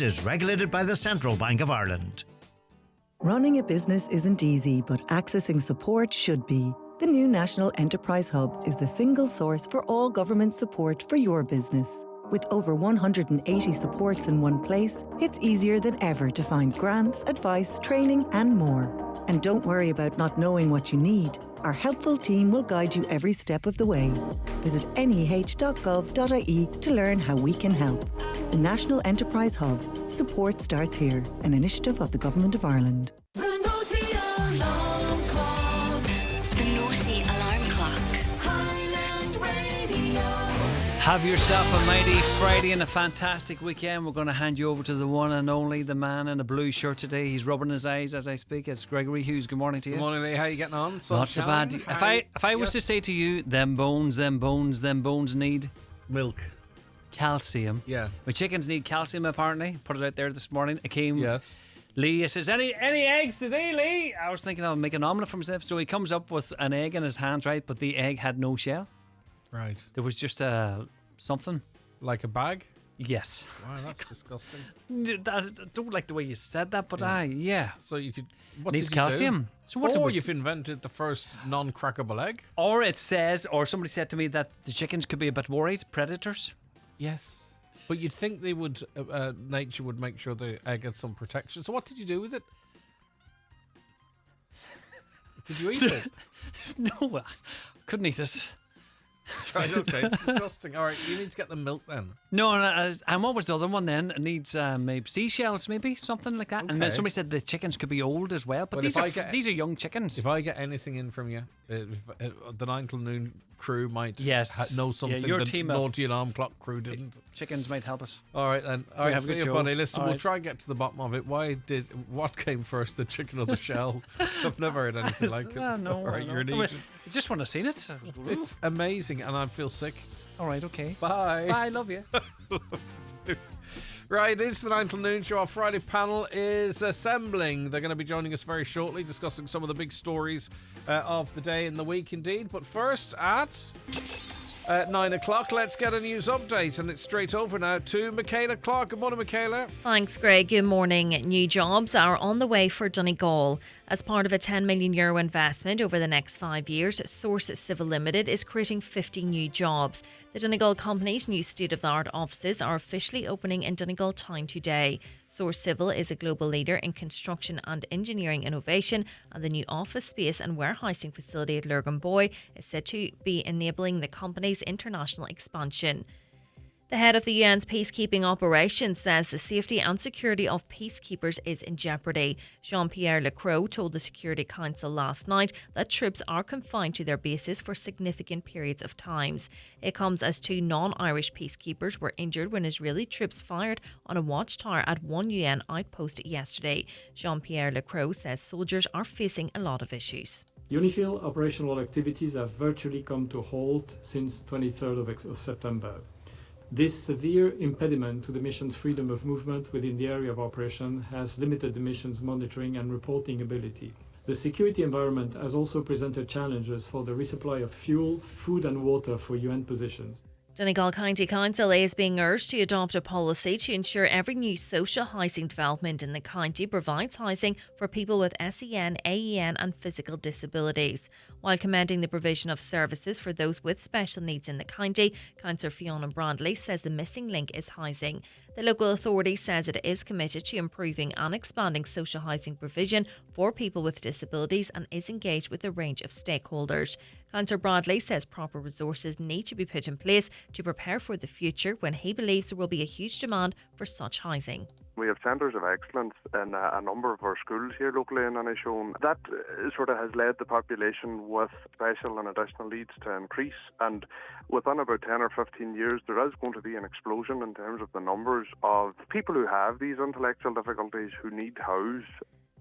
Overdraft is regulated by the Central Bank of Ireland. Running a business isn't easy, but accessing support should be. The new National Enterprise Hub is the single source for all government support for your business. With over 180 supports in one place, it's easier than ever to find grants, advice, training and more. And don't worry about not knowing what you need. Our helpful team will guide you every step of the way. Visit neh.gov.ie to learn how we can help. The National Enterprise Hub. Support starts here, an initiative of the Government of Ireland. The Naughty Alarm Clock. The Naughty Alarm Clock. Highland Radio. Have yourself a mighty Friday and a fantastic weekend. We're going to hand you over to the one and only, the man in a blue shirt today. He's rubbing his eyes as I speak. It's Gregory Hughes. Good morning to you. Good morning, Lee. How are you getting on? Not so bad. If I was to say to you, them bones need milk. Calcium. Yeah. My chickens need calcium, apparently. Put it out there this morning. It came. Yes. Lee says, any eggs today, Lee? I was thinking I'll make an omelette for myself. So he comes up with an egg in his hand, right? But the egg had no shell. Right. There was just something. Like a bag? Yes. Wow, that's disgusting. I don't like the way you said that, but yeah. So you could... What Needs did you calcium. do? So what? Or you've invented the first non-crackable egg? Or it says, or somebody said to me that the chickens could be a bit worried, predators. Yes. But you'd think they would, nature would make sure the egg had some protection. So what did you do with it? Did you eat it? No, I couldn't eat it. Right, okay, it's disgusting. All right, you need to get the milk then. No, and what was the other one then? It needs maybe seashells, maybe something like that. And then Okay. somebody said the chickens could be old as well. But Well, these are young chickens. If I get anything in from you, the 9 till noon crew might know something your the team of Naughty Alarm Clock crew didn't. Chickens might help us. All right then. All right, have a see good you, show. buddy. Listen, All we'll right. try and get to the bottom of it. What came first, the chicken or the shell? I've never heard anything like it. No, All right, no. you're an I agent. just want to see it. It's amazing, and I feel sick. All right, okay. Bye. Bye, love you. Right, it's the 9 till noon show. Our Friday panel is assembling. They're going to be joining us very shortly, discussing some of the big stories of the day and the week indeed. But first, at 9 o'clock, let's get a news update. And it's straight over now to Michaela Clark. Good morning, Michaela. Thanks, Greg. Good morning. New jobs are on the way for Donegal. As part of a €10 million investment over the next 5 years, Source Civil Limited is creating 50 new jobs. The Donegal company's new state-of-the-art offices are officially opening in Donegal town today. Source Civil is a global leader in construction and engineering innovation, and the new office space and warehousing facility at Lurgan is said to be enabling the company's international expansion. The head of the UN's peacekeeping operation says the safety and security of peacekeepers is in jeopardy. Jean-Pierre Lacroix told the Security Council last night that troops are confined to their bases for significant periods of times. It comes as 2 non-Irish peacekeepers were injured when Israeli troops fired on a watchtower at one UN outpost yesterday. Jean-Pierre Lacroix says soldiers are facing a lot of issues. UNIFIL operational activities have virtually come to a halt since 23rd of September. This severe impediment to the mission's freedom of movement within the area of operation has limited the mission's monitoring and reporting ability. The security environment has also presented challenges for the resupply of fuel, food and water for UN positions. Donegal County Council is being urged to adopt a policy to ensure every new social housing development in the county provides housing for people with SEN, AEN and physical disabilities. While commending the provision of services for those with special needs in the county, Councillor Fiona Brandley says the missing link is housing. The local authority says it is committed to improving and expanding social housing provision for people with disabilities and is engaged with a range of stakeholders. Councillor Bradley says proper resources need to be put in place to prepare for the future when he believes there will be a huge demand for such housing. We have centres of excellence in a number of our schools here locally in Aviation. That sort of has led the population with special and additional needs to increase, and within about 10 or 15 years there is going to be an explosion in terms of the numbers of people who have these intellectual difficulties who need house.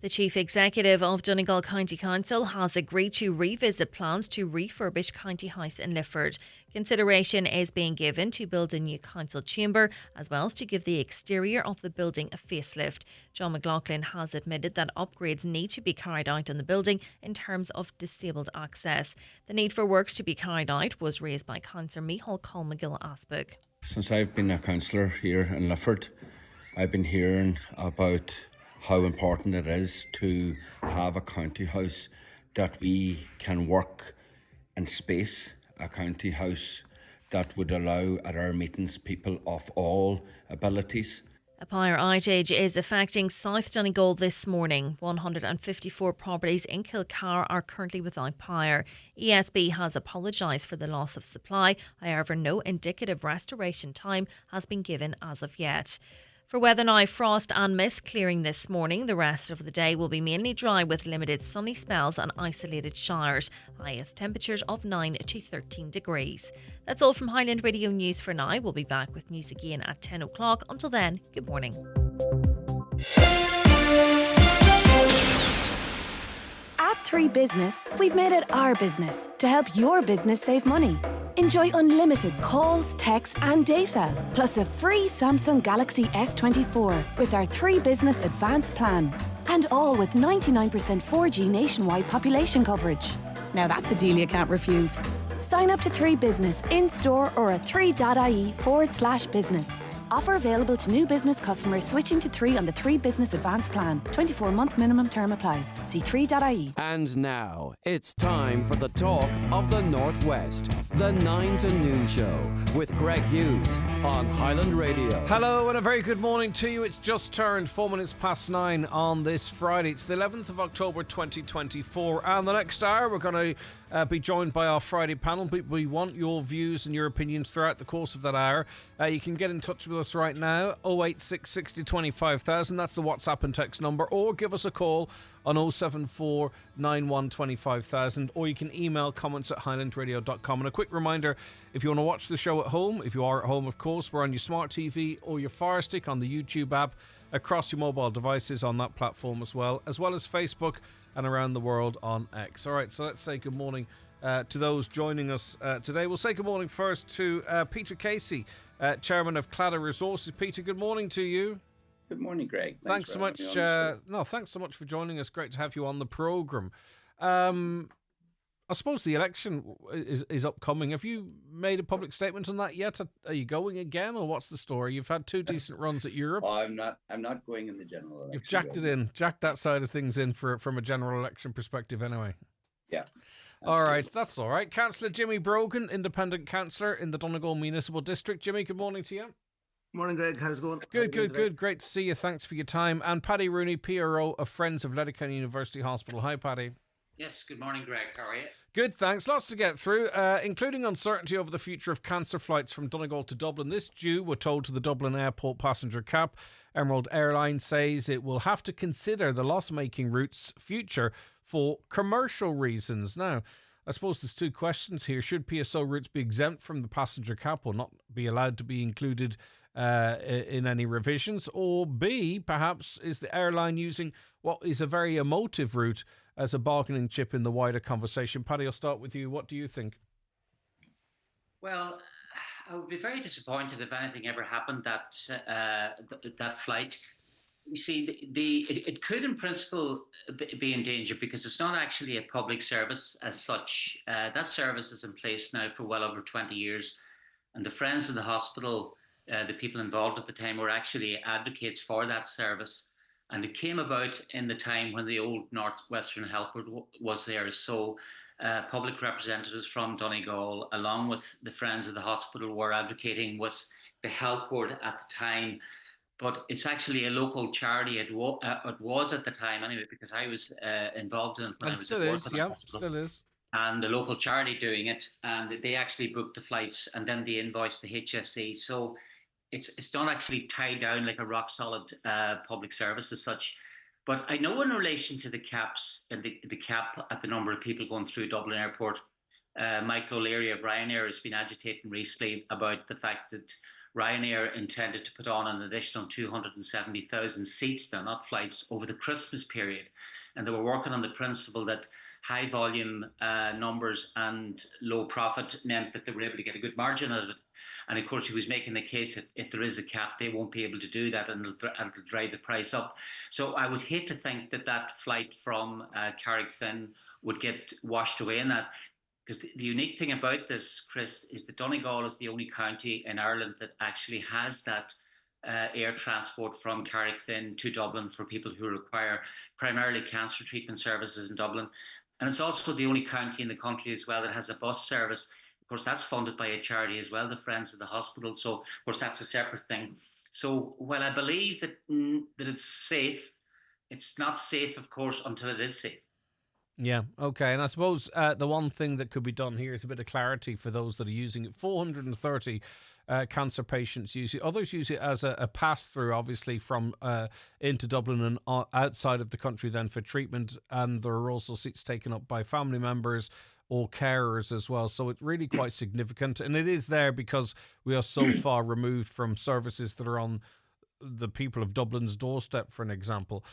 The Chief Executive of Donegal County Council has agreed to revisit plans to refurbish County House in Lifford. Consideration is being given to build a new council chamber as well as to give the exterior of the building a facelift. John McLaughlin has admitted that upgrades need to be carried out on the building in terms of disabled access. The need for works to be carried out was raised by Councillor Micheál Colmcgill Asbrook. Since I've been a councillor here in Lifford, I've been hearing about how important it is to have a county house, that we can work in space, a county house that would allow at our meetings people of all abilities. A power outage is affecting South Donegal this morning. 154 properties in Kilcar are currently without power. ESB has apologised for the loss of supply. However, no indicative restoration time has been given as of yet. For weather now, frost and mist clearing this morning. The rest of the day will be mainly dry with limited sunny spells and isolated showers. Highest temperatures of 9 to 13 degrees. That's all from Highland Radio News for now. We'll be back with news again at 10 o'clock. Until then, good morning. At 3 Business, we've made it our business to help your business save money. Enjoy unlimited calls, texts and data, plus a free Samsung Galaxy S24 with our 3 Business Advanced plan. And all with 99% 4G nationwide population coverage. Now that's a deal you can't refuse. Sign up to 3 Business in-store or at 3.ie/business. Offer available to new business customers switching to 3 on the 3 Business Advanced plan. 24-month minimum term applies. See 3.ie. And now, it's time for the talk of the Northwest. The 9 to Noon Show with Greg Hughes on Highland Radio. Hello and a very good morning to you. It's just turned 4 minutes past 9 on this Friday. It's the 11th of October 2024. And the next hour we're going to be joined by our Friday panel. We want your views and your opinions throughout the course of that hour. You can get in touch with us right now, 086 60 25,000. That's the WhatsApp and text number. Or give us a call on 074 91 25,000. Or you can email comments at highlandradio.com. And a quick reminder, if you want to watch the show at home, if you are at home, of course, we're on your smart TV or your Fire Stick on the YouTube app, across your mobile devices on that platform as well as Facebook and around the world on X. All right, so let's say good morning to those joining us today. We'll say good morning first to Peter Casey, Chairman of Claddagh Resources. Peter, good morning to you. Good morning, Greg. Thanks so much. Thanks so much for joining us. Great to have you on the programme. I suppose the election is upcoming. Have you made a public statement on that yet? Are you going again, or what's the story? You've had 2 decent runs at Europe. Oh, I'm not going in the general election. You've jacked that side of things in from a general election perspective, anyway. Yeah. All right, that's all right. Councillor Jimmy Brogan, independent councillor in the Donegal Municipal District. Jimmy, good morning to you. Morning, Greg. How's it going? Good. Great to see you. Thanks for your time. And Paddy Rooney, PRO of Friends of Letterkenny University Hospital. Hi, Paddy. Yes, good morning, Greg. How are you? Good, thanks. Lots to get through, including uncertainty over the future of cancer flights from Donegal to Dublin. This due, we're told, to the Dublin Airport passenger cap. Emerald Airline says it will have to consider the loss-making route's future for commercial reasons. Now, I suppose there's 2 questions here. Should PSO routes be exempt from the passenger cap or not be allowed to be included in any revisions? Or B, perhaps, is the airline using what is a very emotive route as a bargaining chip in the wider conversation? Paddy, I'll start with you. What do you think? Well, I would be very disappointed if anything ever happened that flight. You see, it could in principle be in danger because it's not actually a public service as such. That service is in place now for well over 20 years. And the Friends of the Hospital, the people involved at the time, were actually advocates for that service. And it came about in the time when the old Northwestern Helport was there. So public representatives from Donegal, along with the Friends of the Hospital, were advocating with the Health Board at the time. But it's actually a local charity. It was at the time anyway, because I was involved in it when I was at work in the hospital. Still is. And the local charity doing it, and they actually booked the flights and then they invoiced the HSE. So it's not actually tied down like a rock solid public service as such. But I know in relation to the caps and the cap at the number of people going through Dublin Airport, Michael O'Leary of Ryanair has been agitating recently about the fact that Ryanair intended to put on an additional 270,000 seats, now not flights, over the Christmas period. And they were working on the principle that high volume numbers and low profit meant that they were able to get a good margin out of it. And of course, he was making the case that if there is a cap, they won't be able to do that and it'll drive the price up. So I would hate to think that flight from Carrickfinn would get washed away in that. Because the unique thing about this, Chris, is that Donegal is the only county in Ireland that actually has that air transport from Carrickfinn to Dublin for people who require primarily cancer treatment services in Dublin. And it's also the only county in the country as well that has a bus service. Of course, that's funded by a charity as well, the Friends of the Hospital. So, of course, that's a separate thing. So, while I believe that it's safe, it's not safe, of course, until it is safe. Yeah, okay. And I suppose the one thing that could be done here is a bit of clarity for those that are using it. 430 cancer patients use it. Others use it as a pass-through, obviously, from into Dublin and outside of the country then for treatment. And there are also seats taken up by family members or carers as well. So it's really quite significant. And it is there because we are so far removed from services that are on the people of Dublin's doorstep, for an example.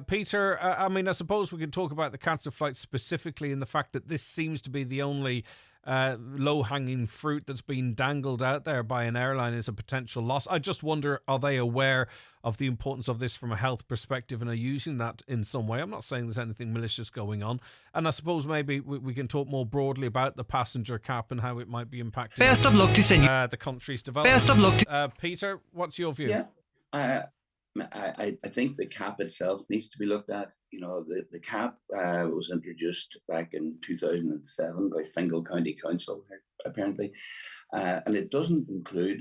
Peter, I mean, I suppose we could talk about the cancer flights specifically and the fact that this seems to be the only low-hanging fruit that's been dangled out there by an airline as a potential loss. I just wonder, are they aware of the importance of this from a health perspective and are using that in some way? I'm not saying there's anything malicious going on. And I suppose maybe we can talk more broadly about the passenger cap and how it might be impacting Best of luck to send you. The country's development. Best of luck to Peter, what's your view? Yeah. I think the cap itself needs to be looked at. You know, the cap was introduced back in 2007 by Fingal County Council, apparently, and it doesn't include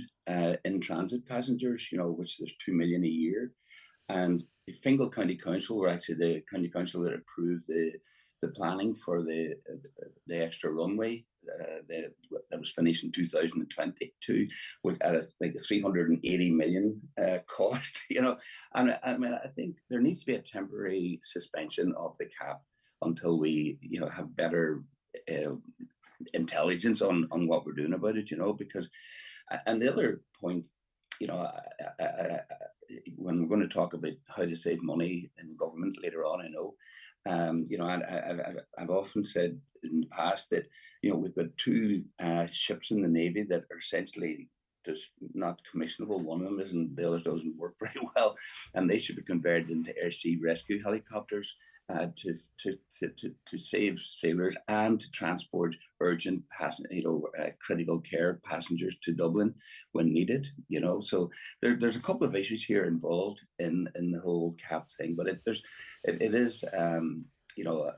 in-transit passengers, you know, which there's 2 million a year. And the Fingal County Council were actually the county council that approved the planning for the extra runway that was finished in 2022 with at like a 380 million cost, you know. And I mean, I think there needs to be a temporary suspension of the cap until we, you know, have better intelligence on what we're doing about it, you know. Because, and the other point, you know, when we're going to talk about how to save money in government later on, I know, you know, I've often said in the past that, you know, we've got two ships in the Navy that are essentially just not commissionable. One of them isn't, the other doesn't work very well, and they should be converted into air sea rescue helicopters to save sailors and to transport urgent critical care passengers to Dublin when needed. You know, so there's a couple of issues here involved in the whole cap thing, but it is you know,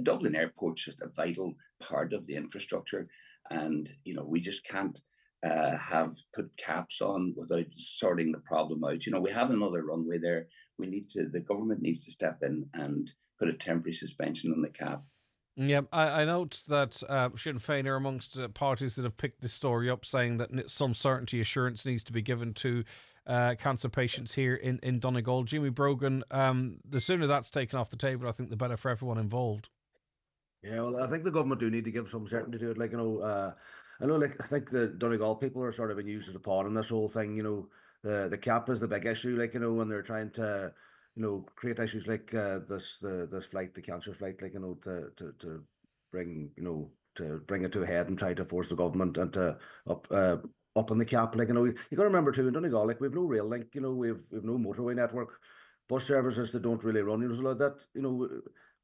Dublin Airport's just a vital part of the infrastructure, and you know, we just can't have put caps on without sorting the problem out. You know, we have another runway there. The government needs to step in and put a temporary suspension on the cap. Yeah, I note that Sinn Féin are amongst parties that have picked this story up, saying that some certainty assurance needs to be given to cancer patients here in Donegal. Jimmy Brogan, the sooner that's taken off the table, I think the better for everyone involved. Yeah, well, I think the government do need to give some certainty to it. Like, you know, I know, like, I think the Donegal people are sort of being used as a pawn in this whole thing. You know, the cap is the big issue. Like, you know, when they're trying to, you know, create issues like this flight, the cancer flight, like, you know, to bring, you know, to bring it to a head and try to force the government into up on the cap. Like, you know, you got to remember too, in Donegal, like, we've no rail link. You know, we've no motorway network, bus services that don't really run. You know, so like that, you know.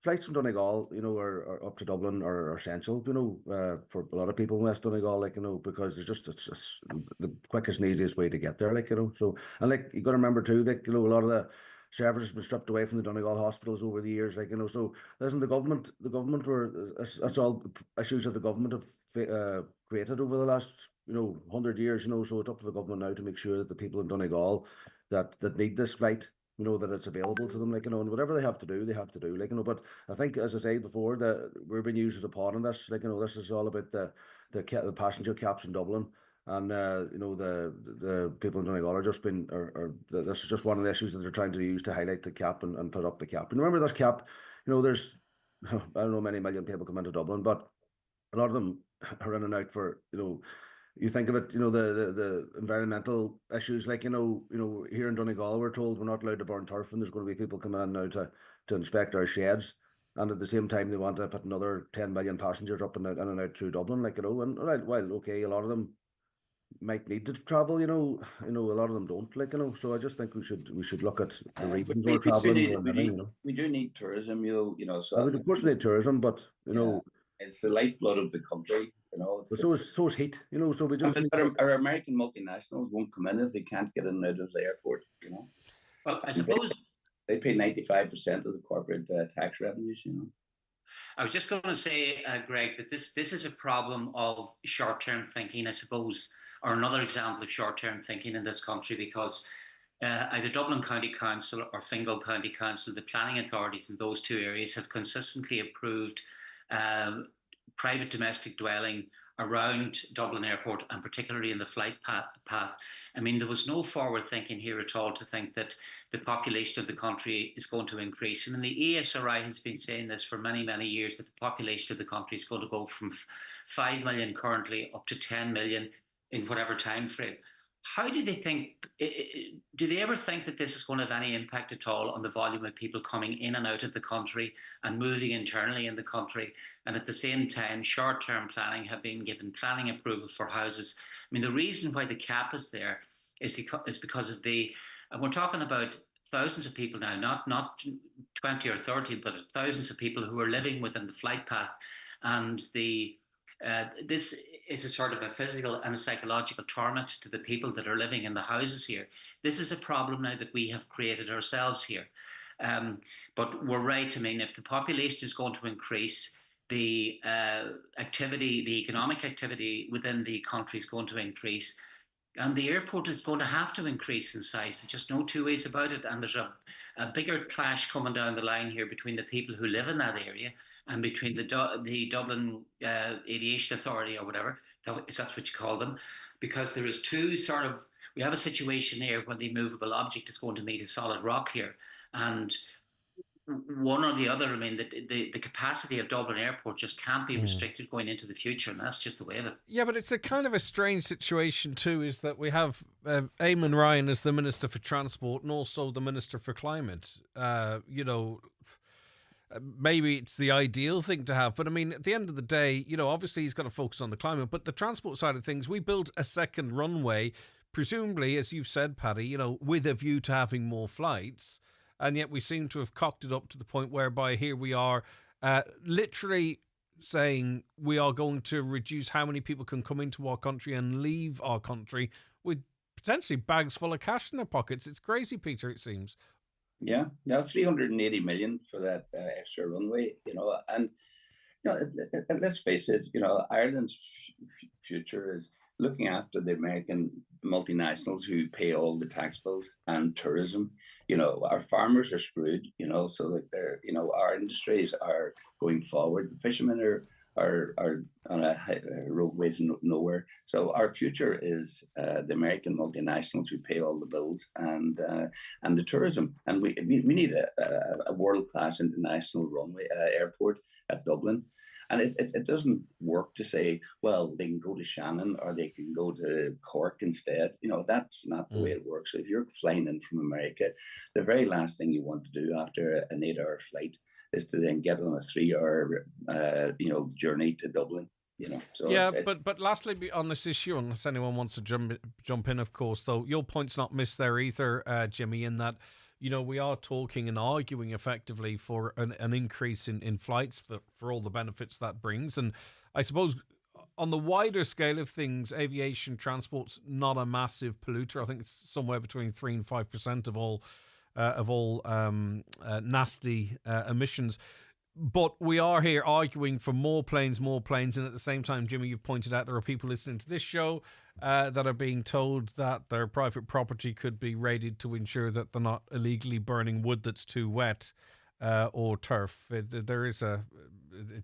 Flights from Donegal, you know, are up to Dublin are essential, you know, for a lot of people in West Donegal, like, you know, because it's the quickest and easiest way to get there, like, you know. So, and like, you got to remember too, that, you know, a lot of the services have been stripped away from the Donegal hospitals over the years, like, you know. So, listen, the government that's all issues that the government have created over the last, you know, 100 years, you know. So it's up to the government now to make sure that the people in Donegal that need this flight, you know, that it's available to them, like, you know, and whatever they have to do, like, you know. But I think, as I said before, that we're being used as a pawn in this, like, you know. This is all about the passenger caps in Dublin, and you know, the people in Donegal are just been, this is just one of the issues that they're trying to use to highlight the cap and put up the cap. And remember, this cap, you know, there's I don't know, many million people come into Dublin, but a lot of them are in and out for, you know. You think of it, you know, the environmental issues, like, you know, here in Donegal, we're told we're not allowed to burn turf, and there's going to be people coming in now to inspect our sheds, and at the same time they want to put another 10 million passengers up and out through Dublin, like, you know. And right, well, okay, a lot of them might need to travel, you know, a lot of them don't, like, you know. So I just think we should look at the reasons we're traveling. We do need tourism, you know. So of course we need tourism, but you know, it's the lifeblood of the country. You know, But so is heat. You know, so we just but our American multinationals won't come in if they can't get in and out of the airport. You know, Well, I suppose they pay 95% of the corporate tax revenues. You know. I was just going to say, Greg, that this is a problem of short-term thinking, I suppose, or another example of short-term thinking in this country, because either Dublin County Council or Fingal County Council, the planning authorities in those two areas, have consistently approved private domestic dwelling around Dublin Airport, and particularly in the flight path. I mean, there was no forward thinking here at all to think that the population of the country is going to increase. And the ESRI has been saying this for many, many years, that the population of the country is going to go from 5 million currently up to 10 million in whatever time frame. How do they think, do they ever think that this is going to have any impact at all on the volume of people coming in and out of the country and moving internally in the country? And at the same time, short-term planning have been given planning approval for houses. I mean, the reason why the cap is there is because of and we're talking about thousands of people now, not 20 or 30, but thousands of people who are living within the flight path. And this is a sort of a physical and a psychological torment to the people that are living in the houses here. This is a problem now that we have created ourselves here. But we're right. I mean, if the population is going to increase, the activity, the economic activity within the country is going to increase, and the airport is going to have to increase in size. There's just no two ways about it. And there's a bigger clash coming down the line here between the people who live in that area and between the Dublin Aviation Authority, or whatever, that's what you call them, because there is two sort of, we have a situation here when the immovable object is going to meet a solid rock here, and one or the other. I mean, the capacity of Dublin Airport just can't be restricted going into the future, and that's just the way of it. Yeah, but it's a kind of a strange situation too, is that we have Eamon Ryan as the Minister for Transport and also the Minister for Climate. You know, maybe it's the ideal thing to have, but I mean, at the end of the day, you know, obviously he's got to focus on the climate, but the transport side of things, we built a second runway, presumably, as you've said, Paddy, you know, with a view to having more flights, and yet we seem to have cocked it up to the point whereby here we are literally saying we are going to reduce how many people can come into our country and leave our country with potentially bags full of cash in their pockets. It's crazy, Peter, it seems. Yeah, now 380 million for that extra runway, you know, and you know, let's face it, you know, Ireland's future is looking after the American multinationals who pay all the tax bills and tourism. You know, our farmers are screwed, you know, so that they're, you know, our industries are going forward. The fishermen are on a roadway to nowhere. So our future is the American multinationals who pay all the bills and the tourism. And we need a world-class international runway airport at Dublin. And it doesn't work to say, well, they can go to Shannon or they can go to Cork instead. You know, that's not the way it works. So if you're flying in from America, the very last thing you want to do after an 8-hour flight is to then get on a 3-hour, journey to Dublin. You know, so yeah, but lastly on this issue, unless anyone wants to jump in, of course, though, your point's not missed there either, Jimmy, in that, you know, we are talking and arguing effectively for an increase in flights for all the benefits that brings. And I suppose on the wider scale of things, aviation transport's not a massive polluter. I think it's somewhere between 3 and 5% of all nasty emissions. But we are here arguing for more planes. And at the same time, Jimmy, you've pointed out there are people listening to this show that are being told that their private property could be raided to ensure that they're not illegally burning wood that's too wet or turf. It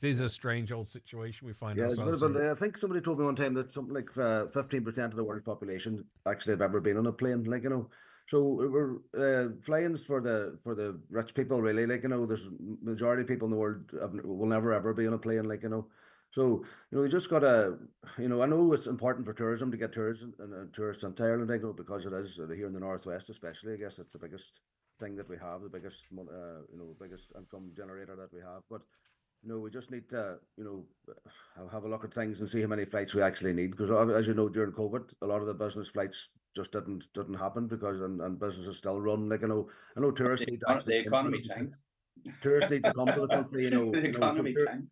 is a strange old situation we find ourselves in. I think somebody told me one time that something like 15% of the world's population actually have ever been on a plane, like, you know. So we're flying's for the rich people, really. Like, you know, there's majority of people in the world will never ever be on a plane, like, you know. So, you know, we just gotta, you know, I know it's important for tourism to get tourists into Ireland, like, you know, because it is here in the northwest, especially. I guess it's the biggest thing that we have, the biggest biggest income generator that we have. But you know, we just need to, you know, have a look at things and see how many flights we actually need. Because as you know, during COVID, a lot of the business flights just didn't happen because and businesses still run. Like, you know, I know tourists need to the economy tanked. Tourists need to come to the country. You know, the economy tanked.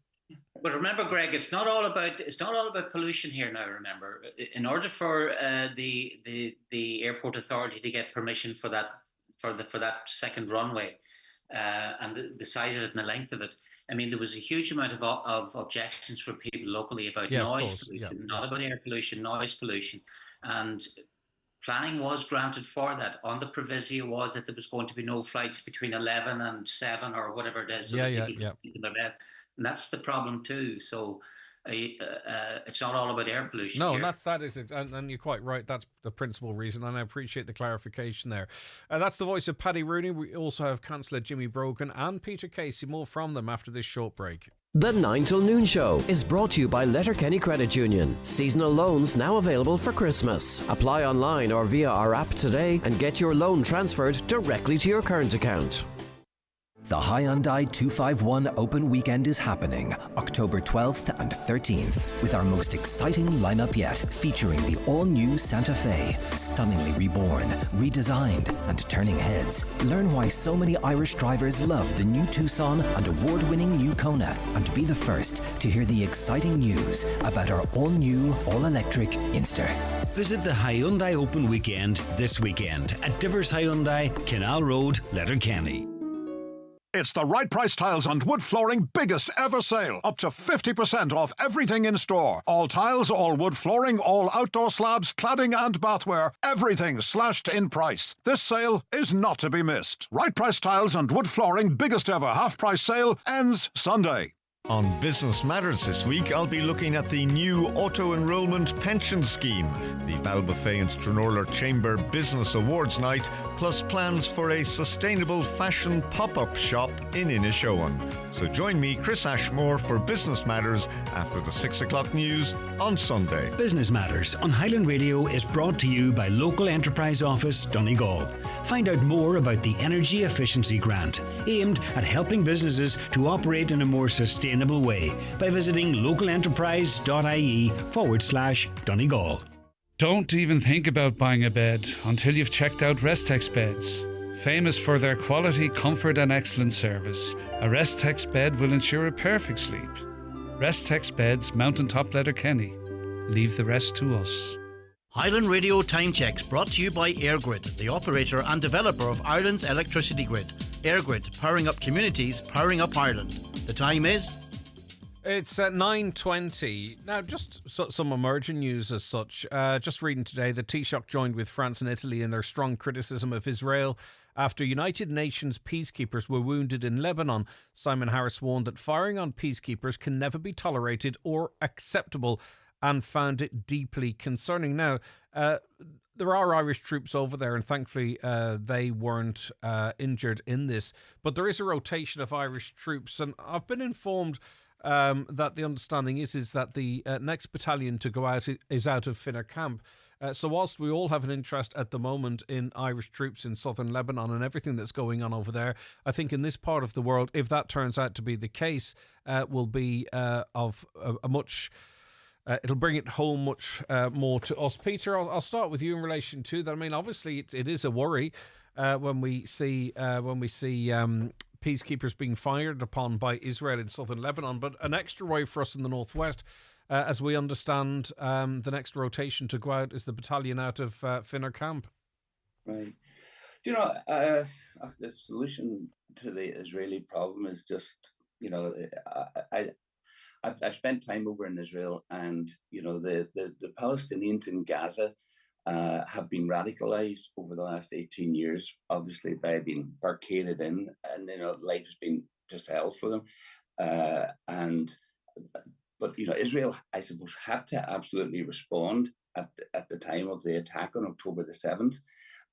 But remember, Greg, it's not all about pollution here now. Remember, in order for the airport authority to get permission for that second runway, and the size of it and the length of it, I mean, there was a huge amount of objections from people locally about noise pollution, not about air pollution, noise pollution, and planning was granted for that. On the proviso was that there was going to be no flights between 11 and 7 or whatever it is. So that people could sleep in their bed. And that's the problem too. So it's not all about air pollution. No, here. and you're quite right. That's the principal reason, and I appreciate the clarification there. That's the voice of Paddy Rooney. We also have Councillor Jimmy Brogan and Peter Casey. More from them after this short break. The 9 till noon show is brought to you by Letterkenny Credit Union. Seasonal loans now available for Christmas. Apply online or via our app today and get your loan transferred directly to your current account. The Hyundai 251 Open Weekend is happening October 12th and 13th with our most exciting lineup yet, featuring the all-new Santa Fe, stunningly reborn, redesigned and turning heads. Learn why so many Irish drivers love the new Tucson and award-winning new Kona, and be the first to hear the exciting news about our all-new, all-electric Inster. Visit the Hyundai Open Weekend this weekend at Divers Hyundai, Canal Road, Letterkenny. It's the Right Price Tiles and Wood Flooring biggest ever sale. Up to 50% off everything in store. All tiles, all wood flooring, all outdoor slabs, cladding and bathware. Everything slashed in price. This sale is not to be missed. Right Price Tiles and Wood Flooring biggest ever half-price sale ends Sunday. On Business Matters this week, I'll be looking at the new auto-enrollment pension scheme, the Balbuffet and Stranorlar Chamber Business Awards Night, plus plans for a sustainable fashion pop-up shop in Inishowen. So join me, Chris Ashmore, for Business Matters after the 6 o'clock news on Sunday. Business Matters on Highland Radio is brought to you by Local Enterprise Office Donegal. Find out more about the Energy Efficiency Grant, aimed at helping businesses to operate in a more sustainable way by visiting localenterprise.ie/Donegal. Don't even think about buying a bed until you've checked out Restex Beds. Famous for their quality, comfort and excellent service, a Restex bed will ensure a perfect sleep. Restex Beds, Mountaintop Letterkenny. Leave the rest to us. Highland Radio Time Checks brought to you by EirGrid, the operator and developer of Ireland's electricity grid. EirGrid, powering up communities, powering up Ireland. The time is... It's at 9:20. Now, just some emerging news as such. Just reading today, the Taoiseach joined with France and Italy in their strong criticism of Israel after United Nations peacekeepers were wounded in Lebanon. Simon Harris warned that firing on peacekeepers can never be tolerated or acceptable and found it deeply concerning. Now, there are Irish troops over there, and thankfully they weren't injured in this. But there is a rotation of Irish troops, and I've been informed that the understanding is that the next battalion to go out is out of Finner Camp. So whilst we all have an interest at the moment in Irish troops in southern Lebanon and everything that's going on over there, I think in this part of the world, if that turns out to be the case, will be of a much... it'll bring it home much more to us. Peter, I'll start with you in relation to that. I mean, obviously it is a worry when we see peacekeepers being fired upon by Israel in southern Lebanon, but an extra worry for us in the northwest, as we understand the next rotation to go out is the battalion out of Finner Camp. Right. The solution to the Israeli problem is just, I've spent time over in Israel, and the Palestinians in Gaza have been radicalized over the last 18 years, obviously by being barricaded in, and life has been just hell for them. But Israel, I suppose, had to absolutely respond at the time of the attack on October the 7th.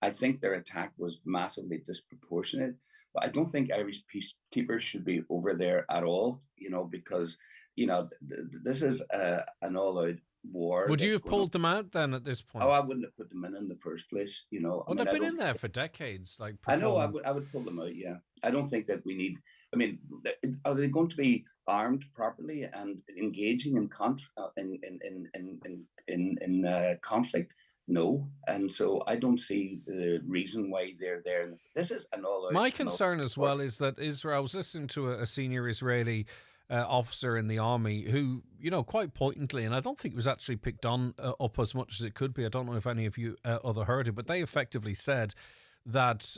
I think their attack was massively disproportionate, but I don't think Irish peacekeepers should be over there at all, because this is an all-out war. Would you have pulled them out then at this point? Oh, I wouldn't have put them in the first place. Well, they've been in there for decades. I know. I would pull them out. Yeah, I don't think that we need. I mean, are they going to be armed properly and engaging in conflict? No, and so I don't see the reason why they're there. This is an all-out. My concern as well is that Israel. I was listening to a senior Israeli officer in the army who, quite pointedly, and I don't think it was actually picked on up as much as it could be. I don't know if any of you other heard it, but they effectively said that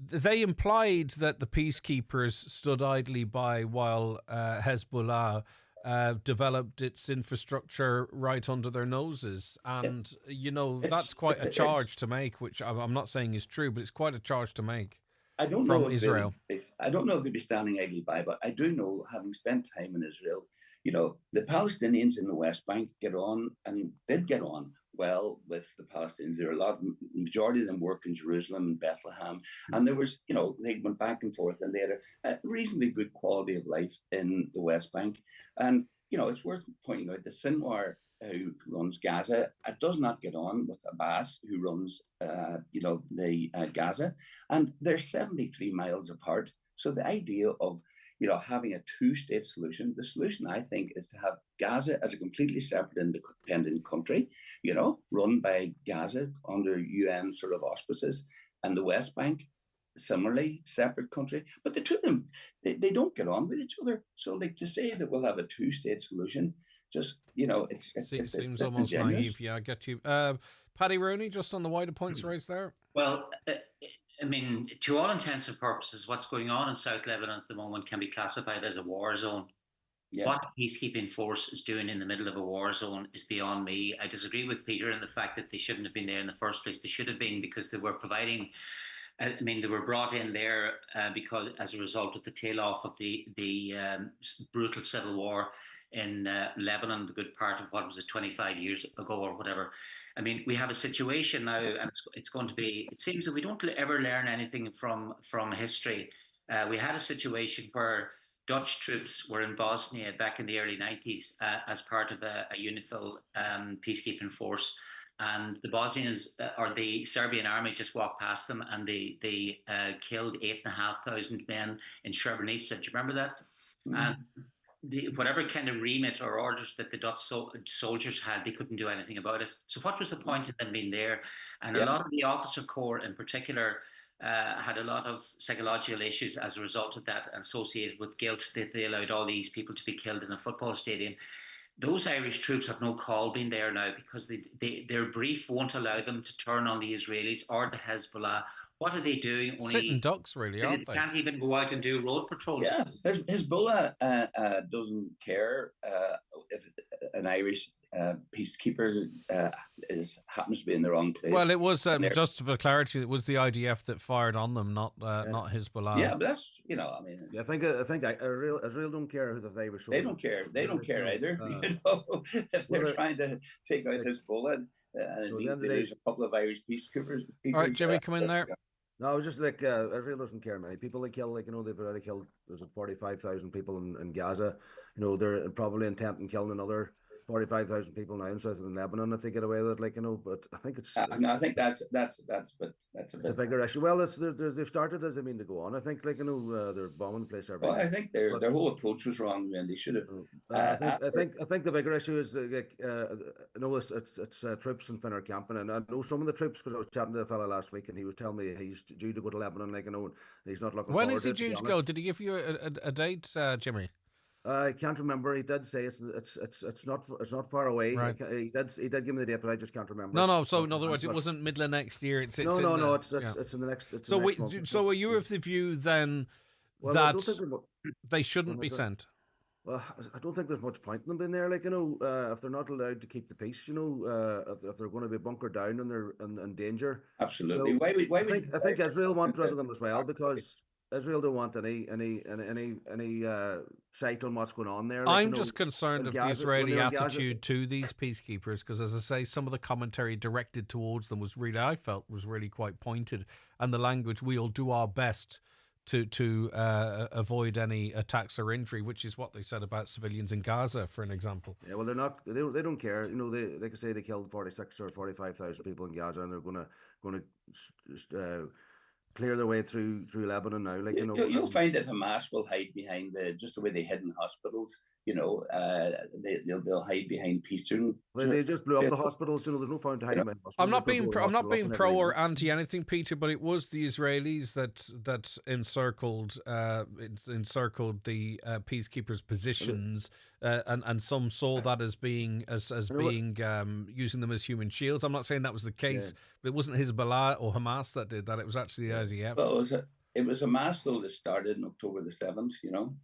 they implied that the peacekeepers stood idly by while Hezbollah developed its infrastructure right under their noses. And, that's quite a charge to make, which I'm not saying is true, but it's quite a charge to make. I don't from know if Israel. I don't know if they'd be standing idly by, but I do know, having spent time in Israel, the Palestinians in the West Bank get on and did get on well with the Palestinians. There are majority of them work in Jerusalem and Bethlehem, and there was, they went back and forth, and they had a reasonably good quality of life in the West Bank. And it's worth pointing out that Sinwar, who runs Gaza, does not get on with Abbas, who runs, the Gaza, and they're 73 miles apart. So the idea of, having a two-state solution, the solution, I think, is to have Gaza as a completely separate, independent country, run by Gaza under UN sort of auspices, and the West Bank, similarly separate country. But the two of them, they don't get on with each other. So, to say that we'll have a two-state solution, just it seems almost naive. Yeah, I get you. Paddy Rooney, just on the wider points raised there. Well, to all intents and purposes, what's going on in South Lebanon at the moment can be classified as a war zone. Yeah. What the peacekeeping force is doing in the middle of a war zone is beyond me. I disagree with Peter in the fact that they shouldn't have been there in the first place. They should have been, because they were providing. They were brought in there because, as a result of the tail off of the brutal civil war in Lebanon, the good part of, 25 years ago or whatever. We have a situation now, and it's going to be. It seems that we don't ever learn anything from history. We had a situation where Dutch troops were in Bosnia back in the early 90s as part of a UNIFIL peacekeeping force. And the Bosnians or the Serbian army just walked past them, and they killed 8,500 men in Srebrenica. Do you remember that? And whatever kind of remit or orders that the Dutch soldiers had, they couldn't do anything about it. So what was the point of them being there? And a lot of the officer corps in particular had a lot of psychological issues as a result of that, associated with guilt that they allowed all these people to be killed in a football stadium. Those Irish troops have no call being there now, because their brief won't allow them to turn on the Israelis or the Hezbollah. What are they doing? Sitting ducks, really, aren't they? They can't even go out and do road patrols. Yeah, Hezbollah doesn't care if an Irish peacekeeper happens to be in the wrong place. Well, it was just for clarity, it was the IDF that fired on them, not Hezbollah. Yeah, but that's I think Israel don't care who the Irish. They don't care. They don't care either. If they're trying to take out Hezbollah, and it means they lose a couple of Irish peacekeepers. All right, Jimmy, come in there. No, I was just Israel doesn't care many people they kill. They've already killed 45,000 people in Gaza. They're probably intent on killing another 45,000 people now in southern Lebanon if they get away with it. But I think it's. I think that's a bigger issue. Well, they've started as they mean to go on. I think they're bombing the place every. Well, I think their whole approach was wrong, and they should have. I think the bigger issue is it's troops in Finner camping, and I know some of the troops, because I was chatting to a fella last week, and he was telling me he's due to go to Lebanon, and he's not looking. When is he due to go? Did he give you a date, Jimmy? I can't remember. He did say it's not far away. Right. He did give me the date, but I just can't remember. No. So in other words, it wasn't middle of next year. It's in it's in the next. It's so the next month. So are you of the view then that they shouldn't be sent? Well, I don't think there's much point in them being there. If they're not allowed to keep the peace, if they're going to be bunkered down and they're in danger. Absolutely. I think Israel want rid of them as well, because Israel don't want any sight on what's going on there. I'm just concerned of the Israeli attitude to these peacekeepers, because, as I say, some of the commentary directed towards them I felt was really quite pointed, and the language, we'll do our best to avoid any attacks or injury, which is what they said about civilians in Gaza, for an example. Yeah, well, they're not. They don't care. They could say they killed 46 or 45,000 people in Gaza, and they're going to clear their way through Lebanon now. You'll find that Hamas will hide behind just the way they hid in hospitals. they'll hide behind peacetime. They just blew up the hospitals. There's no point to hiding behind hospitals. I'm not being pro or anti anything, Peter, but it was the Israelis that encircled the peacekeepers' positions, and some saw that as being using them as human shields. I'm not saying that was the case, but it wasn't Hezbollah or Hamas that did that. It was actually the IDF. Well, it was a mass though that started on October the 7th,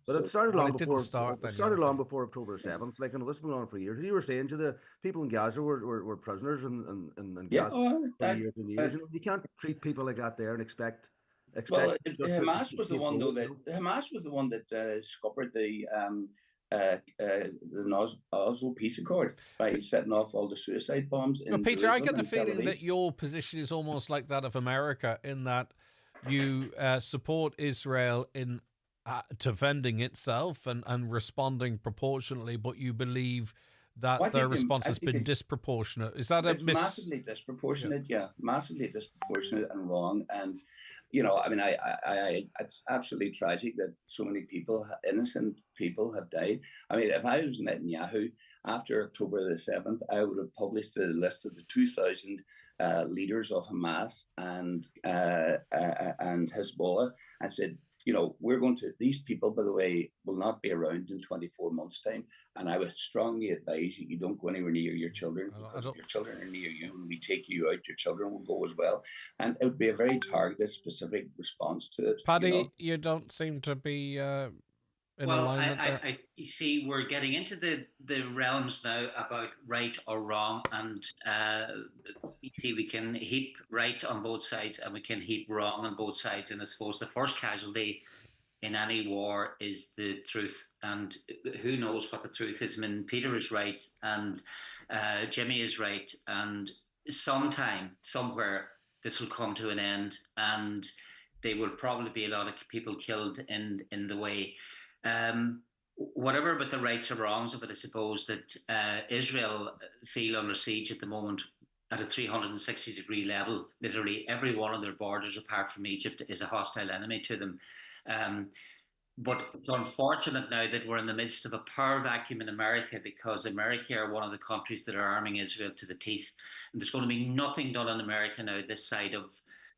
But it started long before. It started long before October 7th. Like, this has been on for years. You were saying to the people in Gaza were prisoners in Gaza for years and years. You can't treat people like that there and expect. Well, Hamas was the one though that scuppered the Oslo Peace Accord by setting off all the suicide bombs. Well, Peter, I get the feeling that your position is almost like that of America, in that you support Israel in defending itself and responding proportionately, but you believe that their response has been disproportionate. Is that it's massively disproportionate? Yeah, massively disproportionate and wrong. And it's absolutely tragic that so many people, innocent people, have died. I mean, if I was Netanyahu after October the 7th, I would have published the list of the 2,000 leaders of Hamas and Hezbollah and said, these people, by the way, will not be around in 24 months' time. And I would strongly advise you don't go anywhere near your children, because if your children are near you and we take you out, your children will go as well. And it would be a very targeted, specific response to it. Paddy, you don't seem to be in alignment there. You see, we're getting into the realms now about right or wrong. And you see, we can heap right on both sides and we can heap wrong on both sides. And I suppose the first casualty in any war is the truth. And who knows what the truth is? I mean, Peter is right and Jimmy is right. And sometime, somewhere, this will come to an end. And there will probably be a lot of people killed in the way. Whatever about the rights or wrongs of it, I suppose that Israel feel under siege at the moment at a 360-degree level. Literally every one of their borders, apart from Egypt, is a hostile enemy to them. But it's unfortunate now that we're in the midst of a power vacuum in America, because America are one of the countries that are arming Israel to the teeth. And there's going to be nothing done in America now this side of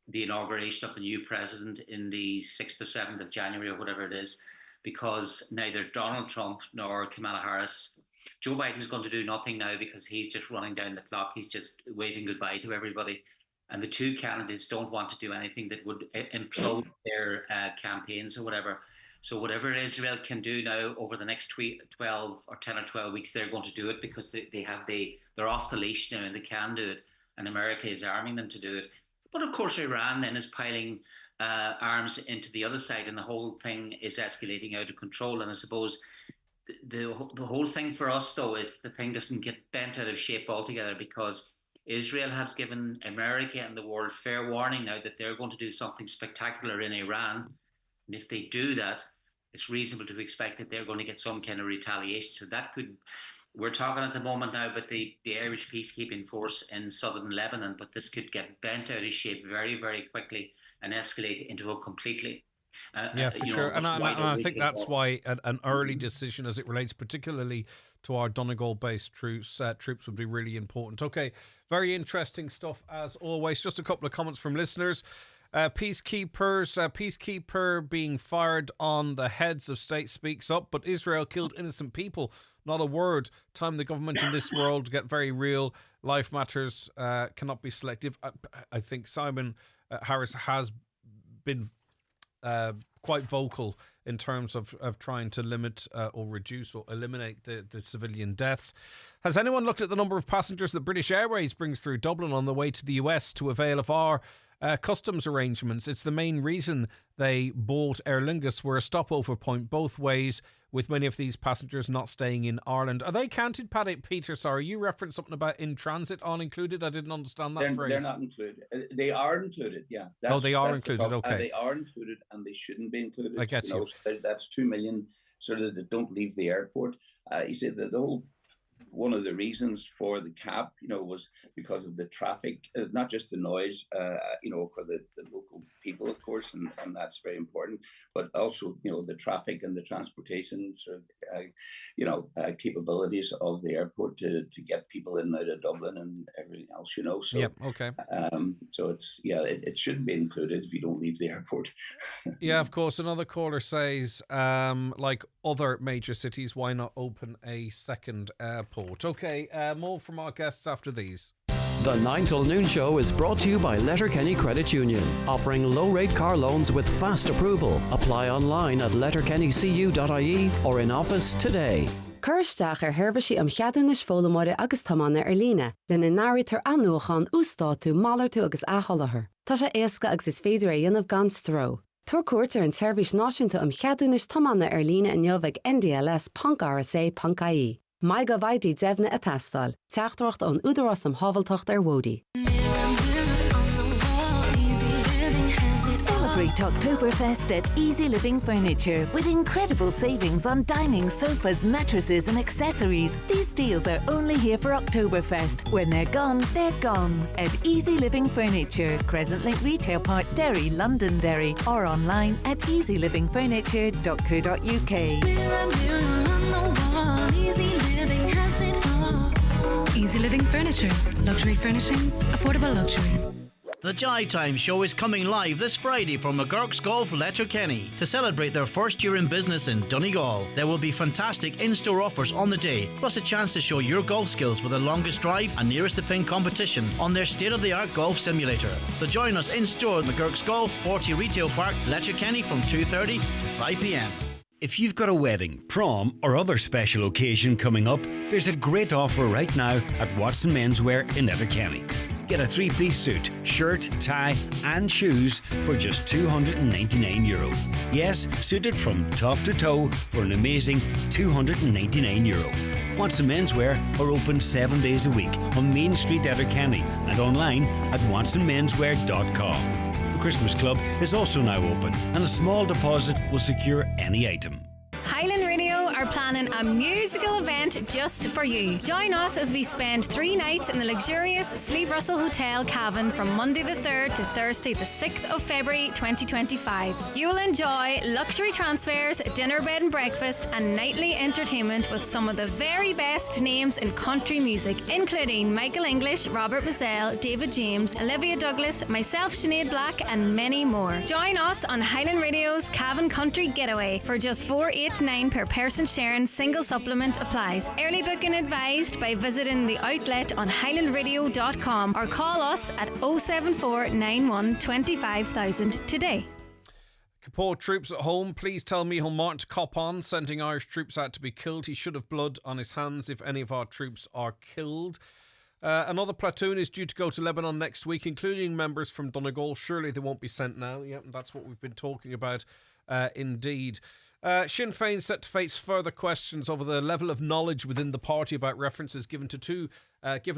the inauguration of the new president in the 6th or 7th of January or whatever it is, because neither Donald Trump nor Kamala Harris, Joe Biden's going to do nothing now because he's just running down the clock. He's just waving goodbye to everybody. And the two candidates don't want to do anything that would implode their campaigns or whatever. So whatever Israel can do now over the next 12 or 10 or 12 weeks, they're going to do it, because they're off the leash now and they can do it. And America is arming them to do it. But of course, Iran then is piling arms into the other side, and the whole thing is escalating out of control. And I suppose the whole thing for us, though, is the thing doesn't get bent out of shape altogether, because Israel has given America and the world fair warning now that they're going to do something spectacular in Iran. And if they do that, it's reasonable to expect that they're going to get some kind of retaliation. So that we're talking at the moment now about the Irish peacekeeping force in southern Lebanon, but this could get bent out of shape very, very quickly and escalate into a completely for sure. And I think that's why an early decision as it relates particularly to our Donegal-based troops would be really important. Okay, very interesting stuff as always. Just a couple of comments from listeners. Peacekeeper being fired on the heads of state speaks up, but Israel killed innocent people. Not a word. Time the government in this world to get very real. Life matters, cannot be selective. I think Simon Harris has been quite vocal in terms of trying to limit or reduce or eliminate the civilian deaths. Has anyone looked at the number of passengers that British Airways brings through Dublin on the way to the US to avail of our customs arrangements? It's the main reason they bought Aer Lingus. We're a stopover point both ways, with many of these passengers not staying in Ireland. Are they counted, Peter? Sorry, you referenced something about in transit on included. I didn't understand that phrase. They're not included. They are included, yeah. They are included, okay. They are included and they shouldn't be included. I get you. So that's 2 million sort of that don't leave the airport. You see, the whole... One of the reasons for the cap, was because of the traffic, not just the noise, for the local people, of course, and that's very important, but also, the traffic and the transportation sort of capabilities of the airport to get people in and out of Dublin and everything else. So Yep. Okay. So it should be included if you don't leave the airport. Yeah, of course. Another caller says, like other major cities, why not open a second airport? Okay, more from our guests after these. The 9 till noon show is brought to you by Letterkenny Credit Union, offering low-rate car loans with fast approval. Apply online at letterkennycu.ie or in office today. Cursteach hervisi cheadún is fólamóide agus tamána líne, le na náiritar anúchan ústáú málartú agus ahallathair. Tá sé éasca agus is féidir a dhéanamh gan stró. Tuair cuairt an seirbhís náisiúnta cheadún is tamána líne in neomhaigh ndls.rsa.ie. Mai go bhaidí deimhna a tastal, teachtrocht an údarás am havaltocht Wodi. Celebrate Oktoberfest at Easy Living Furniture with incredible savings on dining, sofas, mattresses and accessories. These deals are only here for Oktoberfest. When they're gone, they're gone. At Easy Living Furniture, Crescent Link Retail Park, Derry, Londonderry, or online at easylivingfurniture.co.uk. Mirror, mirror on the wall, Easy Living has it all. Easy Living Furniture. Luxury furnishings, affordable luxury. The Jive Time show is coming live this Friday from McGurk's Golf, Letterkenny. To celebrate their first year in business in Donegal, there will be fantastic in-store offers on the day, plus a chance to show your golf skills with the longest drive and nearest the pin competition on their state-of-the-art golf simulator. So join us in-store at McGurk's Golf, 40 Retail Park, Letterkenny from 2:30 to 5 p.m. If you've got a wedding, prom, or other special occasion coming up, there's a great offer right now at Watson Menswear in Letterkenny. Get a 3-piece suit, shirt, tie and shoes for just €299. Yes, suited from top to toe for an amazing €299. Watson Menswear are open 7 days a week on Main Street, Letterkenny and online at watsonmenswear.com. The Christmas Club is also now open and a small deposit will secure any item. Highland Radio are planning a musical event just for you. Join us as we spend 3 nights in the luxurious Sleeve Russell Hotel Cavan from Monday the 3rd to Thursday the 6th of February 2025. You will enjoy luxury transfers, dinner, bed and breakfast and nightly entertainment with some of the very best names in country music, including Michael English, Robert Mazzell, David James, Olivia Douglas, myself Sinead Black and many more. Join us on Highland Radio's Cavan Country Getaway for just $4.89 per person sharing. Single supplement applies. Early booking advised by visiting the outlet on highlandradio.com or call us at 074 91 25,000 today. Support troops at home. Please tell Micheál Martin to cop on. Sending Irish troops out to be killed. He should have blood on his hands if any of our troops are killed. Another platoon is due to go to Lebanon next week, including members from Donegal. Surely they won't be sent now. Yep, that's what we've been talking about. Indeed. Sinn Féin set to face further questions over the level of knowledge within the party about references given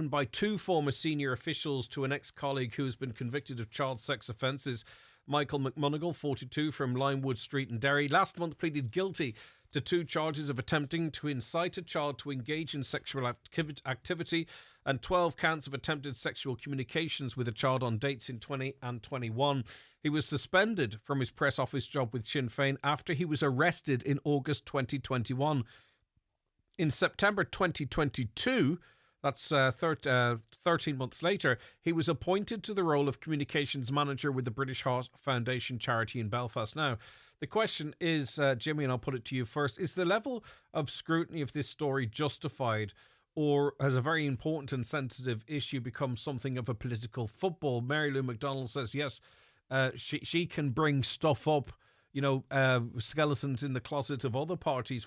by two former senior officials to an ex-colleague who has been convicted of child sex offences. Michael McMonigal, 42, from Limewood Street in Derry, last month pleaded guilty to 2 charges of attempting to incite a child to engage in sexual activity and 12 counts of attempted sexual communications with a child on dates in 20 and 21. He was suspended from his press office job with Sinn Féin after he was arrested in August 2021. In September 2022, that's 13 months later, he was appointed to the role of communications manager with the British Heart Foundation charity in Belfast. Now, the question is, Jimmy, and I'll put it to you first, is the level of scrutiny of this story justified, or has a very important and sensitive issue become something of a political football? Mary Lou McDonald says yes, she can bring stuff up, skeletons in the closet of other parties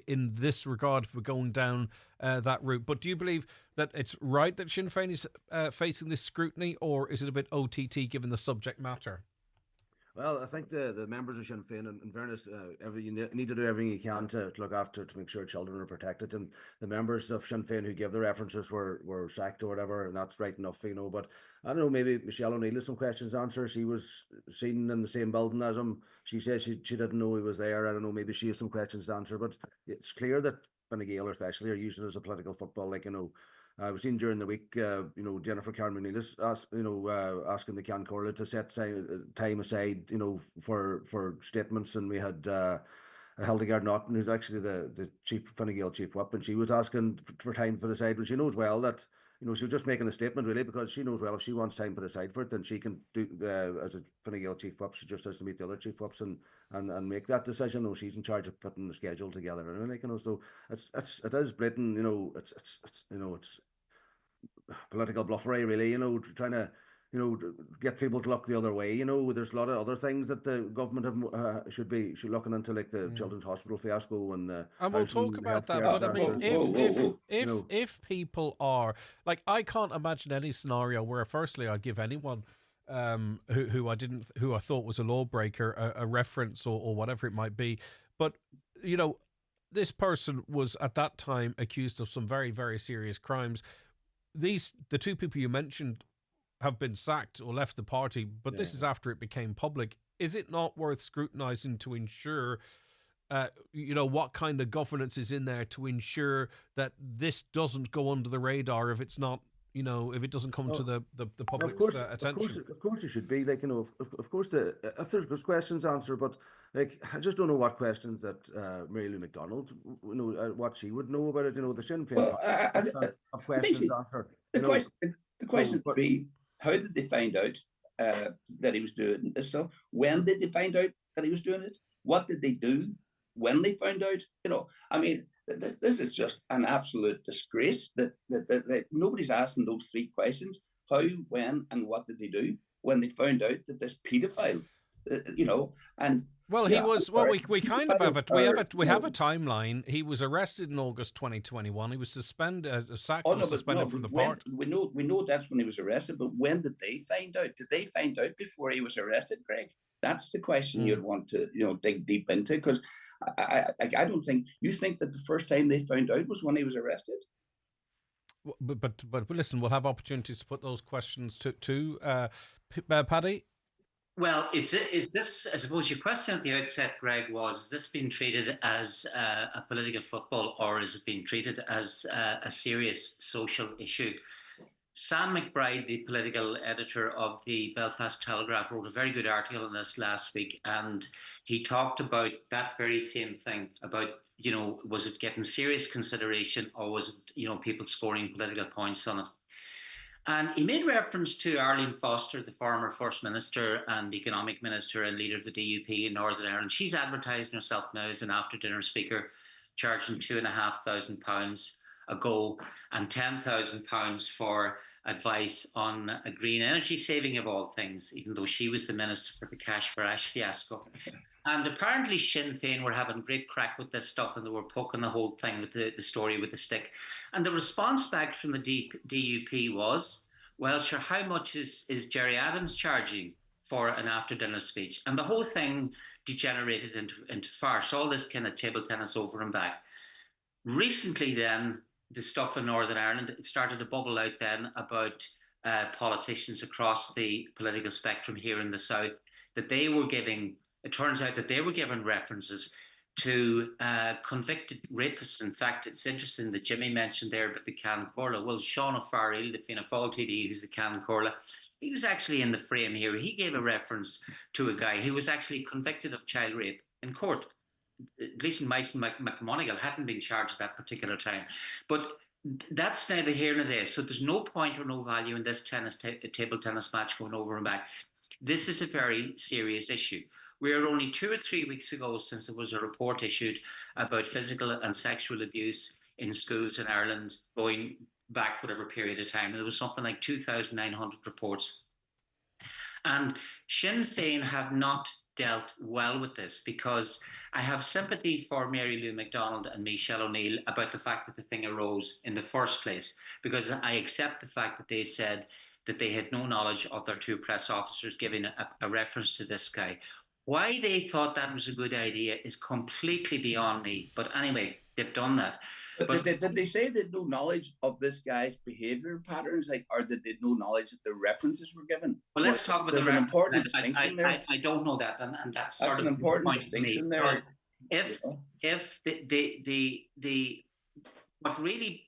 in this regard for going down that route. But do you believe that it's right that Sinn Féin is facing this scrutiny, or is it a bit OTT given the subject matter? Well, I think the members of Sinn Féin, in fairness, you need to do everything you can to look after, to make sure children are protected. And the members of Sinn Féin who gave the references were sacked or whatever, and that's right enough, But I don't know, maybe Michelle O'Neill has some questions to answer. She was seen in the same building as him. She said she didn't know he was there. I don't know, maybe she has some questions to answer. But it's clear that Fine Gael especially are using it as a political football, I was seen during the week, Jennifer Karen McNeilis asking the Can Corla to set time aside, for statements, and we had Hildegard Naughton, who's actually the chief Fine Gael chief whip, and she was asking for time put aside when she knows well that, you know, she was just making a statement really, because she knows well if she wants time put aside for it, then she can do, as a Fine Gael chief whip, she just has to meet the other chief whips and make that decision. No, she's in charge of putting the schedule together, and like, you know, so it is Britain, you know, it's you know, it's political bluffery really, you know, trying to, you know, get people to look the other way. You know, there's a lot of other things that the government should looking into, like the Children's Hospital fiasco and we'll talk about that. But I mean, if people are like, I can't imagine any scenario where, firstly, I'd give anyone who I thought was a lawbreaker a reference or whatever it might be. But you know, this person was at that time accused of some very, very serious crimes. The two people you mentioned have been sacked or left the party, but this is after it became public. Is it not worth scrutinising to ensure, you know, what kind of governance is in there to ensure that this doesn't go under the radar if it's not, you know, if it doesn't come to the public's attention? Of course, it should be, like, you know, of course, if there's questions answered, but like, I just don't know what questions that Mary Lou McDonald, you know, what she would know about it. You know, the Sinn Féin of questions answered. The question would be, how did they find out that he was doing this stuff? When did they find out that he was doing it? What did they do when they found out? You know, I mean, this is just an absolute disgrace that nobody's asking those three questions. How, when, and what did they do when they found out that this paedophile, you know, and... Well, he was. Well, we kind of have a we have a timeline. He was arrested in August 2021. He was suspended, sacked, and suspended from the party. We know that's when he was arrested. But when did they find out? Did they find out before he was arrested, Greg? That's the question you'd want to, you know, dig deep into, because I don't think you think that the first time they found out was when he was arrested. But listen, we'll have opportunities to put those questions to Paddy. Well, is this, I suppose your question at the outset, Greg, was, is this being treated as a political football, or is it being treated as a serious social issue? Sam McBride, the political editor of the Belfast Telegraph, wrote a very good article on this last week, and he talked about that very same thing, about, you know, was it getting serious consideration, or was it, you know, people scoring political points on it? And he made reference to Arlene Foster, the former First Minister and Economic Minister and leader of the DUP in Northern Ireland. She's advertising herself now as an after-dinner speaker, charging £2,500 a go and £10,000 for advice on a green energy saving, of all things, even though she was the Minister for the Cash for Ash fiasco. And apparently Sinn Féin were having great crack with this stuff, and they were poking the whole thing with the story with the stick. And the response back from the DUP was, well, sure, how much is Jerry Adams charging for an after-dinner speech? And the whole thing degenerated into farce, all this kind of table tennis over and back. Recently then, the stuff in Northern Ireland, it started to bubble out then about politicians across the political spectrum here in the south, that they were giving, it turns out that they were giving references to convicted rapists. In fact, it's interesting that Jimmy mentioned there about the Can Corla. Well, Sean O'Farrell, the Fianna Fáil TD, who's the Can Corla, he was actually in the frame here. He gave a reference to a guy who was actually convicted of child rape in court. Gleeson Mason McMonigal hadn't been charged at that particular time. But that's neither here nor there. So there's no point or no value in this table tennis match going over and back. This is a very serious issue. We are only 2 or 3 weeks ago since there was a report issued about physical and sexual abuse in schools in Ireland, going back whatever period of time. And there was something like 2,900 reports. And Sinn Féin have not dealt well with this, because I have sympathy for Mary Lou McDonald and Michelle O'Neill about the fact that the thing arose in the first place, because I accept the fact that they said that they had no knowledge of their two press officers giving a reference to this guy. Why they thought that was a good idea is completely beyond me. But anyway, they've done that. But did they say they had no knowledge of this guy's behaviour patterns, like, or did they have no knowledge that the references were given? Well, let's talk about the an important distinction there. I don't know that, and that's sort an of important distinction there. If the what really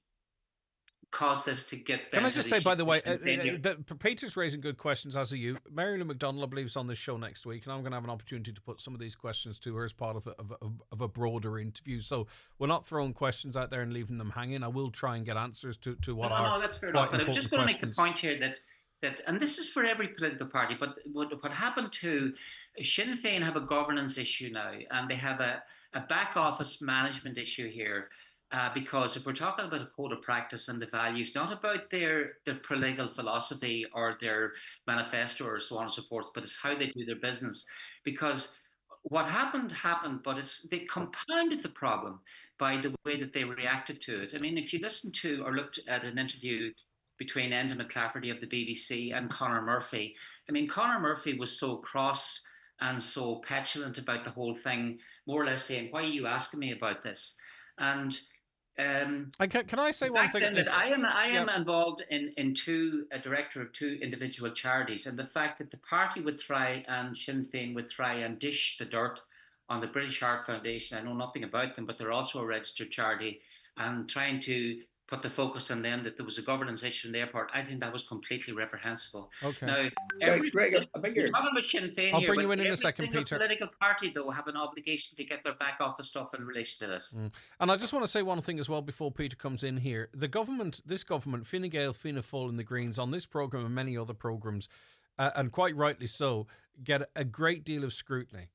cause this to get Can I bent just out say, of by the way, shape. Peter's raising good questions, as are you. Mary Lou McDonald, I believe, is on this show next week, and I'm going to have an opportunity to put some of these questions to her as part of a broader interview. So we're not throwing questions out there and leaving them hanging. I will try and get answers to what are No, that's fair quite enough. But I'm just going to make the questions. point here that, and this is for every political party, but what happened to Sinn Féin have a governance issue now, and they have a back office management issue here. Because if we're talking about a code of practice and the values, not about their political philosophy or their manifesto or so on and so forth, but it's how they do their business. Because what happened, but they compounded the problem by the way that they reacted to it. I mean, if you listen to or looked at an interview between Enda McClafferty of the BBC and Conor Murphy, I mean, Conor Murphy was so cross and so petulant about the whole thing, more or less saying, "Why are you asking me about this?" And can I say one thing? That I am involved in a director of two individual charities, and the fact that the party would try and Sinn Féin would try and dish the dirt on the British Heart Foundation. I know nothing about them, but they're also a registered charity, and trying to put the focus on them, that there was a governance issue in the airport. I think that was completely reprehensible. Okay. Now, Greg, we're talking about Sinn Féin I'll here, bring you but in a every second, single Peter. political party, though, have an obligation to get their back office stuff in relation to this. And I just want to say one thing as well before Peter comes in here. This government, Fine Gael, Fianna Fáil and the Greens, on this programme and many other programmes, and quite rightly so, get a great deal of scrutiny.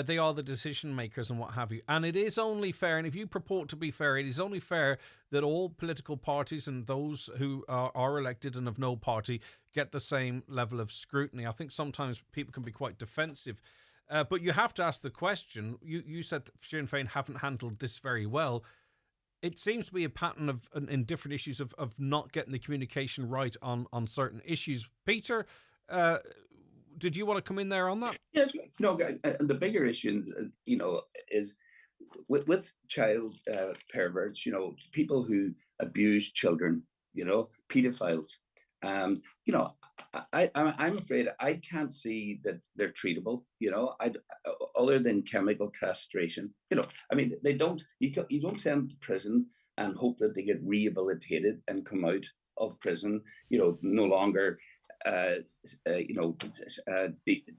They are the decision makers and what have you. And it is only fair, and if you purport to be fair, it is only fair that all political parties and those who are elected and of no party get the same level of scrutiny. I think sometimes people can be quite defensive. But you have to ask the question. You said that Sinn Féin haven't handled this very well. It seems to be a pattern of in different issues of not getting the communication right on certain issues. Peter, did you want to come in there on that? Yes, no. And the bigger issue, is with child perverts. People who abuse children. Pedophiles. I'm afraid I can't see that they're treatable. Other than chemical castration. They don't. You don't send them to prison and hope that they get rehabilitated and come out of prison. No longer.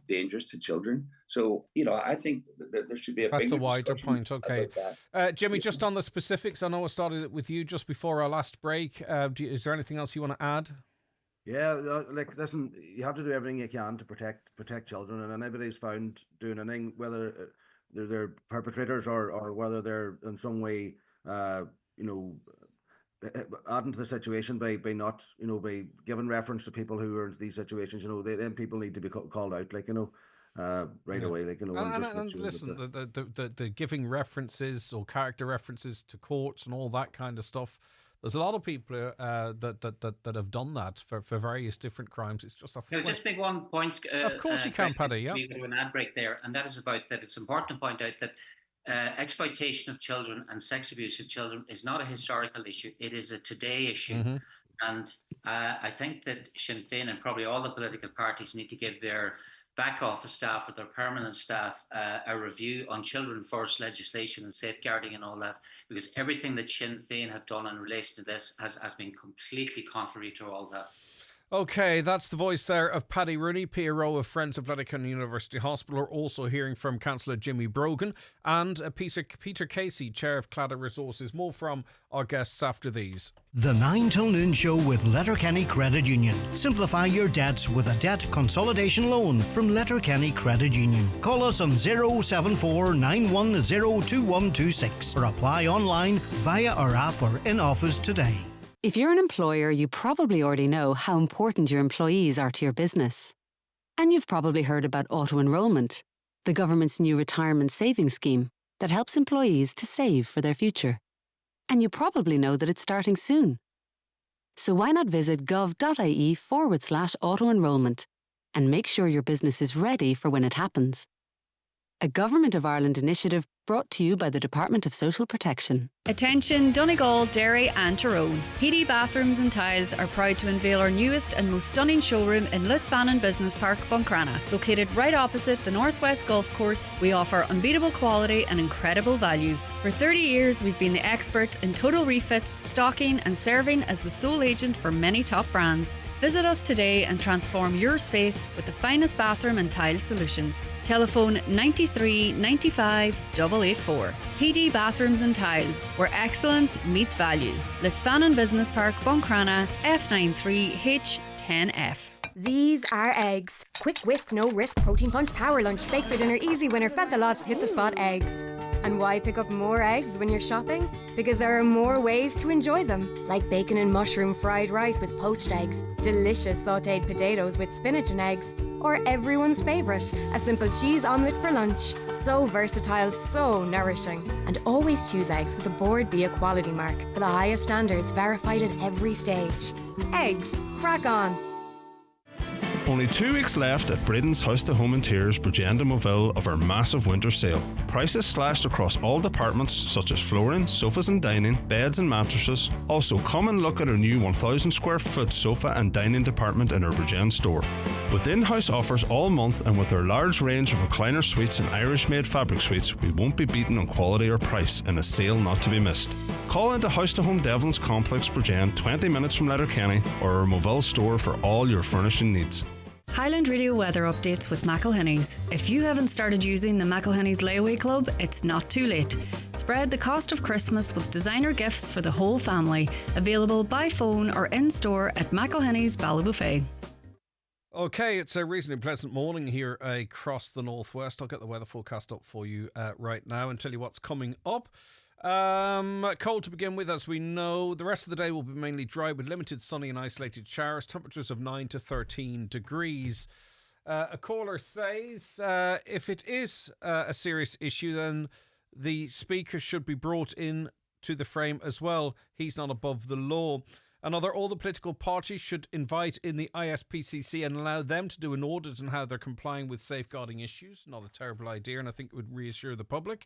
Dangerous to children. So, I think that there should be a That's bigger a wider discussion point, okay. about that. Jimmy, just on the specifics, I know I started it with you just before our last break. Is there anything else you want to add? Yeah, listen, you have to do everything you can to protect children, and anybody's found doing anything, whether they're perpetrators or whether they're in some way, adding to the situation by not, by giving reference to people who are in these situations, then people need to be called out, right away, And listen, the giving references or character references to courts and all that kind of stuff. There's a lot of people that have done that for various different crimes. It's just, I think. Just make one point. Of course you can, Paddy. Yeah. We go to an ad break there, and that is about that. It's important to point out that exploitation of children and sex abuse of children is not a historical issue. It is a today issue. Mm-hmm. And I think that Sinn Féin and probably all the political parties need to give their back office staff or their permanent staff a review on children first legislation and safeguarding and all that, because everything that Sinn Féin have done in relation to this has been completely contrary to all that. Okay, that's the voice there of Paddy Rooney, PRO of Friends of Letterkenny University Hospital. We're also hearing from Councillor Jimmy Brogan and Peter Casey, Chair of Claddagh Resources. More from our guests after these. The 9 till noon show with Letterkenny Credit Union. Simplify your debts with a debt consolidation loan from Letterkenny Credit Union. Call us on 074 910 2126 or apply online via our app or in office today. If you're an employer, you probably already know how important your employees are to your business. And you've probably heard about auto-enrolment, the government's new retirement savings scheme that helps employees to save for their future. And you probably know that it's starting soon. So why not visit gov.ie/auto-enrolment and make sure your business is ready for when it happens. A Government of Ireland initiative brought to you by the Department of Social Protection. Attention Donegal, Derry and Tyrone. PD Bathrooms and Tiles are proud to unveil our newest and most stunning showroom in Lisfannon Business Park, Buncrana. Located right opposite the Northwest Golf Course, we offer unbeatable quality and incredible value. For 30 years, we've been the experts in total refits, stocking and serving as the sole agent for many top brands. Visit us today and transform your space with the finest bathroom and tile solutions. Telephone 93 95 884. PD Bathrooms and Tiles, where excellence meets value. Lisfannon Business Park, Buncrana, F93H10F. These are eggs. Quick whisk, no risk, protein punch, power lunch, bake for dinner, easy winner, fed the lot, hit the spot eggs. And why pick up more eggs when you're shopping? Because there are more ways to enjoy them, like bacon and mushroom fried rice with poached eggs, delicious sautéed potatoes with spinach and eggs, or everyone's favourite, a simple cheese omelette for lunch. So versatile, so nourishing. And always choose eggs with a Board Bia quality mark for the highest standards, verified at every stage. Eggs, crack on. Only 2 weeks left at Braden's House to Home Interiors, Bridgend and Moville of our massive winter sale. Prices slashed across all departments such as flooring, sofas and dining, beds and mattresses. Also, come and look at our new 1,000 square foot sofa and dining department in our Bridgend store. With in-house offers all month and with our large range of recliner suites and Irish-made fabric suites, we won't be beaten on quality or price in a sale not to be missed. Call into House to Home Devlin's Complex, Bridgend, 20 minutes from Letterkenny, or our Moville store for all your furnishing needs. Highland Radio weather updates with McElhinney's. If you haven't started using the McElhinney's Layaway Club, it's not too late. Spread the cost of Christmas with designer gifts for the whole family. Available by phone or in store at McElhinney's Ballybuffet. Okay, it's a reasonably pleasant morning here across the northwest. I'll get the weather forecast up for you right now and tell you what's coming up. Cold to begin with, as we know. The rest of the day will be mainly dry with limited sunny and isolated showers. Temperatures of 9 to 13 degrees. A caller says if it is a serious issue, then the speaker should be brought in to the frame as well. He's not above the law. Another, all the political parties should invite in the ISPCC and allow them to do an audit on how they're complying with safeguarding issues. Not a terrible idea, and I think it would reassure the public.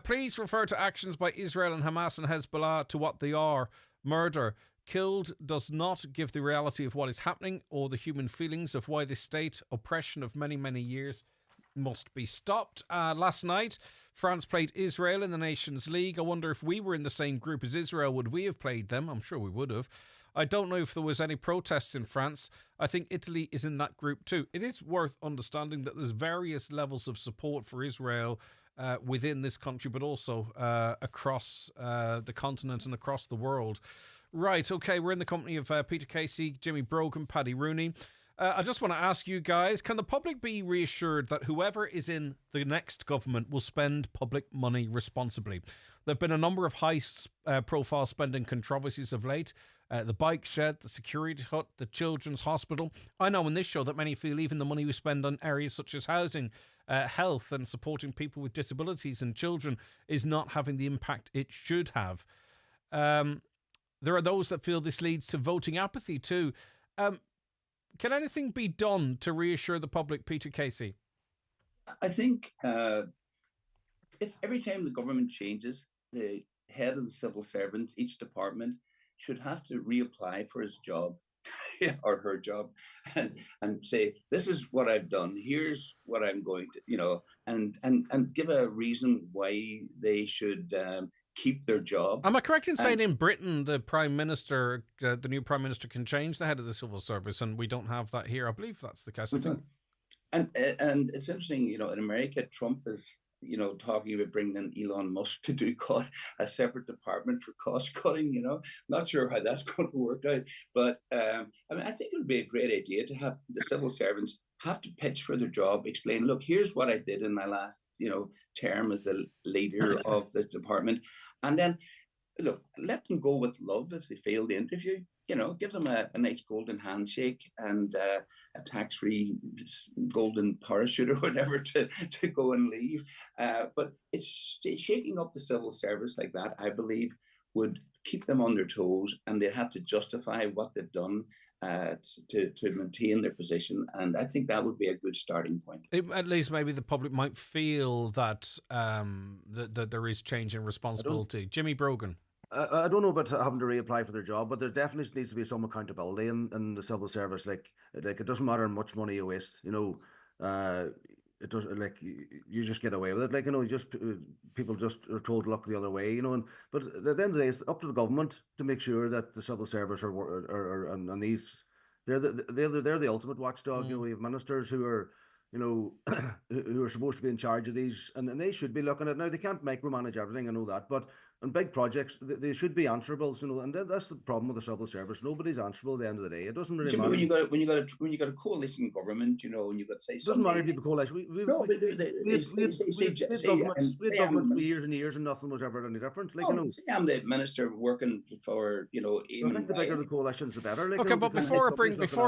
Please refer to actions by Israel and Hamas and Hezbollah to what they are: murder. Killed does not give the reality of what is happening or the human feelings of why this state oppression of many, many years must be stopped. Last night, France played Israel in the Nations League. I wonder if we were in the same group as Israel, would we have played them? I'm sure we would have. I don't know if there was any protests in France. I think Italy is in that group too. It is worth understanding that there's various levels of support for Israel within this country, but also across the continent and across the world. Right, okay, we're in the company of Peter Casey, Jimmy Brogan, Paddy Rooney. I just want to ask you guys, can the public be reassured that whoever is in the next government will spend public money responsibly? There have been a number of high-profile spending controversies of late. The bike shed, the security hut, the children's hospital. I know in this show that many feel even the money we spend on areas such as housing, health and supporting people with disabilities and children is not having the impact it should have. There are those that feel this leads to voting apathy too. Can anything be done to reassure the public, Peter Casey? I think if every time the government changes, the head of the civil servant, each department, should have to reapply for his job or her job and say, this is what I've done, here's what I'm going to, and give a reason why they should keep their job. Am I correct in saying in Britain, the Prime Minister, the new Prime Minister can change the head of the civil service, and we don't have that here? I believe that's the case. I think. And it's interesting, in America, Trump is, talking about bringing in Elon Musk to do a separate department for cost cutting, Not sure how that's going to work out. But I think it would be a great idea to have the civil servants have to pitch for their job, explain, look, here's what I did in my last, term as the leader of the department. And then, look, let them go with love if they fail the interview. Give them a nice golden handshake and a tax-free golden parachute or whatever to go and leave. But it's shaking up the civil service like that, I believe, would keep them on their toes, and they have to justify what they've done to maintain their position, and I think that would be a good starting point. At least maybe the public might feel that that there is change in responsibility. Jimmy Brogan. I don't know about having to reapply for their job, but there definitely needs to be some accountability in the civil service. Like it doesn't matter how much money you waste, it does, like you just get away with it. Like, people just are told to look the other way, but at the end of the day, it's up to the government to make sure that the civil service and these, they're the ultimate watchdog. We have ministers who are, who are supposed to be in charge of these, and they should be looking at. Now, they can't micromanage everything, I know that, but on big projects, they should be answerable. And that's the problem with the civil service. Nobody's answerable at the end of the day. It doesn't really matter. When you got a coalition government, and you got to say it doesn't matter if you have a coalition. We had governments for years and years, and nothing was ever any different. I'm the minister working for I think the bigger the coalitions, the better. Okay, but before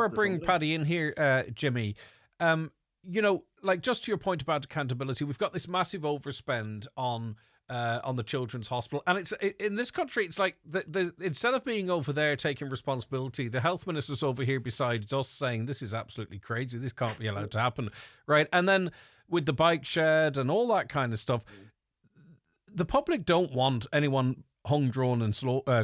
I bring Paddy in here, Jimmy. Just to your point about accountability, we've got this massive overspend on the children's hospital, and it's in this country. It's like instead of being over there taking responsibility, the health minister's over here beside us saying this is absolutely crazy. This can't be allowed to happen, right? And then with the bike shed and all that kind of stuff, the public don't want anyone hung, drawn, and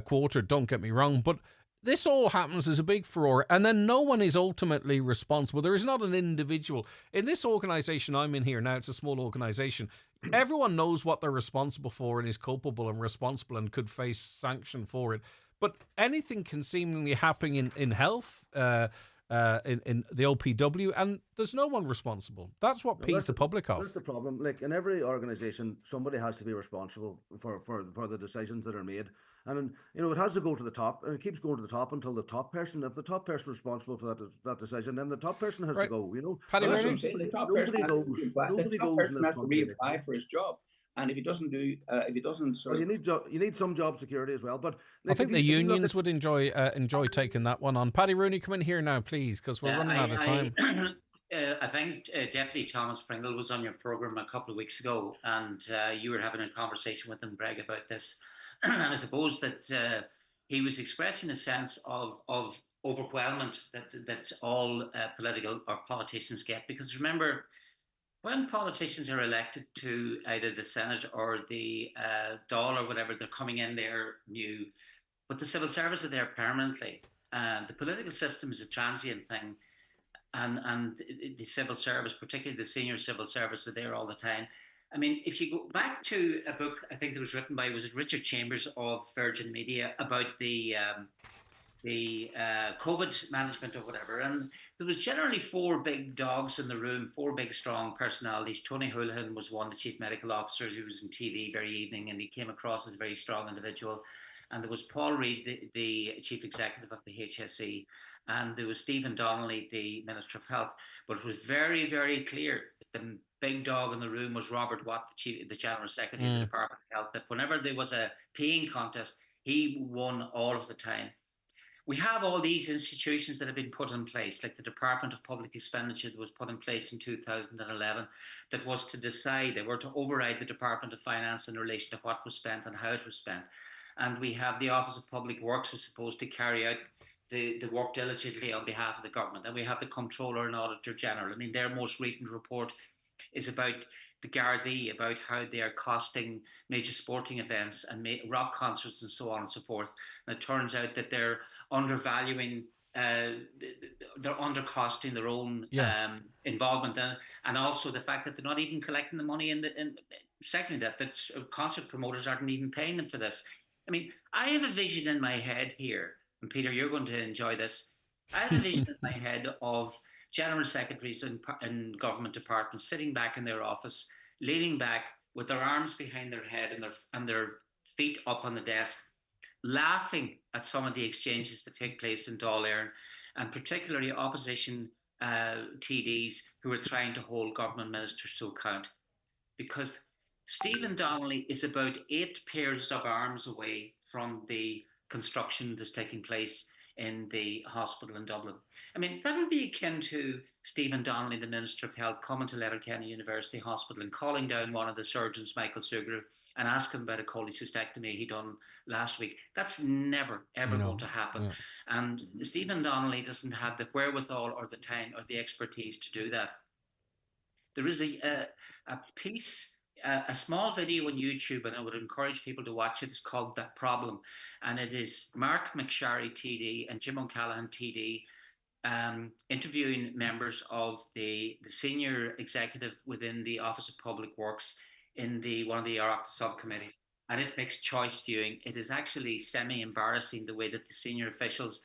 quartered. Don't get me wrong, but this all happens as a big furore, and then no one is ultimately responsible. There is not an individual. In this organisation I'm in here now, it's a small organisation. Everyone knows what they're responsible for and is culpable and responsible and could face sanction for it. But anything can seemingly happen in health, in the OPW, and there's no one responsible. That's what pees the public off. That's the problem. Like in every organisation, somebody has to be responsible for the decisions that are made. And it has to go to the top, and it keeps going to the top until the top person. If the top person is responsible for that decision, then the top person has to go. Paddy, that's what I'm saying. The top person has to reapply for his job. And if he doesn't you need some job security as well. But I think the unions would enjoy taking that one on. Paddy Rooney, come in here now, please, because we're running out of time. I think Deputy Thomas Pringle was on your programme a couple of weeks ago, and you were having a conversation with him, Greg, about this. And I suppose that he was expressing a sense of overwhelmment that all political or politicians get, because remember, when politicians are elected to either the Senate or the Dáil or whatever, they're coming in there new, but the civil service are there permanently. The political system is a transient thing, and the civil service, particularly the senior civil service, are there all the time. I mean, if you go back to a book, I think that was written by, was it Richard Chambers of Virgin Media, about the COVID management or whatever. And there was generally four big dogs in the room, four big strong personalities. Tony Holohan was one, the chief medical officer, who was in TV very evening, and he came across as a very strong individual. And there was Paul Reid, the chief executive of the HSE. And there was Stephen Donnelly, the Minister of Health. But it was very, very clear that the big dog in the room was Robert Watt, the General Secretary of the Department of Health, that whenever there was a peeing contest, he won all of the time. We have all these institutions that have been put in place, like the Department of Public Expenditure that was put in place in 2011, that was to decide, they were to override the Department of Finance in relation to what was spent and how it was spent. And we have the Office of Public Works, who's supposed to carry out the work diligently on behalf of the government. And we have the Comptroller and Auditor General. I mean, their most recent report is about the Gardaí, about how they are costing major sporting events and rock concerts and so on and so forth. And it turns out that they're undervaluing, they're undercosting their own involvement, and also the fact that they're not even collecting the money. Secondly, that concert promoters aren't even paying them for this. I mean, I have a vision in my head here, and Peter, you're going to enjoy this. I have a vision in my head of general secretaries in government departments sitting back in their office, leaning back with their arms behind their head and their feet up on the desk, laughing at some of the exchanges that take place in Dáil Éireann, and particularly opposition TDs who are trying to hold government ministers to account. Because Stephen Donnelly is about 8 pairs of arms away from the construction that's taking place in the hospital in Dublin. I mean, that would be akin to Stephen Donnelly, the Minister of Health, coming to Letterkenny University Hospital and calling down one of the surgeons, Michael Sugrue, and asking about a cholecystectomy he done last week. That's never, ever going to happen. Yeah. And Stephen Donnelly doesn't have the wherewithal or the time or the expertise to do that. There is a piece, a small video on YouTube, and I would encourage people to watch it. It's called The Problem. And it is Mark McSharry TD and Jim O'Callaghan TD interviewing members of the senior executive within the Office of Public Works in one of the Oireachtas subcommittees. And it makes choice viewing. It is actually semi-embarrassing the way that the senior officials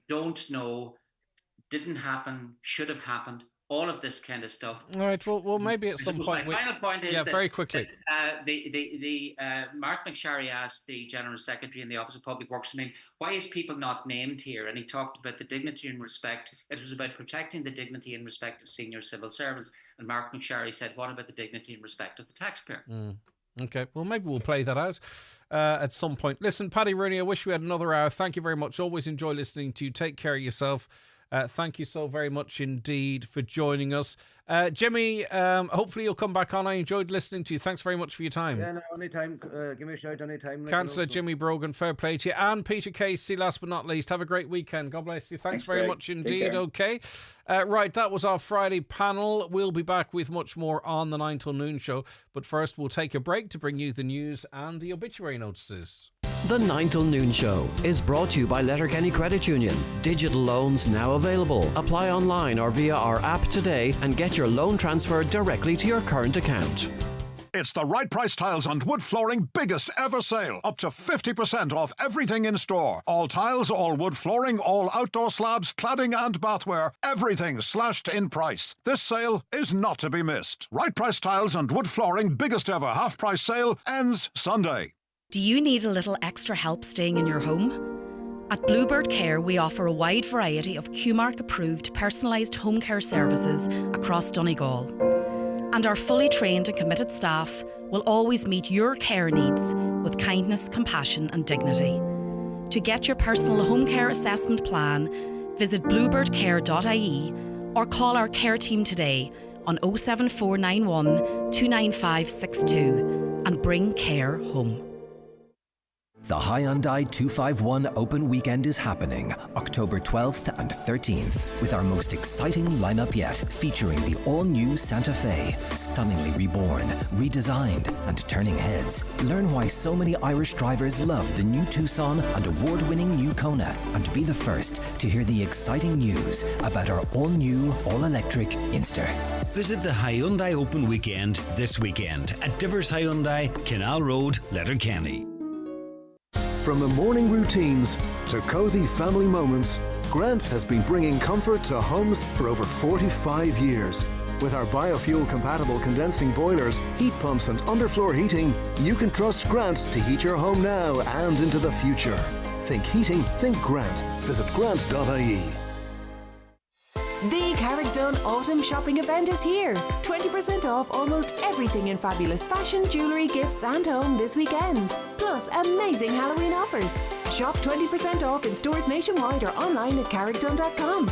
don't know, didn't happen, should have happened, all of this kind of stuff. All right. Well, maybe at some point. My final point is that, very quickly. that Mark McSharry asked the General Secretary in the Office of Public Works, I mean, why is people not named here? And he talked about the dignity and respect. It was about protecting the dignity and respect of senior civil servants. And Mark McSharry said, what about the dignity and respect of the taxpayer? Okay, well, maybe we'll play that out at some point. Listen, Paddy Rooney, I wish we had another hour. Thank you very much. Always enjoy listening to you. Take care of yourself. Thank you so very much indeed for joining us. Jimmy, hopefully you'll come back on. I enjoyed listening to you. Thanks very much for your time. Yeah, no, anytime. Give me a shout anytime. Councillor Jimmy Brogan, fair play to you. And Peter Casey, last but not least. Have a great weekend. God bless you. Thanks very much indeed. Okay. Right, that was our Friday panel. We'll be back with much more on the 9 till noon show. But first, we'll take a break to bring you the news and the obituary notices. The 9 till noon show is brought to you by Letterkenny Credit Union. Digital loans now available. Apply online or via our app today and get your loan transferred directly to your current account. It's the Right Price Tiles and Wood Flooring biggest ever sale. Up to 50% off everything in store. All tiles, all wood flooring, all outdoor slabs, cladding and bathware. Everything slashed in price. This sale is not to be missed. Right Price Tiles and Wood Flooring biggest ever half price sale ends Sunday. Do you need a little extra help staying in your home? At Bluebird Care, we offer a wide variety of QMark-approved personalised home care services across Donegal. And our fully trained and committed staff will always meet your care needs with kindness, compassion and dignity. To get your personal home care assessment plan, visit bluebirdcare.ie or call our care team today on 07491 29562 and bring care home. The Hyundai 251 Open Weekend is happening October 12th and 13th with our most exciting lineup yet, featuring the all-new Santa Fe, stunningly reborn, redesigned and turning heads. Learn why so many Irish drivers love the new Tucson and award-winning new Kona, and be the first to hear the exciting news about our all-new, all-electric Inster. Visit the Hyundai Open Weekend this weekend at Divers Hyundai, Canal Road, Letterkenny. From the morning routines to cosy family moments, Grant has been bringing comfort to homes for over 45 years. With our biofuel-compatible condensing boilers, heat pumps and underfloor heating, you can trust Grant to heat your home now and into the future. Think heating, think Grant. Visit grant.ie. The Carrickdone Autumn Shopping Event is here. 20% off almost everything in fabulous fashion, jewellery, gifts and home this weekend. Plus amazing Halloween offers. Shop 20% off in stores nationwide or online at carrickdone.com.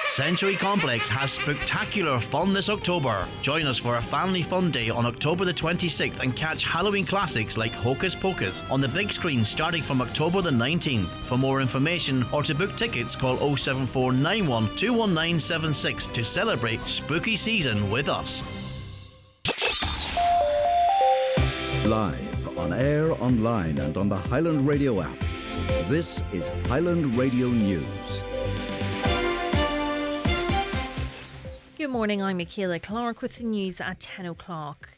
Century Complex has spectacular fun this October. Join us for a family fun day on October the 26th and catch Halloween classics like Hocus Pocus on the big screen starting from October the 19th. For more information or to book tickets, call 07491 21976 to celebrate spooky season with us. Live, on air, online and on the Highland Radio app. This is Highland Radio News. Good morning, I'm Michaela Clark with the news at 10 o'clock.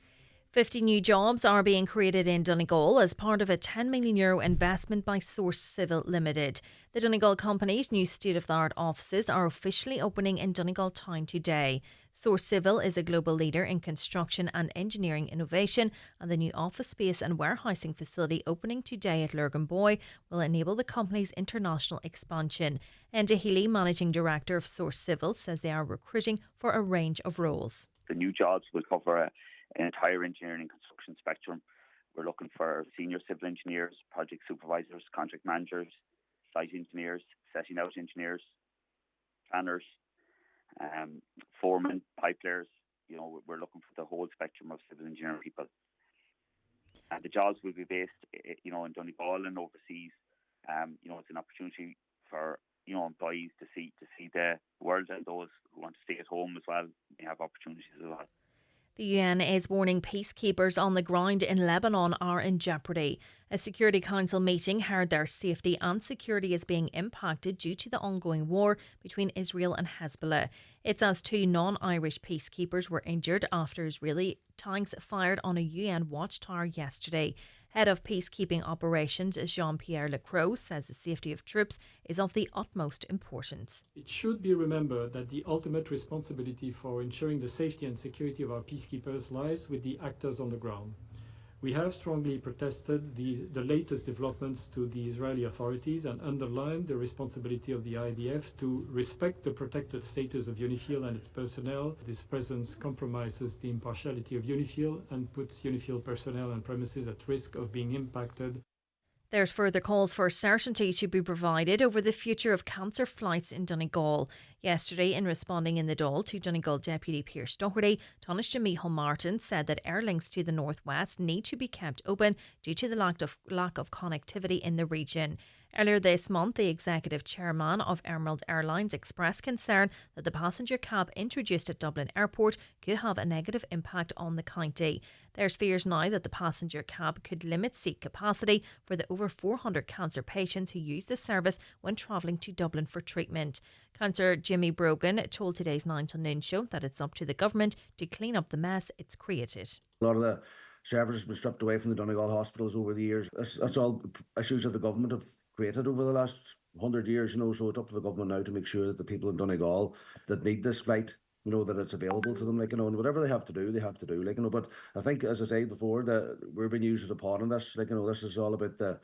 50 new jobs are being created in Donegal as part of a €10 million investment by Source Civil Limited. The Donegal company's new state-of-the-art offices are officially opening in Donegal town today. Source Civil is a global leader in construction and engineering innovation, and the new office space and warehousing facility opening today at Lurgan will enable the company's international expansion. Enda Healy, Managing Director of Source Civil, says they are recruiting for a range of roles. The new jobs will cover an entire engineering and construction spectrum. We're looking for senior civil engineers, project supervisors, contract managers, site engineers, setting out engineers, planners, foremen, pipe layers. We're looking for the whole spectrum of civil engineering people. And the jobs will be based, in Donegal and overseas. It's an opportunity for employees to see the world, and those who want to stay at home as well may have opportunities as well. The UN is warning peacekeepers on the ground in Lebanon are in jeopardy. A Security Council meeting heard their safety and security is being impacted due to the ongoing war between Israel and Hezbollah. It's as 2 non-Irish peacekeepers were injured after Israeli tanks fired on a UN watchtower yesterday. Head of Peacekeeping Operations Jean-Pierre Lacroix says the safety of troops is of the utmost importance. It should be remembered that the ultimate responsibility for ensuring the safety and security of our peacekeepers lies with the actors on the ground. We have strongly protested the latest developments to the Israeli authorities and underlined the responsibility of the IDF to respect the protected status of UNIFIL and its personnel. This presence compromises the impartiality of UNIFIL and puts UNIFIL personnel and premises at risk of being impacted. There's further calls for certainty to be provided over the future of cancer flights in Donegal. Yesterday, in responding in the Dáil to Donegal Deputy Pearse Doherty, Taoiseach Micheál Martin said that air links to the northwest need to be kept open due to the lack of connectivity in the region. Earlier this month, the executive chairman of Emerald Airlines expressed concern that the passenger cap introduced at Dublin Airport could have a negative impact on the county. There's fears now that the passenger cap could limit seat capacity for the over 400 cancer patients who use the service when travelling to Dublin for treatment. Councillor Jimmy Brogan told today's 9 to Noon show that it's up to the government to clean up the mess it's created. A lot of the services have been stripped away from the Donegal hospitals over the years. That's all issues that the government have created over the last 100 years, so it's up to the government now to make sure that the people in Donegal that need this flight, that it's available to them, and whatever they have to do, but I think, as I said before, that we're being used as a pawn in this, this is all about the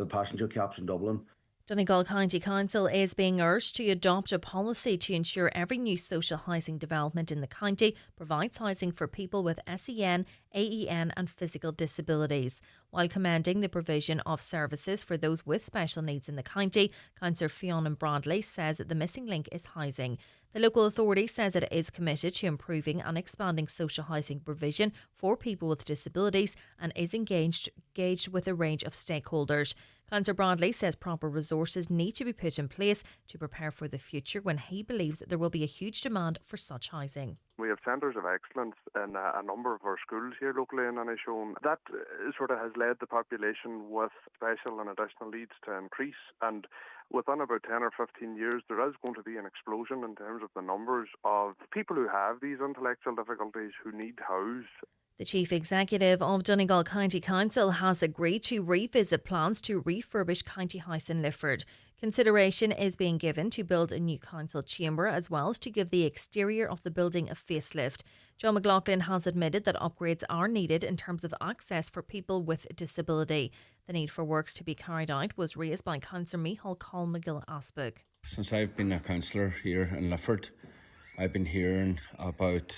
passenger caps in Dublin. Donegal County Council is being urged to adopt a policy to ensure every new social housing development in the county provides housing for people with SEN, AEN and physical disabilities. While commending the provision of services for those with special needs in the county, Councillor Fiona Bradley says that the missing link is housing. The local authority says it is committed to improving and expanding social housing provision for people with disabilities and is engaged with a range of stakeholders. Councillor Bradley says proper resources need to be put in place to prepare for the future when he believes that there will be a huge demand for such housing. We have centres of excellence in a number of our schools here locally in Aviation. That sort of has led the population with special and additional needs to increase, and within about 10 or 15 years there is going to be an explosion in terms of the numbers of people who have these intellectual difficulties who need house. The Chief Executive of Donegal County Council has agreed to revisit plans to refurbish County House in Lifford. Consideration is being given to build a new council chamber as well as to give the exterior of the building a facelift. John McLaughlin has admitted that upgrades are needed in terms of access for people with disability. The need for works to be carried out was raised by Councillor Micheál Colm McGill Asbrook. Since I've been a councillor here in Lifford, I've been hearing about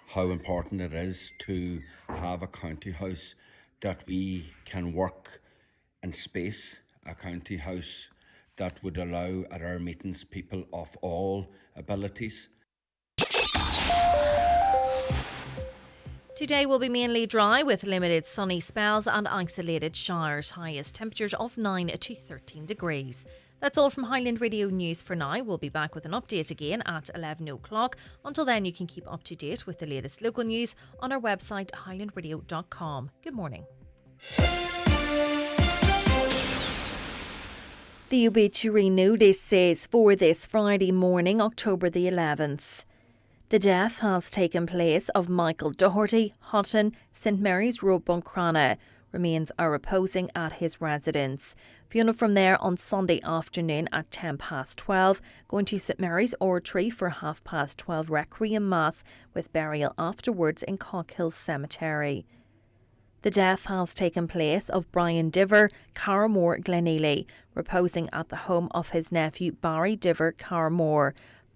how important it is to have a county house that we can work in space, a county house that would allow at our meetings people of all abilities. Today will be mainly dry with limited sunny spells and isolated showers. Highest temperatures of 9 to 13 degrees. That's all from Highland Radio News for now. We'll be back with an update again at 11 o'clock. Until then, you can keep up to date with the latest local news on our website highlandradio.com. Good morning. The obituary notice says for this Friday morning, October the 11th. The death has taken place of Michael Doherty, Hutton, St Mary's Road, Buncrana. Remains are reposing at his residence. Funeral from there on Sunday afternoon at 12:10, going to St Mary's Oratory for 12:30 Requiem Mass with burial afterwards in Cockhill Cemetery. The death has taken place of Brian Diver, Carramore, Glenealy, reposing at the home of his nephew Barry Diver, Carramore.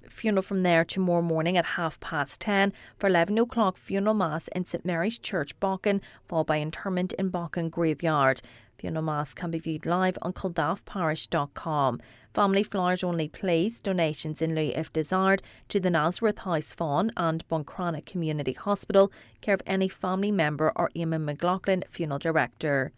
Funeral from there tomorrow morning at 10:30. For 11 o'clock, funeral mass in St Mary's Church, Bocken, followed by interment in Bocken Graveyard. Funeral mass can be viewed live on kildaffparish.com. Family flowers only, please. Donations in lieu if desired to the Nazareth House Fawn and Buncrana Community Hospital, care of any family member or Eamon McLaughlin, funeral director.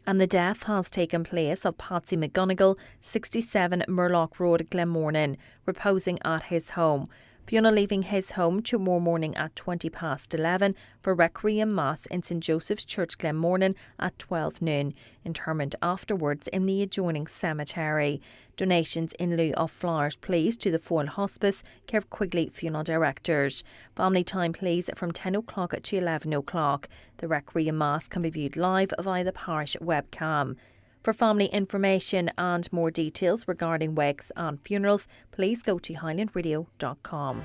And the death has taken place of Patsy McGonigal, 67 Murlock Road, Glenmornan, reposing at his home. Funeral leaving his home tomorrow morning at 11:20 for Requiem Mass in St Joseph's Church, Glenmornan at 12 noon. Interment afterwards in the adjoining cemetery. Donations in lieu of flowers, please, to the Foyle Hospice, care of Quigley Funeral Directors. Family time, please, from 10 o'clock to 11 o'clock. The Requiem Mass can be viewed live via the parish webcam. For family information and more details regarding wakes and funerals, please go to highlandradio.com.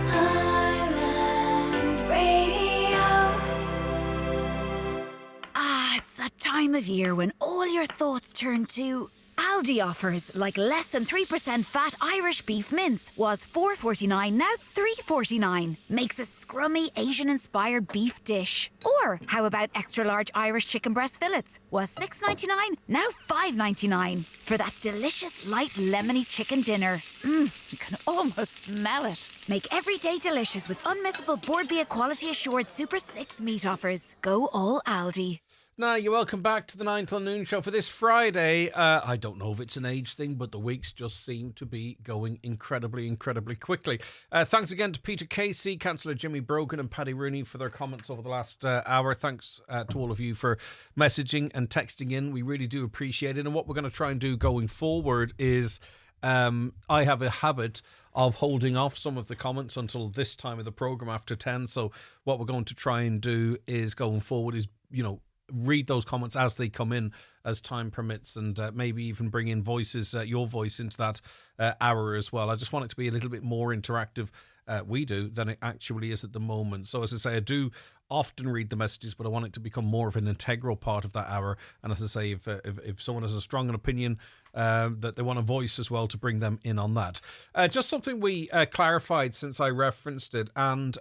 Highland Radio. It's that time of year when all your thoughts turn to Aldi offers, like less than 3% fat Irish beef mince was $4.49, now $3.49. Makes a scrummy Asian-inspired beef dish. Or how about extra large Irish chicken breast fillets? Was $6.99, now $5.99. For that delicious light lemony chicken dinner. You can almost smell it. Make every day delicious with unmissable Board Bia quality assured Super 6 meat offers. Go all Aldi. Now, you're welcome back to the 9 till noon show for this Friday. I don't know if it's an age thing, but the weeks just seem to be going incredibly, incredibly quickly. Thanks again to Peter Casey, Councillor Jimmy Brogan and Paddy Rooney for their comments over the last hour. Thanks to all of you for messaging and texting in. We really do appreciate it. And what we're going to try and do going forward is I have a habit of holding off some of the comments until this time of the programme after 10. So what we're going to try and do is going forward is, read those comments as they come in as time permits, and maybe even bring in voices, your voice into that hour as well. I just want it to be a little bit more interactive, we do, than it actually is at the moment. So as I say, I do often read the messages, but I want it to become more of an integral part of that hour. And as I say, if someone has a strong opinion that they want a voice as well, to bring them in on that. Just something we clarified since I referenced it, and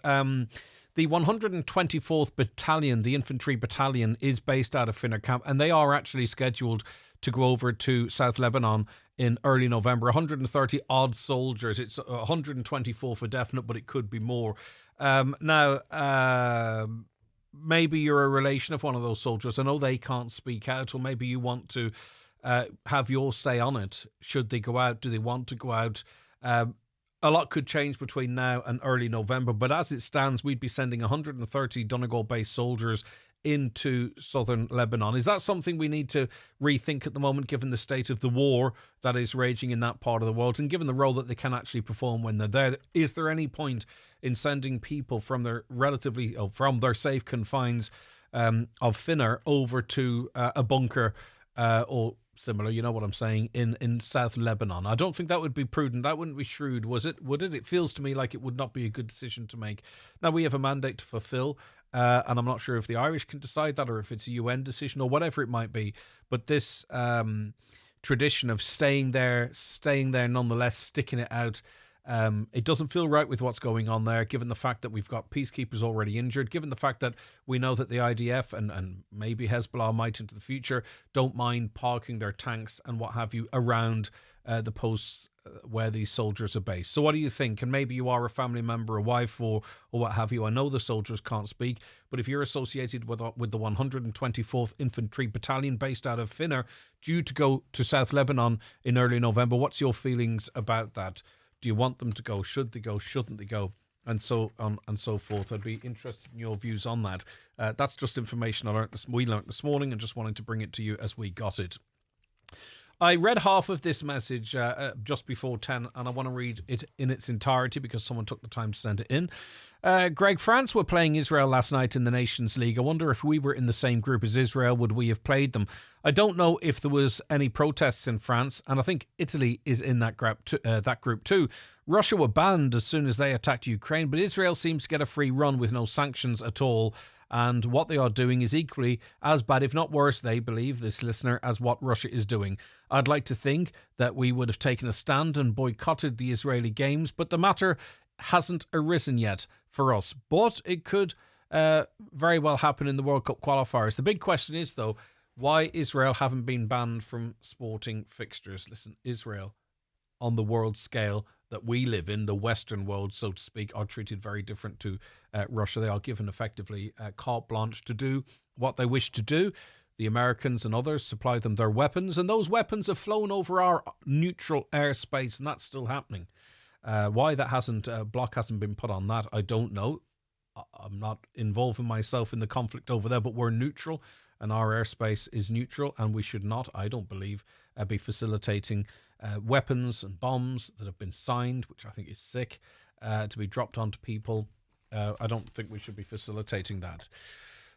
the 124th Battalion, the Infantry Battalion, is based out of Finner Camp, and they are actually scheduled to go over to South Lebanon in early November. 130 odd soldiers. It's 124 for definite, but it could be more. Now, maybe you're a relation of one of those soldiers. I know they can't speak out, or maybe you want to have your say on it. Should they go out? Do they want to go out? A lot could change between now and early November, but as it stands, we'd be sending 130 Donegal-based soldiers into southern Lebanon. Is that something we need to rethink at the moment, given the state of the war that is raging in that part of the world, and given the role that they can actually perform when they're there? Is there any point in sending people from their from their safe confines of Finner over to a bunker or similar, you know what I'm saying, in South Lebanon? I don't think that would be prudent. That wouldn't be shrewd, would it? It feels to me like it would not be a good decision to make. Now, we have a mandate to fulfill, and I'm not sure if the Irish can decide that, or if it's a UN decision, or whatever it might be. But this tradition of staying there nonetheless, sticking it out, it doesn't feel right with what's going on there, given the fact that we've got peacekeepers already injured, given the fact that we know that the IDF and maybe Hezbollah might into the future don't mind parking their tanks and what have you around the posts where these soldiers are based. So what do you think? And maybe you are a family member, a wife, or what have you. I know the soldiers can't speak, but if you're associated with the 124th Infantry Battalion based out of Finner, due to go to South Lebanon in early November, what's your feelings about that? Do you want them to go? Should they go? Shouldn't they go? And so on and so forth. I'd be interested in your views on that. That's just information we learnt this morning, and just wanted to bring it to you as we got it. I read half of this message just before 10, and I want to read it in its entirety because someone took the time to send it in. Greg, France were playing Israel last night in the Nations League. I wonder if we were in the same group as Israel, would we have played them? I don't know if there was any protests in France, and I think Italy is in that group too. Russia were banned as soon as they attacked Ukraine, but Israel seems to get a free run with no sanctions at all. And what they are doing is equally as bad, if not worse, they believe, this listener, as what Russia is doing. I'd like to think that we would have taken a stand and boycotted the Israeli games, but the matter hasn't arisen yet for us. But it could very well happen in the World Cup qualifiers. The big question is, though, why Israel haven't been banned from sporting fixtures. Listen, Israel, on the world scale that we live in, the Western world, so to speak, are treated very different to Russia. They are given effectively carte blanche to do what they wish to do. The Americans and others supply them their weapons, and those weapons have flown over our neutral airspace, and that's still happening. Why that block hasn't been put on that, I don't know. I'm not involving myself in the conflict over there, but we're neutral, and our airspace is neutral, and we should not, I don't believe, be facilitating weapons and bombs that have been signed, which I think is sick, to be dropped onto people. I don't think we should be facilitating that.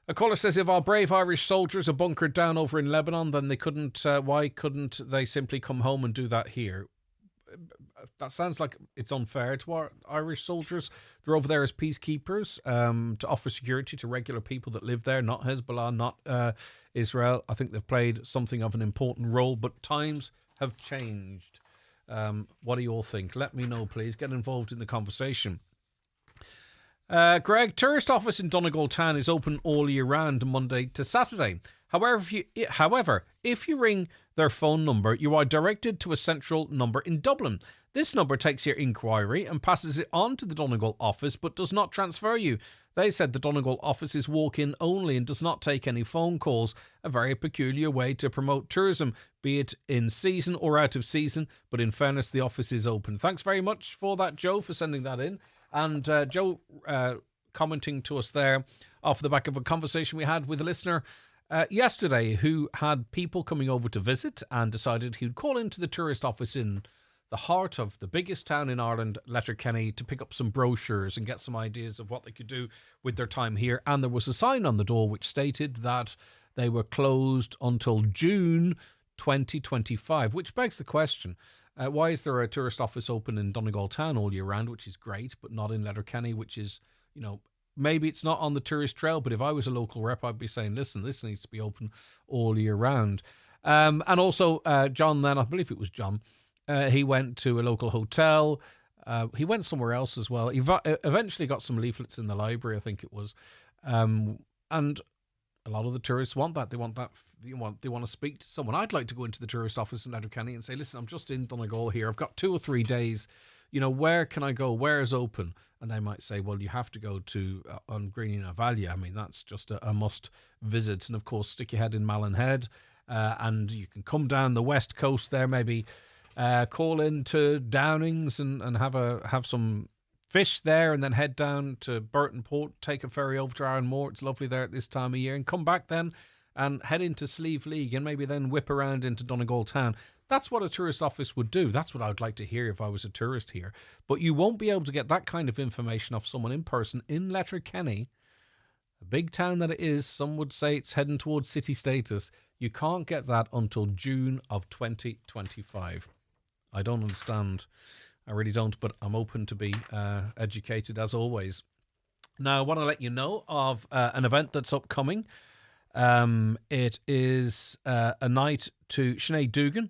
A caller says, if our brave Irish soldiers are bunkered down over in Lebanon, then they couldn't. Why couldn't they simply come home and do that here? That sounds like it's unfair to our Irish soldiers. They're over there as peacekeepers to offer security to regular people that live there, not Hezbollah, not Israel. I think they've played something of an important role, but times have changed. What do you all think? Let me know, please. Get involved in the conversation. Greg, tourist office in Donegal town is open all year round, Monday to Saturday. However, if you ring their phone number, you are directed to a central number in Dublin. This number takes your inquiry and passes it on to the Donegal office, but does not transfer you. They said the Donegal office is walk-in only and does not take any phone calls. A very peculiar way to promote tourism, be it in season or out of season. But in fairness, the office is open. Thanks very much for that, Joe, for sending that in. And Joe commenting to us there off the back of a conversation we had with a listener yesterday who had people coming over to visit and decided he'd call into the tourist office in the heart of the biggest town in Ireland, Letterkenny, to pick up some brochures and get some ideas of what they could do with their time here. And there was a sign on the door which stated that they were closed until June 2025, which begs the question, why is there a tourist office open in Donegal town all year round, which is great, but not in Letterkenny, which is, maybe it's not on the tourist trail, but if I was a local rep, I'd be saying, listen, this needs to be open all year round. And also, John then, I believe it was John, he went to a local hotel. He went somewhere else as well. He eventually got some leaflets in the library, I think it was. And a lot of the tourists want that. They want that. They want to speak to someone. I'd like to go into the tourist office in Letterkenny and say, listen, I'm just in Donegal here. I've got 2 or 3 days. Where can I go? Where is open? And they might say, well, you have to go to on Greeny na Bhaile. I mean, that's just a must visit. And of course, stick your head in Malin Head, and you can come down the west coast there, maybe call into Downings and have some fish there, and then head down to Burton Port, take a ferry over to Ironmore. It's lovely there at this time of year, and come back then and head into Slieve League and maybe then whip around into Donegal town. That's what a tourist office would do. That's what I would like to hear if I was a tourist here. But you won't be able to get that kind of information off someone in person in Letterkenny, a big town that it is. Some would say it's heading towards city status. You can't get that until June of 2025. I don't understand. I really don't, but I'm open to be educated as always. Now, I want to let you know of an event that's upcoming. It is a night to Sinead Dugan,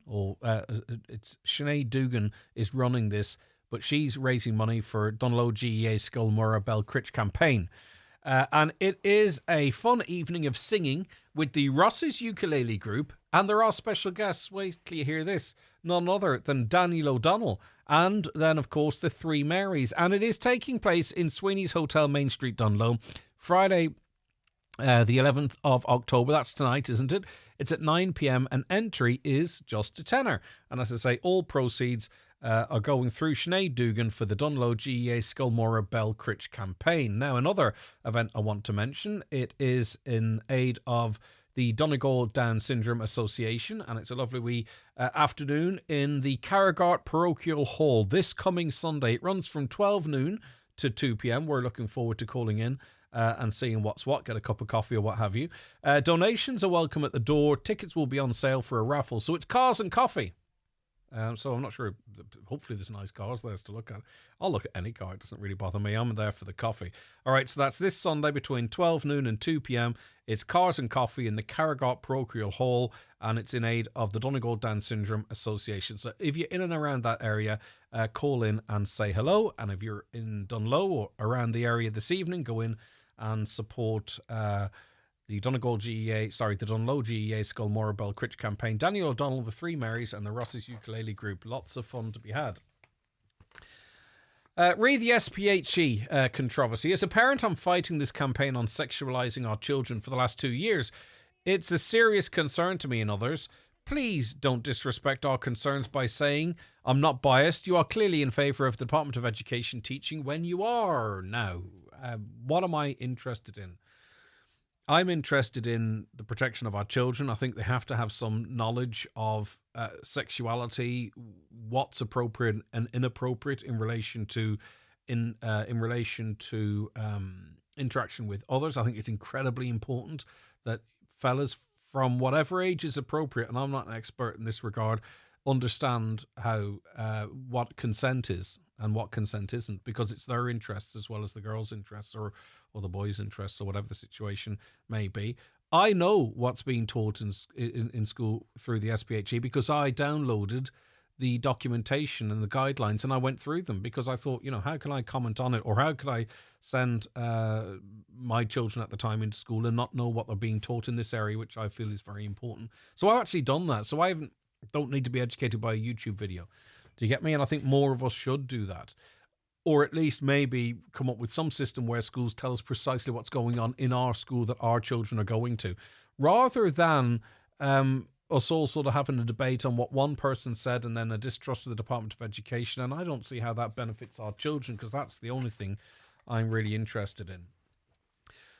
it's Sinead Dugan is running this, but she's raising money for Dunlow GEA Skulmurra Belcritch campaign. And it is a fun evening of singing with the Ross's Ukulele Group, and there are special guests. Wait till you hear this. None other than Daniel O'Donnell, and then, of course, the Three Marys. And it is taking place in Sweeney's Hotel, Main Street, Dunlow, Friday, the 11th of October. That's tonight, isn't it? It's at 9 p.m, and entry is just a tenner. And as I say, all proceeds are going through Sinead Dugan for the Dunlow GEA Skulmurra Belcritch campaign. Now, another event I want to mention, it is in aid of the Donegal Down Syndrome Association, and it's a lovely wee afternoon in the Carragart Parochial Hall this coming Sunday. It runs from 12 noon to 2 p.m. We're looking forward to calling in and seeing what's what, get a cup of coffee or what have you. Donations are welcome at the door. Tickets will be on sale for a raffle. So it's cars and coffee So I'm not sure. Hopefully there's nice cars there to look at. I'll look at any car. It doesn't really bother me. I'm there for the coffee. All right, so that's this Sunday between 12 noon and 2 p.m. It's Cars and Coffee in the Carragot Parochial Hall, and it's in aid of the Donegal Down Syndrome Association. So if you're in and around that area, call in and say hello. And if you're in Dunlow or around the area this evening, go in and support the Donegal GEA, the Dunlow GEA Scullmore Bell Critch campaign, Daniel O'Donnell, the Three Marys, and the Ross's Ukulele Group. Lots of fun to be had. Read the SPHE controversy. As a parent, I'm fighting this campaign on sexualising our children for the last 2 years. It's a serious concern to me and others. Please don't disrespect our concerns by saying I'm not biased. You are clearly in favour of the Department of Education teaching when you are now. What am I interested in? I'm interested in the protection of our children. I think they have to have some knowledge of sexuality, what's appropriate and inappropriate in relation to interaction with others. I think it's incredibly important that fellas from whatever age is appropriate, and I'm not an expert in this regard, understand how what consent is and what consent isn't, because it's their interests as well as the girls' interests or the boys' interests or whatever the situation may be. I know what's being taught in school through the SPHE because I downloaded the documentation and the guidelines and I went through them because I thought, how can I comment on it, or how could I send my children at the time into school and not know what they're being taught in this area, which I feel is very important. So I've actually done that. So I don't need to be educated by a YouTube video. Do you get me? And I think more of us should do that. Or at least maybe come up with some system where schools tell us precisely what's going on in our school that our children are going to. Rather than us all sort of having a debate on what one person said and then a distrust of the Department of Education. And I don't see how that benefits our children, because that's the only thing I'm really interested in.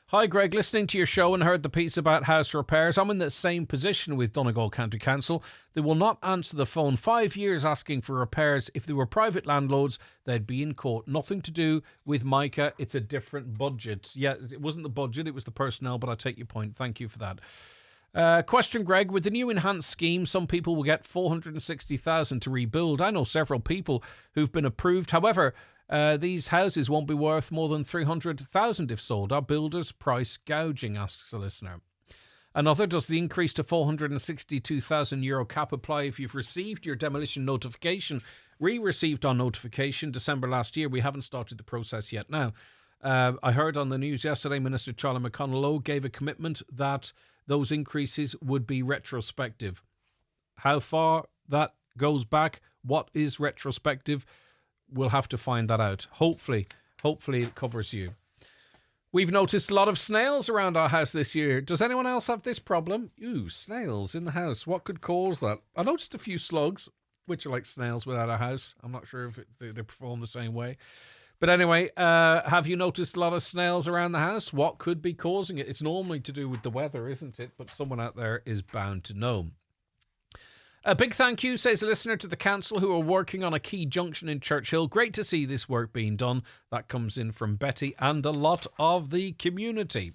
Hi Greg, listening to your show and heard the piece about house repairs. I'm in the same position with Donegal County Council. They will not answer the phone. 5 years asking for repairs. If they were private landlords, they'd be in court. Nothing to do with Micah. It's a different budget. Yeah, it wasn't the budget, it was the personnel, but I take your point. Thank you for that. Question, Greg. With the new enhanced scheme, some people will get $460,000 to rebuild. I know several people who've been approved. However, these houses won't be worth more than $300,000 if sold. Are builders price gouging? Asks a listener. Another, does the increase to €462,000 cap apply if you've received your demolition notification? We received our notification December last year. We haven't started the process yet now. I heard on the news yesterday, Minister Charlie McConnell gave a commitment that those increases would be retrospective. How far that goes back, what is retrospective, we'll have to find that out. Hopefully it covers you. We've noticed a lot of snails around our house this year. Does anyone else have this problem? Ooh, snails in the house. What could cause that? I noticed a few slugs, which are like snails without a house. I'm not sure if they perform the same way. But anyway, have you noticed a lot of snails around the house? What could be causing it? It's normally to do with the weather, isn't it? But someone out there is bound to know. A big thank you, says a listener, to the council who are working on a key junction in Churchill. Great to see this work being done. That comes in from Betty and a lot of the community.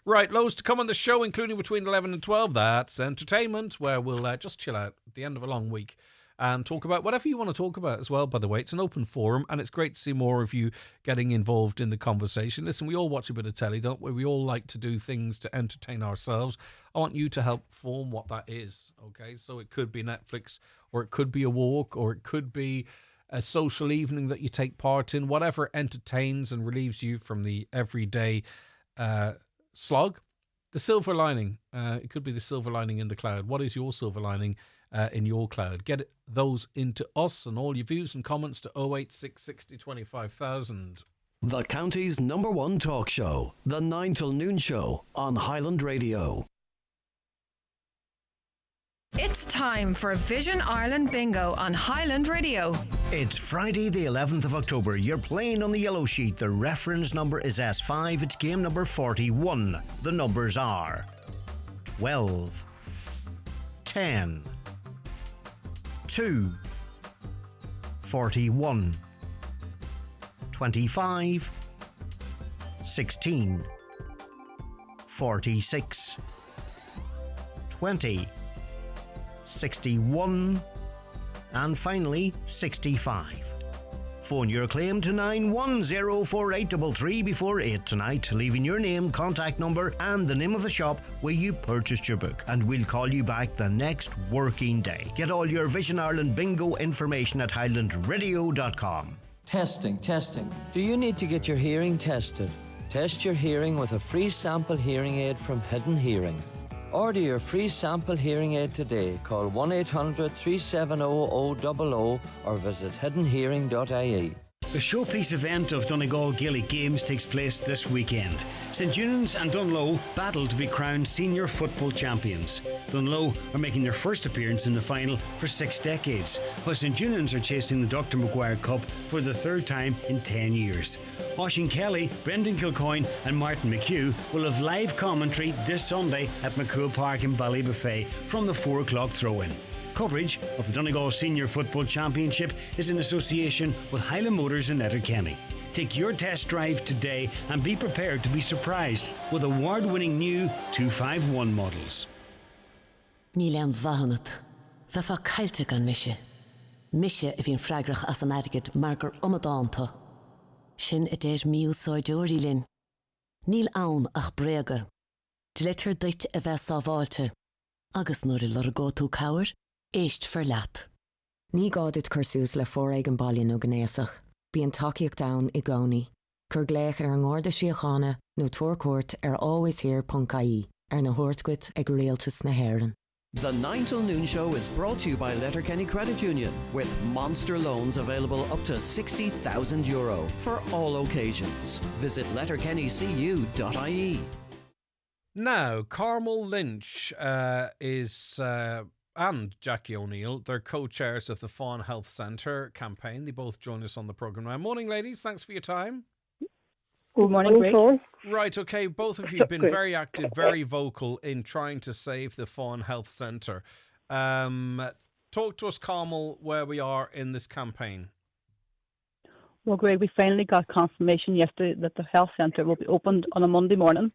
Right, loads to come on the show, including between 11 and 12. That's entertainment, where we'll just chill out at the end of a long week and talk about whatever you want to talk about as well, by the way. It's an open forum, and it's great to see more of you getting involved in the conversation. Listen, we all watch a bit of telly, don't we? We all like to do things to entertain ourselves. I want you to help form what that is, okay? So it could be Netflix, or it could be a walk, or it could be a social evening that you take part in, whatever entertains and relieves you from the everyday slog. The silver lining. It could be the silver lining in the cloud. What is your silver lining in your cloud? Get those into us and all your views and comments to 086 60 25,000. The county's #1 talk show, the 9 till noon show on Highland Radio. It's time for Vision Ireland Bingo on Highland Radio. It's Friday the 11th of October. You're playing on the yellow sheet. The reference number is S5. It's game number 41. The numbers are 12, 10, 2, 41, 25, 16, 46, 20, 61, And finally, 65. Phone your claim to 9104833 before 8 tonight, leaving your name, contact number and the name of the shop where you purchased your book, and we'll call you back the next working day. Get all your Vision Ireland bingo information at highlandradio.com. Testing. Do you need to get your hearing tested? Test your hearing with a free sample hearing aid from Hidden Hearing. Order your free sample hearing aid today. Call 1-800-370-000 or visit hiddenhearing.ie. The showpiece event of Donegal Gaelic Games takes place this weekend. St Eunan's and Dunloe battle to be crowned senior football champions. Dunloe are making their first appearance in the final for 6 decades, while St Eunan's are chasing the Dr. Maguire Cup for the third time in 10 years. Oisin Kelly, Brendan Kilcoyne and Martin McHugh will have live commentary this Sunday at McCool Park in Ballybuffet from the 4 o'clock throw-in. Coverage of the Donegal Senior Football Championship is in association with Highland Motors in Letterkenny. Take your test drive today and be prepared to be surprised with award-winning new 251 models. Níl an bhahanat, bhefa cailte gan mise. Mise a bhín freigrach as an airgid margar umadánta. Sin a déir míl sáidúirí linn. Níl ann ach brega. Dleitir duit a bheith sábháilte. Agus nuair a lorgó tú cabhair, éist for leat. Ní gádit cursús le fóraig an bailín nó gnéasach. Bí an takeíoch down I gcónaí. Cur gléich ar an ngorda síochána nó tuaircuairt ar alwayshere.ie ar na thuairtcuid ag réaltas na hÉireann. The 9 till noon show is brought to you by Letterkenny Credit Union, with monster loans available up to €60,000 for all occasions. Visit letterkennycu.ie. Now, Carmel Lynch and Jackie O'Neill, they're co-chairs of the Fawn Health Centre campaign. They both join us on the programme now. Morning, ladies. Thanks for your time. Good morning, Greg. Right, okay. Both of you have been very active, very vocal in trying to save the Fawn Health Centre. Talk to us, Carmel, where we are in this campaign. Well, Greg, we finally got confirmation yesterday that the health centre will be opened on a Monday morning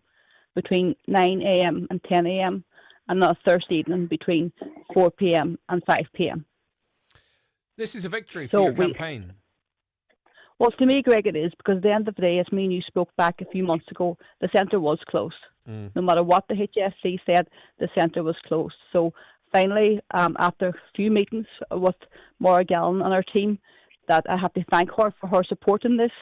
between 9 a.m. and 10 a.m. and on a Thursday evening between 4 p.m. and 5 p.m. This is a victory for your campaign. Well, to me, Greg, it is, because at the end of the day, as me and you spoke back a few months ago, the centre was closed. No matter what the HSC said, the centre was closed. So finally, after a few meetings with Maura Gallen and our team, that I have to thank her for her support in this,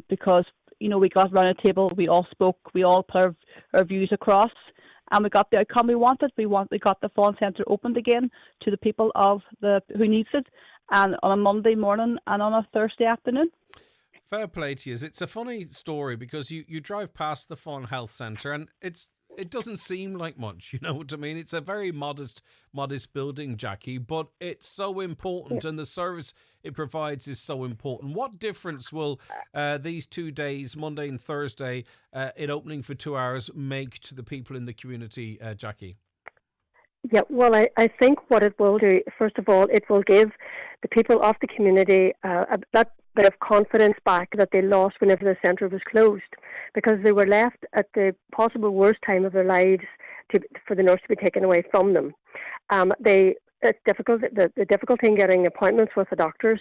because, you know, we got around a table, we all spoke, we all put our views across, and we got the outcome we wanted. We got the Fawn Centre opened again to the people who needs it, and on a Monday morning and on a Thursday afternoon. Fair play to you. It's a funny story because you drive past the Fawn Health Centre and it doesn't seem like much, you know what I mean? It's a very modest building, Jackie, but it's so important and the service it provides is so important. What difference will these 2 days, Monday and Thursday, in opening for 2 hours, make to the people in the community, Jackie? Yeah, well, I think what it will do, first of all, it will give the people of the community that bit of confidence back that they lost whenever the centre was closed, because they were left at the possible worst time of their lives for the nurse to be taken away from them. It's difficult. The difficulty in getting appointments with the doctors,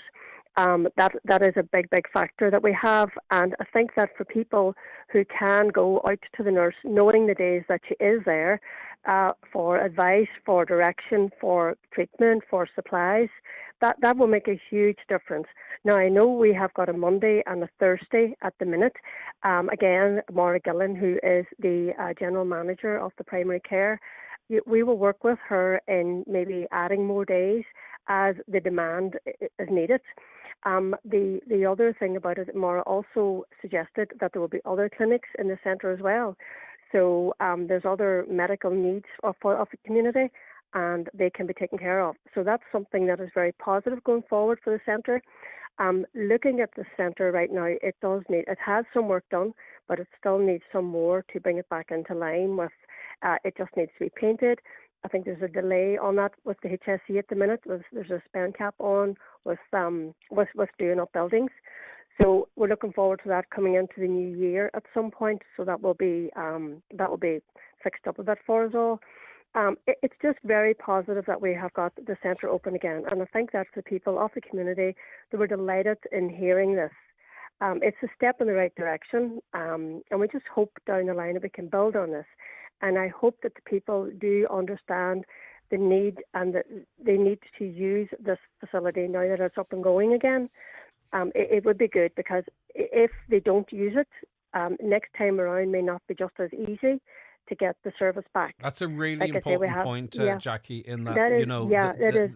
that is a big factor that we have. And I think that for people who can go out to the nurse, knowing the days that she is there, for advice, for direction, for treatment, for supplies, that will make a huge difference. Now, I know we have got a Monday and a Thursday at the minute. Again, Maura Gillen, who is the General Manager of the Primary Care, we will work with her in maybe adding more days as the demand is needed. The other thing about it, Maura also suggested that there will be other clinics in the centre as well. So there's other medical needs of the community, and they can be taken care of. So that's something that is very positive going forward for the centre. Looking at the centre right now, it has some work done, but it still needs some more to bring it back into line with. It just needs to be painted. I think there's a delay on that with the HSE at the minute. There's a spend cap on with doing up buildings. So we're looking forward to that coming into the new year at some point. So that will be fixed up a bit for us all. It's just very positive that we have got the centre open again. And I think that the people of the community, they were delighted in hearing this. It's a step in the right direction. And we just hope down the line that we can build on this. And I hope that the people do understand the need and that they need to use this facility now that it's up and going again. It would be good, because if they don't use it, next time around may not be just as easy to get the service back. That's a really important point, Jackie, in that,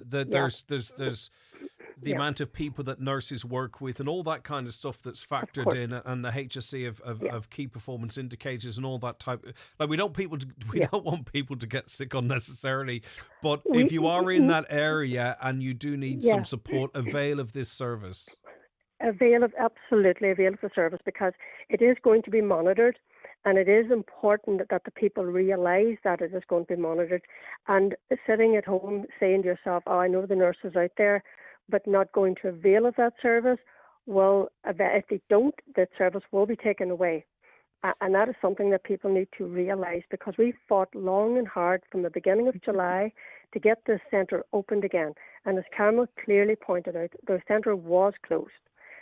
there's the amount of people that nurses work with and all that kind of stuff that's factored in, and the HSE of key performance indicators and all that type. Like, we don't want people to get sick unnecessarily, but if you are in that area and you do need some support, avail of this service. Absolutely avail of the service, because it is going to be monitored, and it is important that the people realise that it is going to be monitored. And sitting at home saying to yourself, "Oh, I know the nurse is out there," but not going to avail of that service, well, if they don't, that service will be taken away. And that is something that people need to realise, because we fought long and hard from the beginning of July to get this centre opened again. And as Carmel clearly pointed out, the centre was closed.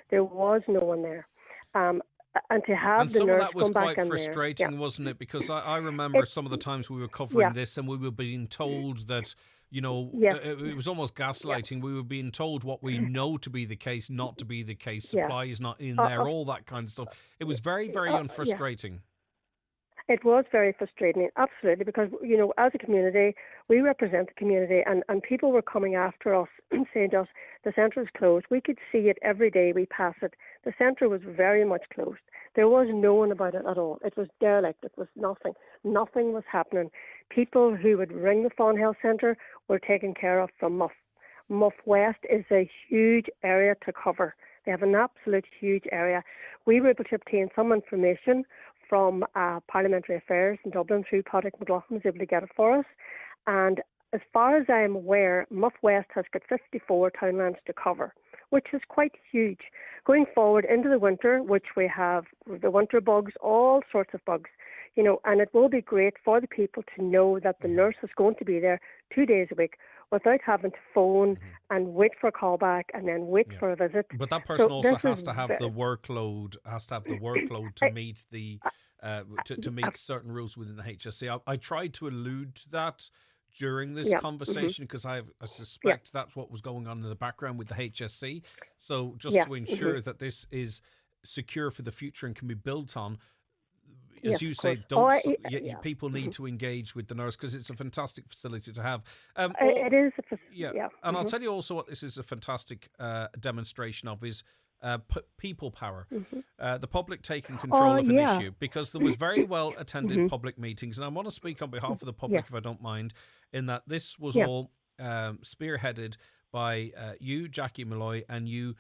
There was no one there. And to have the nurse come back in there... some of that was quite frustrating, wasn't it? Because I remember some of the times we were covering this and we were being told that, it was almost gaslighting. We were being told what we know to be the case, not to be the case. Supply is not in there, all that kind of stuff. It was very, very unfrustrating. It was very frustrating, absolutely, because, as a community, we represent the community, and people were coming after us and saying to us, the centre is closed. We could see it every day we pass it. The centre was very much closed. There was no one about it at all. It was derelict. It was nothing. Nothing was happening. People who would ring the Fawn Health Centre were taken care of from Muff. Muff West is a huge area to cover. They have an absolute huge area. We were able to obtain some information from Parliamentary Affairs in Dublin through Patrick McLaughlin, was able to get it for us. And as far as I am aware, Muff West has got 54 townlands to cover, which is quite huge. Going forward into the winter, which we have the winter bugs, all sorts of bugs, and it will be great for the people to know that the nurse is going to be there 2 days a week without having to phone and wait for a call back and then wait for a visit. But that person also has to have the workload, to meet the to meet certain rules within the HSE. I tried to allude to that during this conversation, because I suspect that's what was going on in the background with the HSE. So just to ensure that this is secure for the future and can be built on, as you say, people need to engage with the nurse, because it's a fantastic facility to have. It is. And I'll tell you also what this is a fantastic demonstration of is people power. The public taking control of an issue, because there was very well attended public meetings, and I want to speak on behalf of the public, if I don't mind, in that this was all spearheaded by you, Jackie Malloy, and you,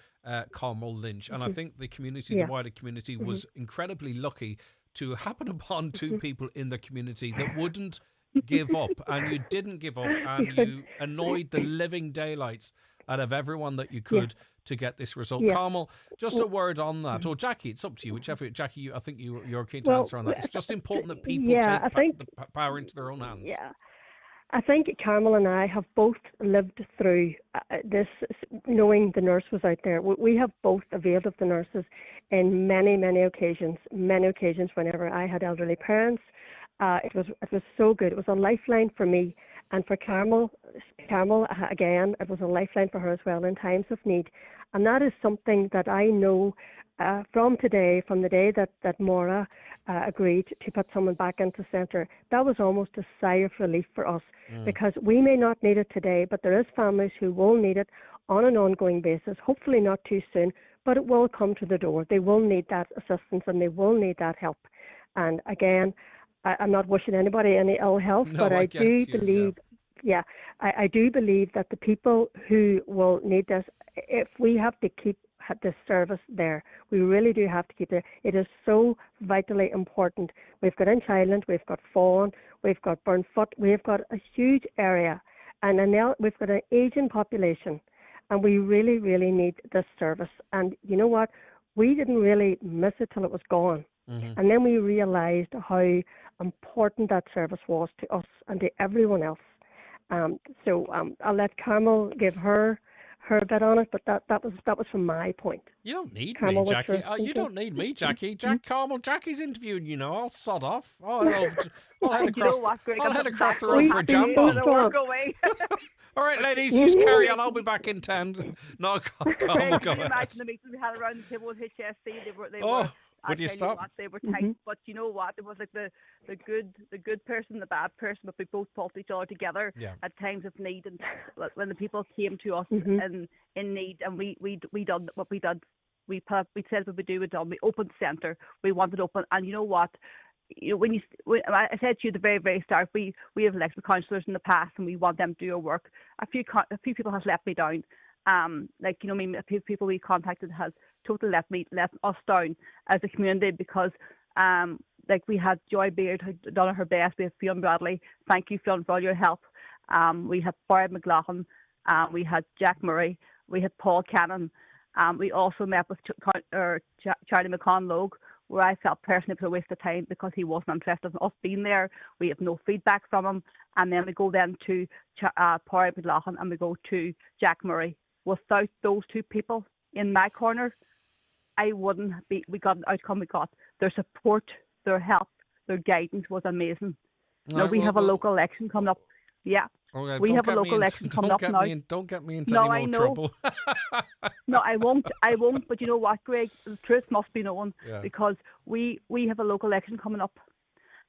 Carmel Lynch. And I think the community, the wider community, was incredibly lucky to happen upon two people in the community that wouldn't give up, and you didn't give up, and you annoyed the living daylights out of everyone that you could to get this result. Carmel, just a word on that, or Jackie, it's up to you, whichever. Jackie, I think you're keen to answer on that. It's just important that people take the power into their own hands. Yeah. I think Carmel and I have both lived through this, knowing the nurse was out there. We have both availed of the nurses in many, many occasions whenever I had elderly parents. It was so good. It was a lifeline for me. And for Carmel, again, it was a lifeline for her as well in times of need. And that is something that I know from the day that Maura agreed to put someone back into the centre. That was almost a sigh of relief for us, because we may not need it today, but there is families who will need it on an ongoing basis, hopefully not too soon, but it will come to the door. They will need that assistance and they will need that help. And again, I'm not wishing anybody any ill health, but I do believe that the people who will need this, if we have to keep this service there, we really do have to keep it. It is so vitally important. We've got Inch Highland, we've got Fawn, we've got Burnfoot, we've got a huge area, and now we've got an ageing population, and we really, really need this service. And you know what? We didn't really miss it till it was gone. And then we realised how important that service was to us and to everyone else. So I'll let Carmel give her bit on it, but that was from my point. You don't need Carmel, me, Jackie. what's your You don't need me, Jackie. Carmel, Jackie's interviewing you now. I'll sod off. I'll head across the road for a jumbo. All right, ladies, you carry on. I'll be back in 10. No, Carmel, go Can you ahead. imagine the meetings we had around the table with HSC? They were would you stop? They were tight, but you know what? It was like the good person, the bad person, but we both pulled each other together at times of need, and when the people came to us in need, and we done what we did. We said what we do. We done. We opened the centre. We wanted open, and you know what? You know, when I said to you at the very, very start, we have elected councillors in the past, and we want them to do our work. A few people has let me down. Like, you know, I mean, people we contacted has totally let us down as a community, because like we had Joy Beard who done her best. We have Fionn Bradley. Thank you, Fionn, for all your help. We had Barry McLaughlin. We had Jack Murray. We had Paul Cannon. We also met with Charlie McConlogue, where I felt personally it was a waste of time because he wasn't interested in us being there. We have no feedback from him. And then we go then to Barry McLaughlin, and we go to Jack Murray. Without those two people in my corner, we got an outcome we got. Their support, their help, their guidance was amazing. Now we have a local election coming up. Yeah. Okay, we have a local election coming up now. Don't get me into any more trouble. No, I won't. But you know what, Greg? The truth must be known, because we have a local election coming up,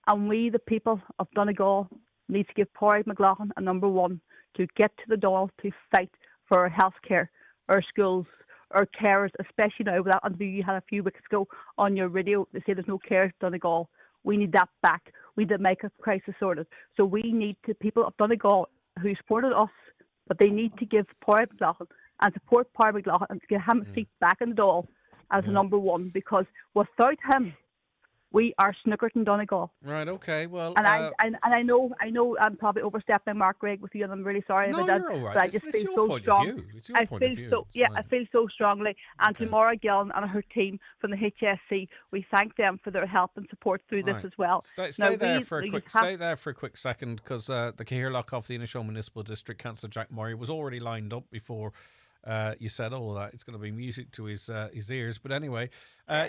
and we, the people of Donegal, need to give Pádraig McLaughlin a number one to get to the Dáil to fight for our healthcare, our schools, our carers, especially now with that interview you had a few weeks ago on your radio. They say there's no carers in Donegal. We need that back. We need to make a crisis sorted. So we need to people of Donegal who supported us, but they need to give Pádraig McLaughlin and support Pádraig McLaughlin and get him a seat back in the Dáil as a number one, because without him, we are snookered in Donegal. Right, okay, well... And I know I'm probably overstepping Mark, Greg, with you, and I'm really sorry about that. You're all right. But I just feel so strong. I feel so strongly. And to Maura Gillen and her team from the HSC, we thank them for their help and support through this as well. Stay there for a quick second, because the Caherlock of the Inishowen Municipal District, Councillor Jack Murray, was already lined up before you said all that. It's going to be music to his ears. But anyway,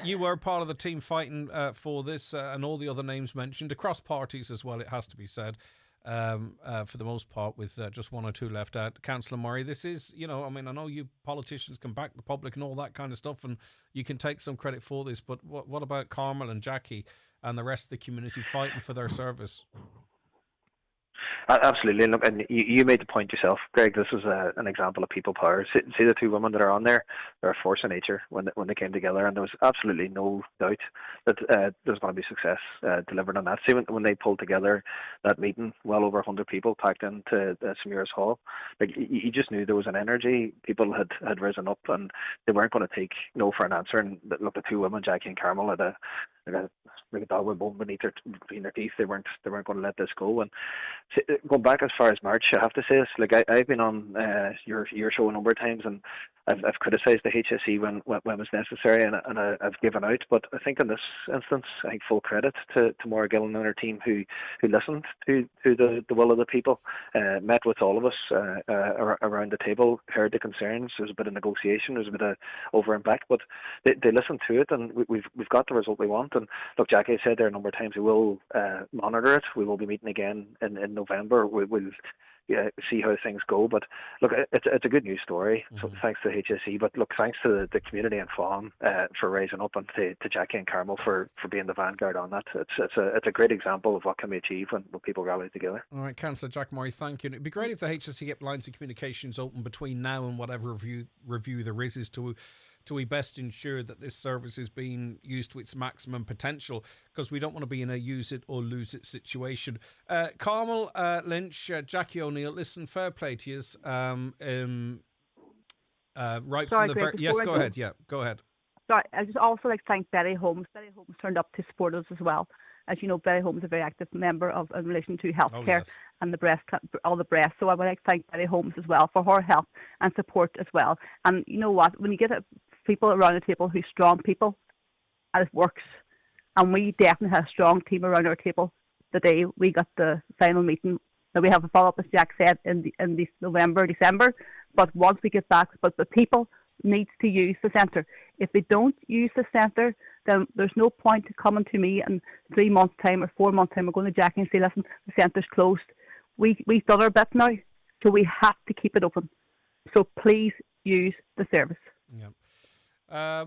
you were part of the team fighting for this, and all the other names mentioned across parties as well, it has to be said, for the most part, with just one or two left out. Councillor Murray, this is, you know, I mean, I know you politicians can back the public and all that kind of stuff, and you can take some credit for this, but what about Carmel and Jackie and the rest of the community fighting for their service? Absolutely, and you made the point yourself, Greg. This is an example of people power. See the two women that are on there; they're a force of nature when they came together, and there was absolutely no doubt that there's going to be success delivered on that. See, when they pulled together that meeting, well over 100 people packed into St Muir's Hall, like you just knew there was an energy. People had risen up, and they weren't going to take no for an answer. And look, the two women, Jackie and Carmel, had like a dog with bone between their teeth. They weren't going to let this go. And going back as far as March, I have to say this. Like I've been on your show a number of times, and I've criticised the HSE when it was necessary, and I've given out. But I think in this instance, I think full credit to Maura Gillen and her team who listened to the will of the people, met with all of us around the table, heard the concerns. There was a bit of negotiation, there was a bit of over and back, but they listened to it, and we've got the result we want. And look, Jackie said there a number of times we will monitor it. We will be meeting again in November. We'll see how things go. But look, it's a good news story. So thanks to the HSE. But look, thanks to the community and FAM for raising up, and to Jackie and Carmel for being the vanguard on that. It's a great example of what can be achieved when people rally together. All right, Councillor Jack Murray, thank you. It'd be great if the HSE kept lines of communications open between now and whatever review there is to we best ensure that this service is being used to its maximum potential, because we don't want to be in a use it or lose it situation. Carmel Lynch, Jackie O'Neill, listen, fair play to you. Right from the very... Yes, go ahead. Yeah, go ahead. Sorry, I just also like to thank Betty Holmes. Betty Holmes turned up to support us as well. As you know, Betty Holmes is a very active member in relation to healthcare and all the breast. So I would like to thank Betty Holmes as well for her help and support as well. And you know what? When you get people around the table who's strong people, and it works, And we definitely had a strong team around our table the day we got the final meeting. Now we have a follow-up, as Jack said, in the November, December. But once we get back, but the people needs to use the centre. If they don't use the centre, then there's no point to coming to me in 3 months' time or 4 months' time. We're going to Jackie and say, listen, the centre's closed. We've done our bit now, so we have to keep it open. So please use the service. Yeah.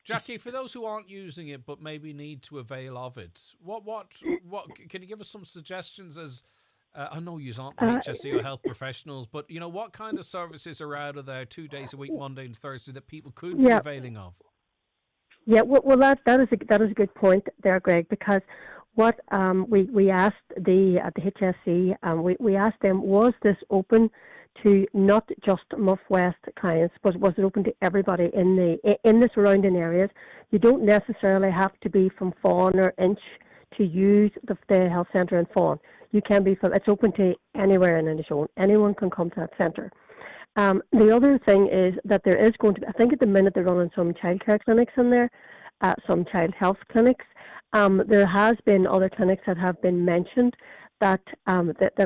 Jackie, for those who aren't using it but maybe need to avail of it, what can you give us some suggestions as I know you aren't HSE or health professionals, but what kind of services are out of there 2 days a week, Monday and Thursday, that people could be availing of? Yeah, well, that is a good point there, Greg, because what we asked at the HSE, we asked them, was this open to not just Muff West clients, but was it open to everybody in the surrounding areas? You don't necessarily have to be from Fawn or Inch to use the health centre in Fawn. You can be it's open to anywhere in Inishowen. Anyone can come to that centre. The other thing is that there is going to be, I think at the minute they're running some childcare clinics in there, some child health clinics. There has been other clinics that have been mentioned that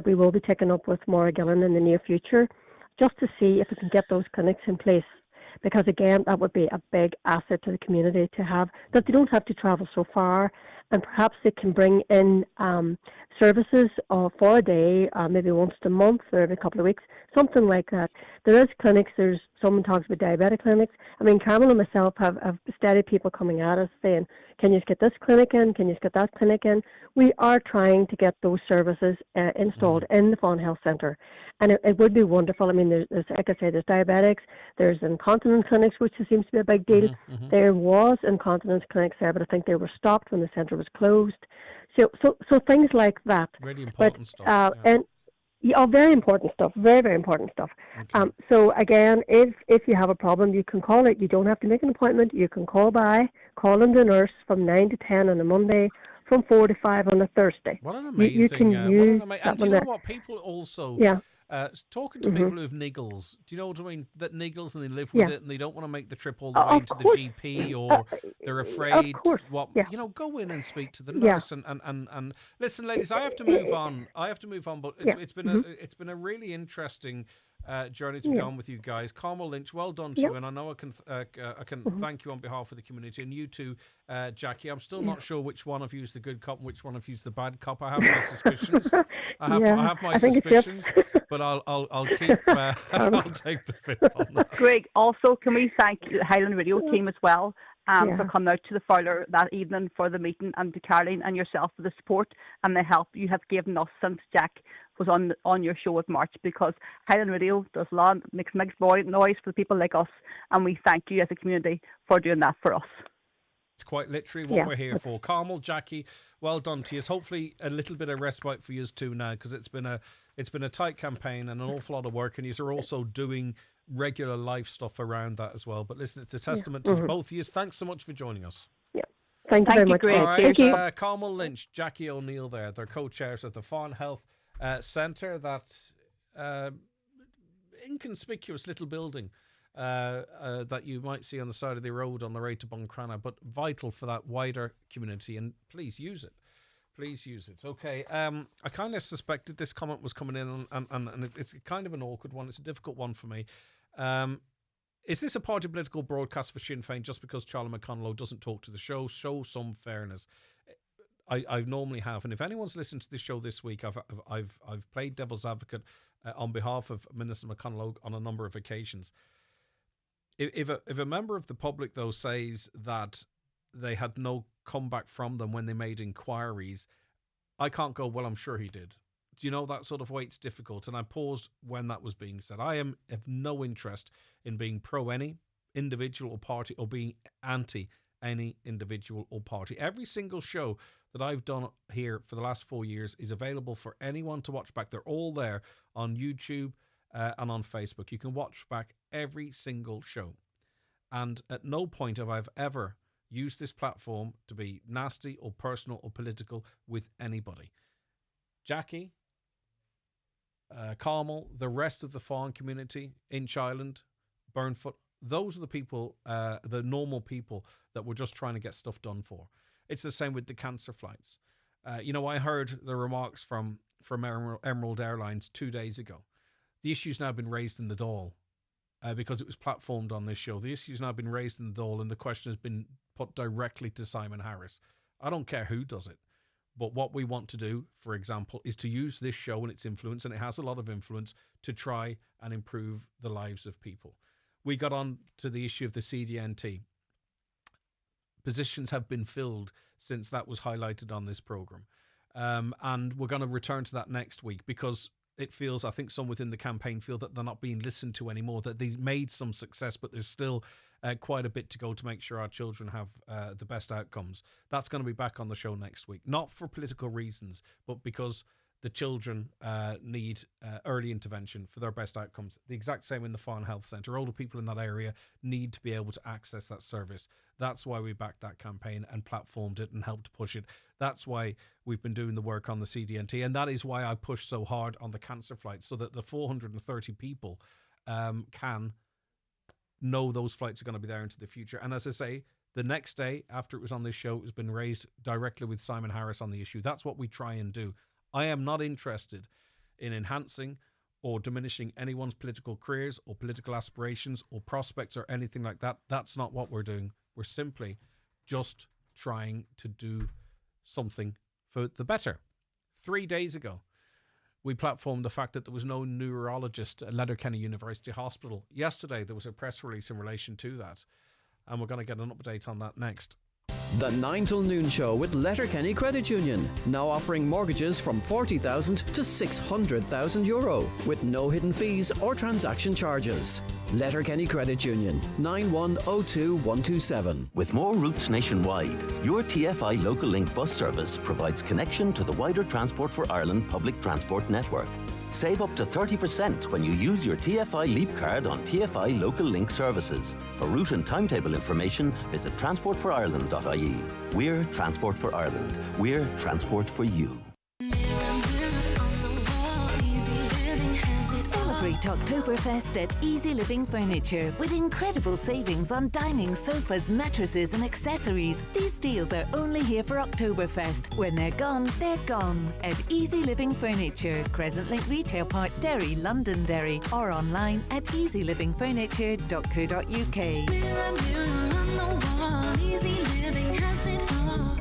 we will be taking up with Maura Gillen in the near future, just to see if we can get those clinics in place. Because again, that would be a big asset to the community to have, that they don't have to travel so far, and perhaps they can bring in services for a day, maybe once a month or every couple of weeks, something like that. There is clinics, someone talks about diabetic clinics. I mean, Carmel and myself have steady people coming at us saying, can you get this clinic in? Can you get that clinic in? We are trying to get those services installed in the Fawn Health Centre. And it would be wonderful. I mean, there's, like I say, there's diabetics, there's incontinence clinics, which seems to be a big deal. There was incontinence clinics there, but I think they were stopped when the centre was closed. So things like that. Really important stuff. And very important stuff. Very, very important stuff. Okay. So again, if you have a problem, you can call it. You don't have to make an appointment. You can call in the nurse from 9 to 10 on a Monday, from 4 to 5 on a Thursday. What an amazing... You can use and do you know what? People also... talking to people who have niggles, do you know what I mean? That niggles and they live with it and they don't want to make the trip all the way to the GP, or they're afraid. Go in and speak to the nurse and listen, ladies. I have to move on. But it's been a really interesting journey to be on with you guys. Carmel Lynch, well done to you, and I know I can thank you on behalf of the community, and you too, Jackie. I'm still not sure which one of you is the good cop and which one of you is the bad cop. I have my suspicions. I have my suspicions, but I'll keep. I'll take the fifth on that. Greg, also can we thank the Highland Radio team as well for coming out to the Fowler that evening for the meeting, and to Caroline and yourself for the support and the help you have given us since Jack was on your show with March, because Highland Radio does a lot, makes noise for people like us, and we thank you as a community for doing that for us. It's quite literally what we're here for. Carmel, Jackie, well done to you. Hopefully a little bit of respite for you too now, because it's been a tight campaign and an awful lot of work, and you are also doing regular life stuff around that as well. But listen, it's a testament to both of you. Thanks so much for joining us. Yeah. Thank you very much. All right, thank you. Carmel Lynch, Jackie O'Neill there. They're co-chairs of the Fawn Health Centre, that inconspicuous little building that you might see on the side of the road on the way to Buncrana, but vital for that wider community, and please use it. Okay, I kind of suspected this comment was coming in, and it's kind of an awkward one. It's a difficult one for me. Is this a party political broadcast for Sinn Féin just because Charlie McConnell doesn't talk to the show? Show some fairness. I normally have, and if anyone's listened to this show this week, I've played devil's advocate on behalf of Minister McConnell on a number of occasions. If a member of the public though says that they had no comeback from them when they made inquiries, I can't go, well, I'm sure he did. Do you know, that sort of way? It's difficult, and I paused when that was being said. I have no interest in being pro any individual or party, or being anti any individual or party. Every single show that I've done here for the last 4 years is available for anyone to watch back. They're all there on YouTube and on Facebook. You can watch back every single show. And at no point have I ever used this platform to be nasty or personal or political with anybody. Jackie, Carmel, the rest of the Fawn community, Inch Island, Burnfoot, those are the people, the normal people that we're just trying to get stuff done for. It's the same with the cancer flights. I heard the remarks from Emerald Airlines 2 days ago. The issue's now been raised in the Dáil because it was platformed on this show. The issue's now been raised in the Dáil, and the question has been put directly to Simon Harris. I don't care who does it, but what we want to do, for example, is to use this show and its influence, and it has a lot of influence, to try and improve the lives of people. We got on to the issue of the CDNT. Positions have been filled since that was highlighted on this programme. And we're going to return to that next week because it feels, I think some within the campaign feel that they're not being listened to anymore, that they've made some success, but there's still quite a bit to go to make sure our children have the best outcomes. That's going to be back on the show next week, not for political reasons, but because the children need early intervention for their best outcomes. The exact same in the Fawn Health Centre. Older people in that area need to be able to access that service. That's why we backed that campaign and platformed it and helped push it. That's why we've been doing the work on the CDNT. And that is why I pushed so hard on the cancer flights, so that the 430 people can know those flights are going to be there into the future. And as I say, the next day after it was on this show, it has been raised directly with Simon Harris on the issue. That's what we try and do. I am not interested in enhancing or diminishing anyone's political careers or political aspirations or prospects or anything like that. That's not what we're doing. We're simply just trying to do something for the better. 3 days ago, we platformed the fact that there was no neurologist at Letterkenny University Hospital. Yesterday, there was a press release in relation to that, and we're going to get an update on that next. The 9 till noon show with Letterkenny Credit Union, now offering mortgages from €40,000 to €600,000 with no hidden fees or transaction charges. Letterkenny Credit Union, 9102127. With more routes nationwide, your TFI Local Link bus service provides connection to the wider Transport for Ireland public transport network. Save up to 30% when you use your TFI Leap card on TFI Local Link services. For route and timetable information, visit transportforireland.ie. We're Transport for Ireland. We're Transport for you. Celebrate Oktoberfest at Easy Living Furniture with incredible savings on dining, sofas, mattresses and accessories. These deals are only here for Oktoberfest. When they're gone, they're gone. At Easy Living Furniture, Crescent Link Retail Park, Derry, Londonderry, or online at easylivingfurniture.co.uk. Mirror, mirror on the wall, Easy Living has it all.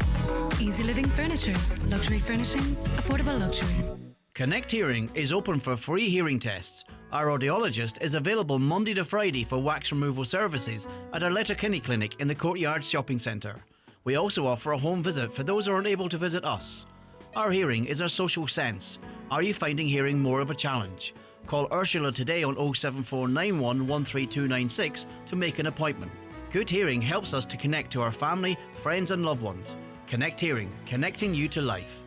Easy Living Furniture, luxury furnishings, affordable luxury. Connect Hearing is open for free hearing tests. Our audiologist is available Monday to Friday for wax removal services at our Letterkenny clinic in the Courtyard Shopping Centre. We also offer a home visit for those who aren't able to visit us. Our hearing is our social sense. Are you finding hearing more of a challenge? Call Ursula today on 07491 13296 to make an appointment. Good hearing helps us to connect to our family, friends and loved ones. Connect Hearing, connecting you to life.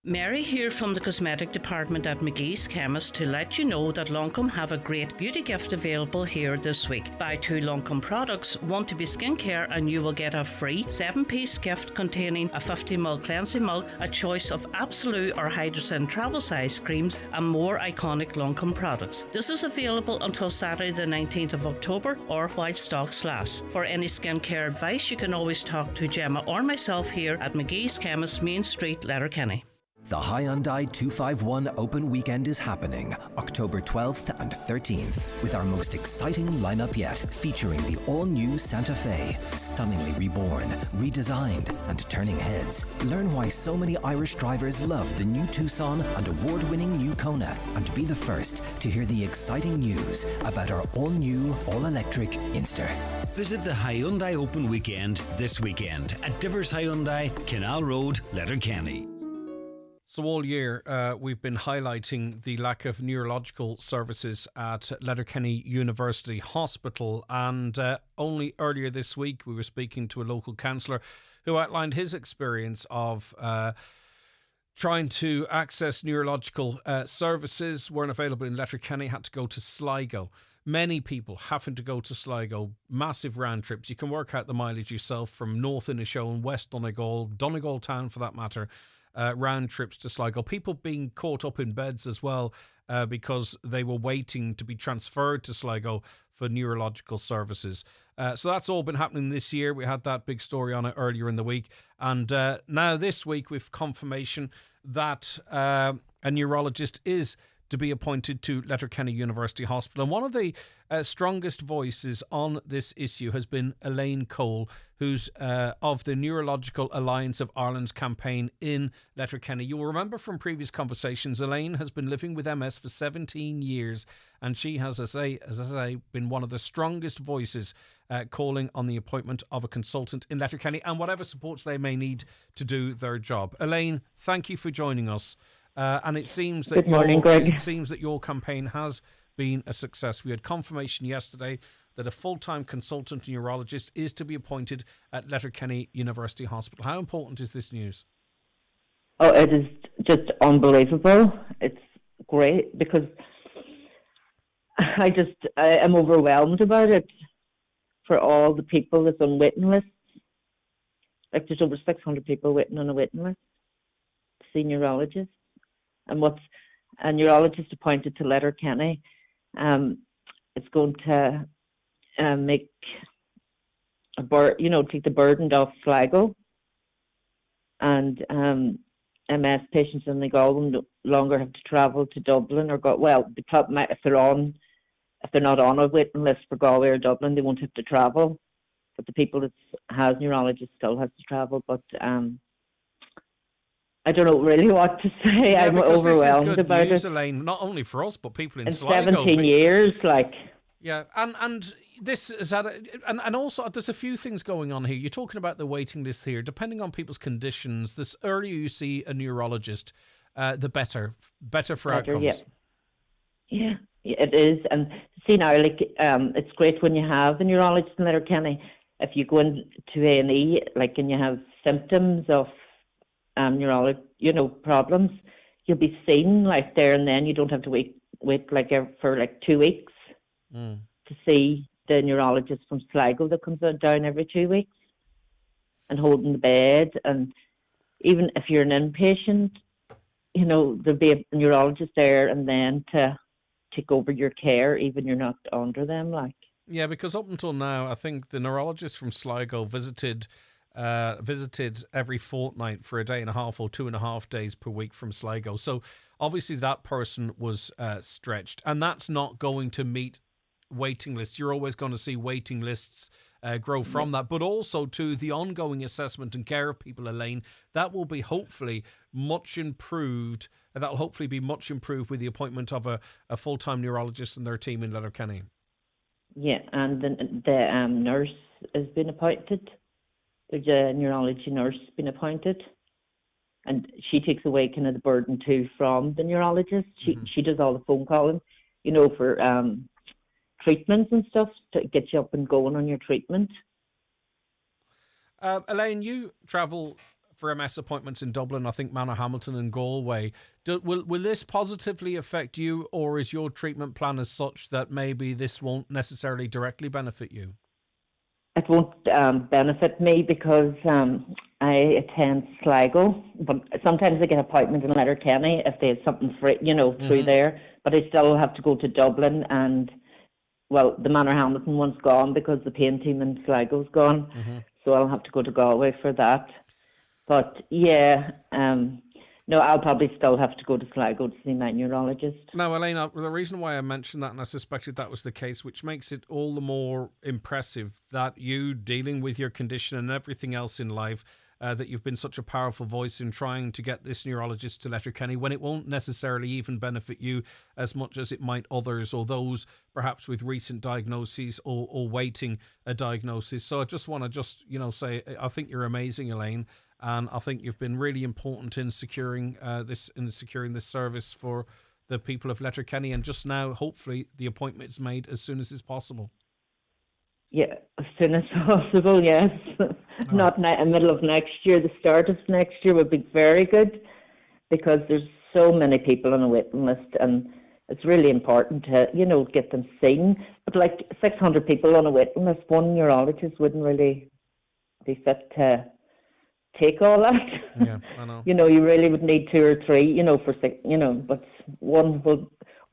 Mary here from the cosmetic department at McGee's Chemist to let you know that Loncome have a great beauty gift available here this week. Buy 2 Loncome products, 1 to be skincare, and you will get a free 7-piece gift containing a 50ml cleansing milk, a choice of Absolute or Hydrocyn travel size creams, and more iconic Loncome products. This is available until Saturday the 19th of October or while stocks last. For any skincare advice, you can always talk to Gemma or myself here at McGee's Chemist, Main Street, Letterkenny. The Hyundai 251 Open Weekend is happening October 12th and 13th with our most exciting lineup yet, featuring the all-new Santa Fe, stunningly reborn, redesigned and turning heads. Learn why so many Irish drivers love the new Tucson and award-winning new Kona, and be the first to hear the exciting news about our all-new, all-electric Inster. Visit the Hyundai Open Weekend this weekend at Divers Hyundai, Canal Road, Letterkenny. So all year, we've been highlighting the lack of neurological services at Letterkenny University Hospital, and only earlier this week we were speaking to a local councillor who outlined his experience of trying to access neurological services. Weren't available in Letterkenny, had to go to Sligo. Many people having to go to Sligo, massive round trips. You can work out the mileage yourself from North Inishowen, West Donegal, Donegal town for that matter, round trips to Sligo. People being caught up in beds as well because they were waiting to be transferred to Sligo for neurological services. So that's all been happening this year. We had that big story on it earlier in the week. And now this week we've confirmation that a neurologist is to be appointed to Letterkenny University Hospital. And one of the strongest voices on this issue has been Elaine Cole, who's of the Neurological Alliance of Ireland's campaign in Letterkenny. You'll remember from previous conversations, Elaine has been living with MS for 17 years, and she has, as I say, been one of the strongest voices calling on the appointment of a consultant in Letterkenny and whatever supports they may need to do their job. Elaine, thank you for joining us. And it seems that it seems that your campaign has been a success. We had confirmation yesterday that a full-time consultant neurologist is to be appointed at Letterkenny University Hospital. How important is this news? Oh, it is just unbelievable. It's great because I am overwhelmed about it for all the people that's on waiting lists. Like there's over 600 people waiting on a waiting list to see neurologists. And what's a neurologist appointed to Letterkenny, it's going to make take the burden off Sligo, and MS patients in Donegal will no longer have to travel to Dublin or go. Well, if they're not on a waiting list for Galway or Dublin, they won't have to travel. But the people that has neurologists still has to travel. But I don't know really what to say. Yeah, I'm overwhelmed about news, it. Elaine, not only for us, but people in In Sligo. 17 years, like. Yeah, and this is and also there's a few things going on here. You're talking about the waiting list here. Depending on people's conditions, this earlier you see a neurologist, the better for outcomes. Yeah, it is. And see now, like it's great when you have a neurologist in Letterkenny. If you go into A&E, like, and you have symptoms of neurology, problems, you'll be seen like there and then. You don't have to wait like for like 2 weeks to see the neurologist from Sligo that comes down every 2 weeks and holding the bed. And even if you're an inpatient, there'll be a neurologist there and then to take over your care, even you're not under them, like. Yeah, because up until now, I think the neurologist from Sligo visited every fortnight for a day and a half or 2.5 days per week from Sligo. So obviously that person was stretched, and that's not going to meet waiting lists. You're always going to see waiting lists grow from that, but also to the ongoing assessment and care of people, Elaine, that will be hopefully much improved. That'll hopefully be much improved with the appointment of a full-time neurologist and their team in Letterkenny. Yeah, and the nurse has been appointed. There's a neurology nurse been appointed, and she takes away kind of the burden too from the neurologist. She does all the phone calling, for treatments and stuff to get you up and going on your treatment. Elaine, you travel for MS appointments in Dublin, I think Hamilton and Galway. Will this positively affect you, or is your treatment plan as such that maybe this won't necessarily directly benefit you? It won't benefit me because I attend Sligo, but sometimes I get an appointment in Letterkenny if they have something free, through there. But I still have to go to Dublin, and the Hamilton one's gone because the pain team in Sligo's gone, so I'll have to go to Galway for that. But yeah, no, I'll probably still have to go to Sligo to see my neurologist. Now, Elaine, the reason why I mentioned that, and I suspected that was the case, which makes it all the more impressive that you, dealing with your condition and everything else in life, that you've been such a powerful voice in trying to get this neurologist to Letterkenny when it won't necessarily even benefit you as much as it might others, or those perhaps with recent diagnoses or waiting a diagnosis. So I just want to say I think you're amazing, Elaine. And I think you've been really important in securing this service for the people of Letterkenny. And just now, hopefully, the appointment is made as soon as is possible. Yeah, as soon as possible. Yes, not in the middle of next year. The start of next year would be very good because there's so many people on a waiting list, and it's really important to get them seen. But like 600 people on a waiting list, one neurologist wouldn't really be fit to take all that. Yeah, I know. You really would need 2 or 3, for 6, but one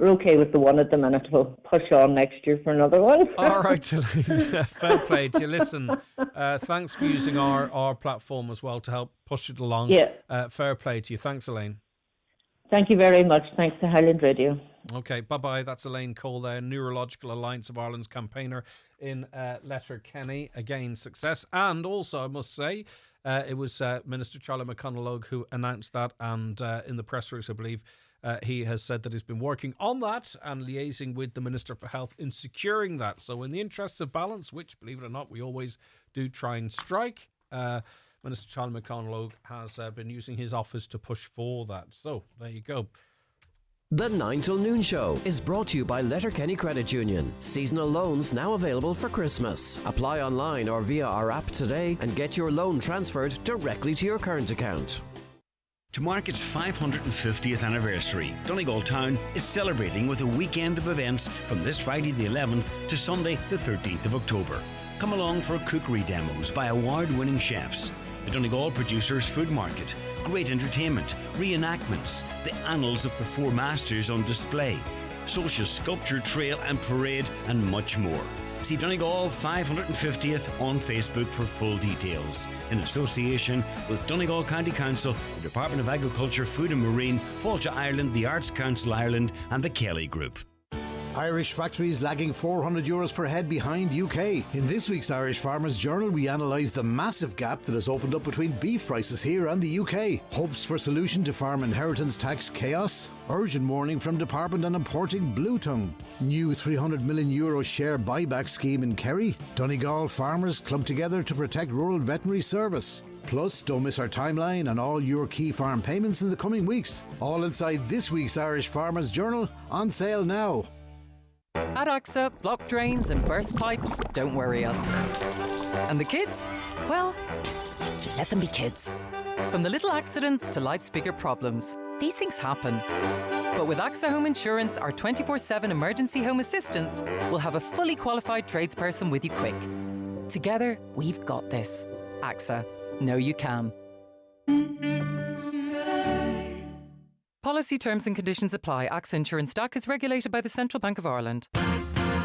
we're okay with the one at the minute. We'll push on next year for another one. All right, Elaine. Fair play to you. Listen, thanks for using our platform as well to help push it along. Yeah. Fair play to you. Thanks, Elaine. Thank you very much. Thanks to Highland Radio. Okay, bye-bye. That's Elaine Cole there, Neurological Alliance of Ireland's campaigner in Letterkenny. Again, success. And also, I must say, it was Minister Charlie McConalogue who announced that, and in the press release, I believe, he has said that he's been working on that and liaising with the Minister for Health in securing that. So in the interests of balance, which, believe it or not, we always do try and strike, Minister Charlie McConalogue has been using his office to push for that. So there you go. The 9 till noon show is brought to you by Letterkenny Credit Union. Seasonal loans now available for Christmas. Apply online or via our app today and get your loan transferred directly to your current account. To mark its 550th anniversary, Donegal Town is celebrating with a weekend of events from this Friday the 11th to Sunday the 13th of October. Come along for cookery demos by award-winning chefs, the Donegal Producers Food Market, great entertainment, reenactments, the annals of the Four Masters on display, social sculpture trail and parade, and much more. See Donegal 550th on Facebook for full details. In association with Donegal County Council, the Department of Agriculture, Food and Marine, Fáilte Ireland, the Arts Council Ireland and the Kelly Group. Irish factories lagging €400 per head behind UK. In this week's Irish Farmers Journal, we analyse the massive gap that has opened up between beef prices here and the UK. Hopes for solution to farm inheritance tax chaos. Urgent warning from Department on importing blue tongue. New €300 million share buyback scheme in Kerry. Donegal farmers club together to protect rural veterinary service. Plus, don't miss our timeline and all your key farm payments in the coming weeks. All inside this week's Irish Farmers Journal, on sale now. At AXA, blocked drains and burst pipes don't worry us. And the kids? Well, let them be kids. From the little accidents to life's bigger problems, these things happen. But with AXA Home Insurance, our 24/7 emergency home assistance will have a fully qualified tradesperson with you quick. Together, we've got this. AXA, know you can. Policy terms and conditions apply. AXA Insurance Stock is regulated by the Central Bank of Ireland.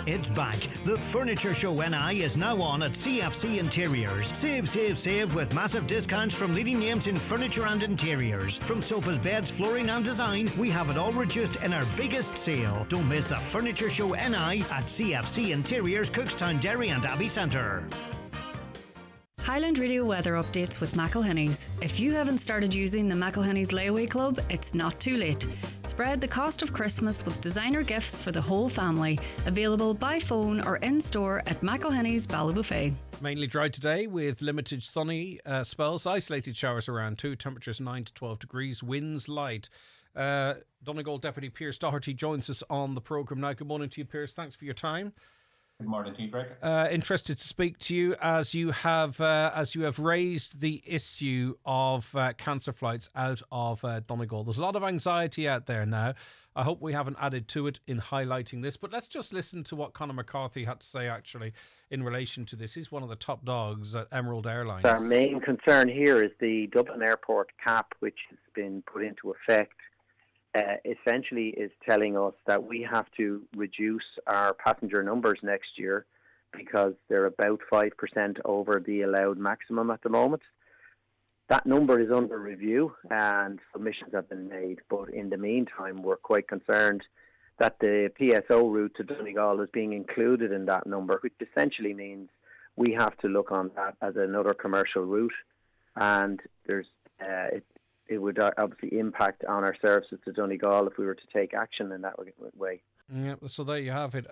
It's back. The Furniture Show NI is now on at CFC Interiors. Save, save, save with massive discounts from leading names in furniture and interiors. From sofas, beds, flooring and design, we have it all reduced in our biggest sale. Don't miss the Furniture Show NI at CFC Interiors, Cookstown, Derry and Abbey Centre. Highland Radio weather updates with McElhenny's. If you haven't started using the McElhenny's Layaway Club, it's not too late. Spread the cost of Christmas with designer gifts for the whole family. Available by phone or in-store at McElhenny's Ballybuffet. Mainly dry today with limited sunny spells, isolated showers around too. Temperatures 9 to 12 degrees, winds light. Donegal Deputy Pierce Doherty joins us on the programme now. Good morning to you, Pierce. Thanks for your time. Good morning to you, Greg. Interested to speak to you as you have raised the issue of cancer flights out of Donegal. There's a lot of anxiety out there now. I hope we haven't added to it in highlighting this, but let's just listen to what Conor McCarthy had to say actually in relation to this. He's one of the top dogs at Emerald Airlines. Our main concern here is the Dublin Airport cap, which has been put into effect. Essentially is telling us that we have to reduce our passenger numbers next year because they're about 5% over the allowed maximum at the moment. That number is under review and submissions have been made, but in the meantime we're quite concerned that the PSO route to Donegal is being included in that number, which essentially means we have to look on that as another commercial route, and there's it would obviously impact on our services to Donegal if we were to take action in that way. Yeah, so there you have it.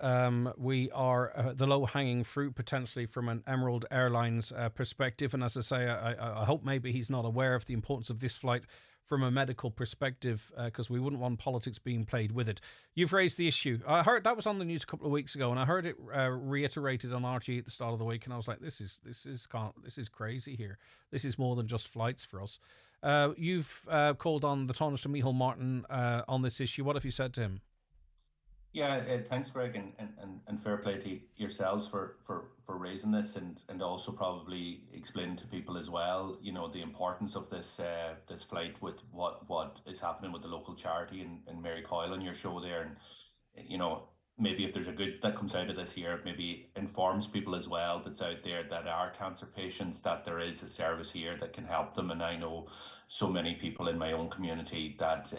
We are the low-hanging fruit potentially from an Emerald Airlines perspective. And as I say, I hope maybe he's not aware of the importance of this flight from a medical perspective, because we wouldn't want politics being played with it. You've raised the issue. I heard that was on the news a couple of weeks ago, and I heard it reiterated on RTE at the start of the week, and I was like, this is crazy here. This is more than just flights for us. You've called on the Tánaiste to Micheál Martin on this issue. What have you said to him? Yeah, thanks, Greg, and fair play to yourselves for raising this and also probably explaining to people as well, you know, the importance of this this flight with what is happening with the local charity and Mary Coyle on your show there. And maybe if there's a good that comes out of this here, maybe informs people as well that's out there that are cancer patients, that there is a service here that can help them. And I know so many people in my own community that